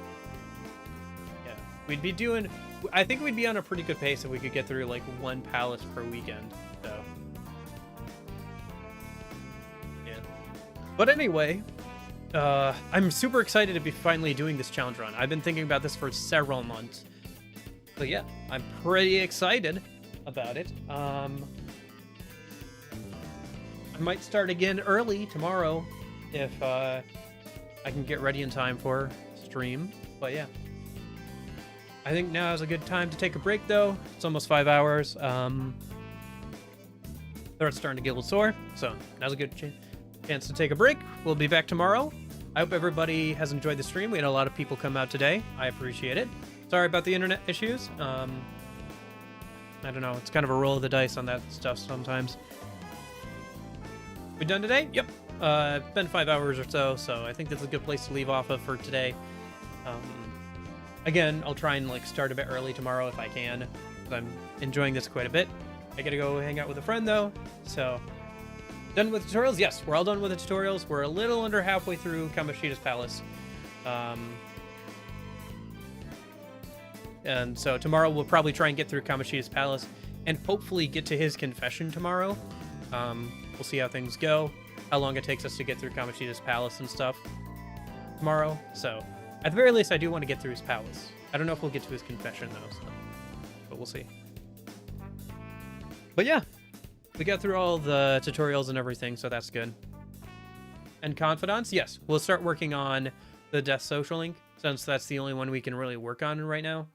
Yeah, we'd be doing... I think we'd be on a pretty good pace if we could get through like one palace per weekend. So yeah. But anyway, I'm super excited to be finally doing this challenge run. I've been thinking about this for several months. So yeah, I'm pretty excited about it. I might start again early tomorrow if I can get ready in time for stream. But yeah. I think now is a good time to take a break, though. It's almost 5 hours. Throat's starting to get a little sore, so now's a good chance to take a break. We'll be back tomorrow. I hope everybody has enjoyed the stream. We had a lot of people come out today. I appreciate it. Sorry about the internet issues. I don't know. It's kind of a roll of the dice on that stuff sometimes. We done today? Yep. It's been 5 hours or so, so I think that's a good place to leave off of for today. Again, I'll try and like start a bit early tomorrow if I can, because I'm enjoying this quite a bit. I gotta go hang out with a friend though, so... Done with tutorials? Yes, we're all done with the tutorials. We're a little under halfway through Kamoshida's palace. And so tomorrow we'll probably try and get through Kamoshida's palace and hopefully get to his confession tomorrow. We'll see how things go, how long it takes us to get through Kamoshida's palace and stuff tomorrow, so... At the very least, I do want to get through his palace. I don't know if we'll get to his confession, though, so... but we'll see. But yeah, we got through all the tutorials and everything, so that's good. and confidants. Yes, we'll start working on the Death Social Link, since that's the only one we can really work on right now.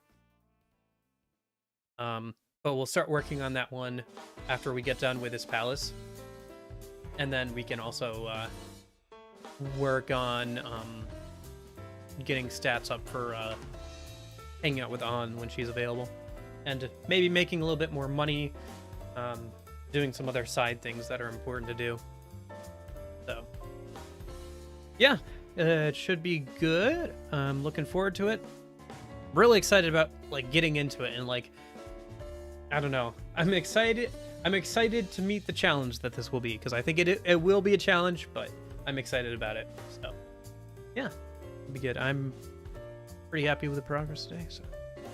But we'll start working on that one after we get done with his palace. And then we can also work on getting stats up for hanging out with An when she's available. And maybe making a little bit more money, doing some other side things that are important to do. So, yeah, it should be good. I'm looking forward to it. Really excited about, like, getting into it and, like, I don't know. I'm excited to meet the challenge that this will be, because I think it will be a challenge, but I'm excited about it. So, yeah, it'll be good. I'm pretty happy with the progress today. So,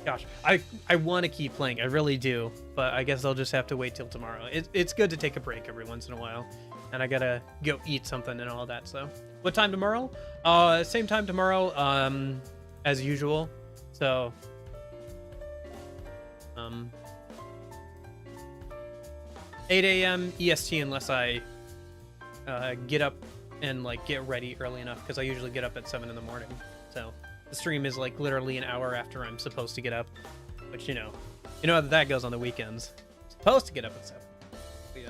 gosh, I want to keep playing. I really do, but I guess I'll just have to wait till tomorrow. It's good to take a break every once in a while, and I gotta go eat something and all that. So, what time tomorrow? Same time tomorrow, as usual. So, 8 a.m. EST, unless I get up and, like, get ready early enough, because I usually get up at 7 in the morning. So the stream is, like, literally an hour after I'm supposed to get up, which, you know how that goes on the weekends. I'm supposed to get up at 7. But yeah.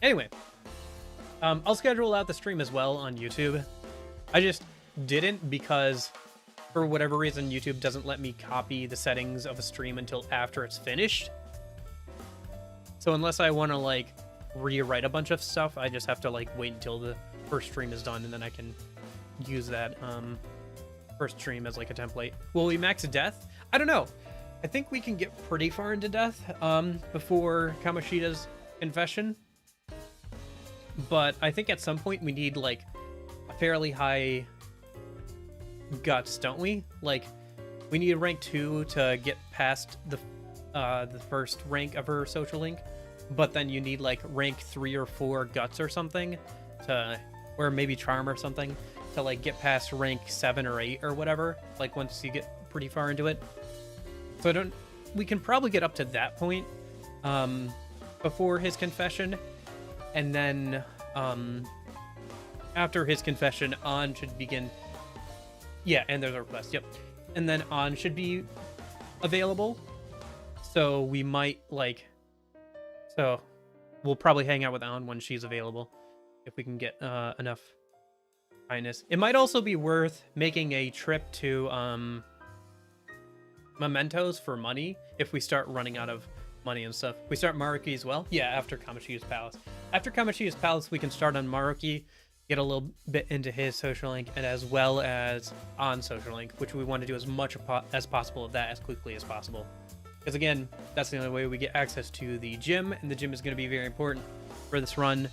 Anyway, I'll schedule out the stream as well on YouTube. I just didn't because, for whatever reason, YouTube doesn't let me copy the settings of a stream until after it's finished. So unless I want to, like, rewrite a bunch of stuff, I just have to, like, wait until the first stream is done, and then I can use that first stream as, like, a template. Will we max death? I don't know. I think we can get pretty far into death before Kamoshida's confession. But I think at some point we need, like, a fairly high guts, don't we? Like, we need rank 2 to get past the first rank of her social link, but then you need, like, rank 3 or 4 guts or something to, or maybe charm or something to, like, get past rank 7 or 8 or whatever, like, once you get pretty far into it. So we can probably get up to that point before his confession, and then after his confession, An should begin. Yeah, and there's a request. Yep. And then An should be available. So we might, like, so we'll probably hang out with An when she's available, if we can get enough kindness. It might also be worth making a trip to mementos for money if we start running out of money and stuff. We start Maruki as well. Yeah, after Kamoshida's palace. After Kamoshida's palace, we can start on Maruki, get a little bit into his social link, and as well as on social link, which we want to do as much as possible of that as quickly as possible. Because again, that's the only way we get access to the gym, and the gym is going to be very important for this run,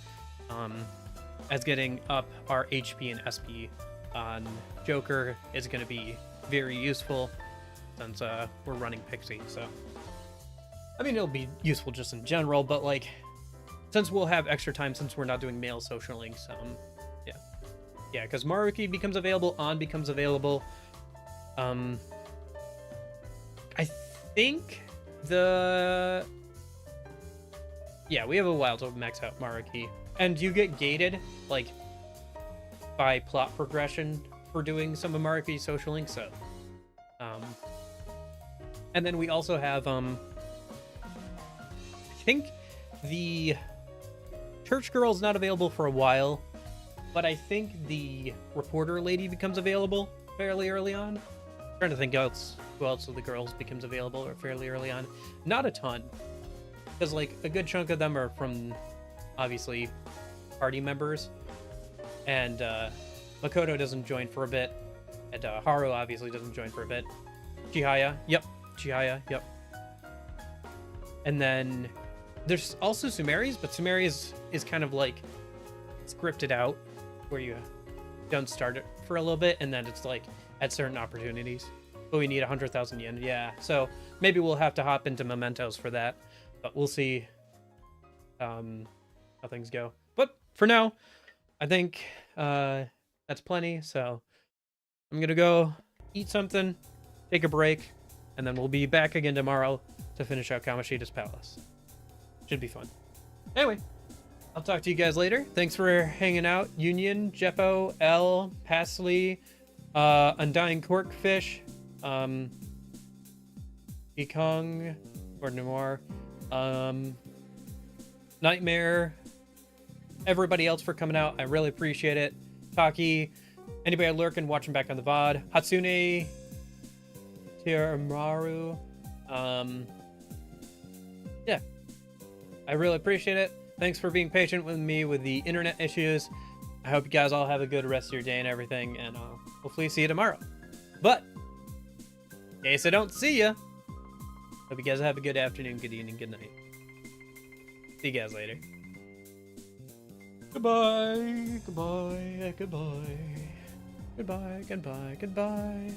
as getting up our HP and SP on Joker is going to be very useful, since we're running Pixie. So, I mean, it'll be useful just in general, but, like, since we'll have extra time, since we're not doing male social links, yeah, because Maruki becomes available, An becomes available. I think yeah, we have a while to max out Maruki, and you get gated, like, by plot progression for doing some of Maruki's social links. So, and then we also have I think the church girl's not available for a while, but I think the reporter lady becomes available fairly early on. I'm trying to think who else of the girls becomes available or fairly early on. Not a ton, because, like, a good chunk of them are from, obviously, party members, and Makoto doesn't join for a bit, and Haru obviously doesn't join for a bit. Chihaya, yep. And then there's also Sumeri's, but Sumeri's is kind of, like, scripted out, where you don't start it for a little bit, and then it's, like, at certain opportunities. But we need 100,000 yen, yeah. So maybe we'll have to hop into mementos for that, but we'll see how things go. But for now, I think that's plenty. So I'm gonna go eat something, take a break, and then we'll be back again tomorrow to finish out Kamoshida's palace. Should be fun. Anyway, I'll talk to you guys later. Thanks for hanging out. Union, Jeppo, L, Pasley, Undying Corkfish, Ekong, or Noir, Nightmare, everybody else for coming out. I really appreciate it. Taki, anybody lurking, watching back on the VOD. Hatsune, Tiramaru, yeah. I really appreciate it. Thanks for being patient with me with the internet issues. I hope you guys all have a good rest of your day and everything, and hopefully see you tomorrow. But, in case I don't see ya, hope you guys have a good afternoon, good evening, good night. See you guys later. Goodbye, goodbye, goodbye. Goodbye, goodbye, goodbye.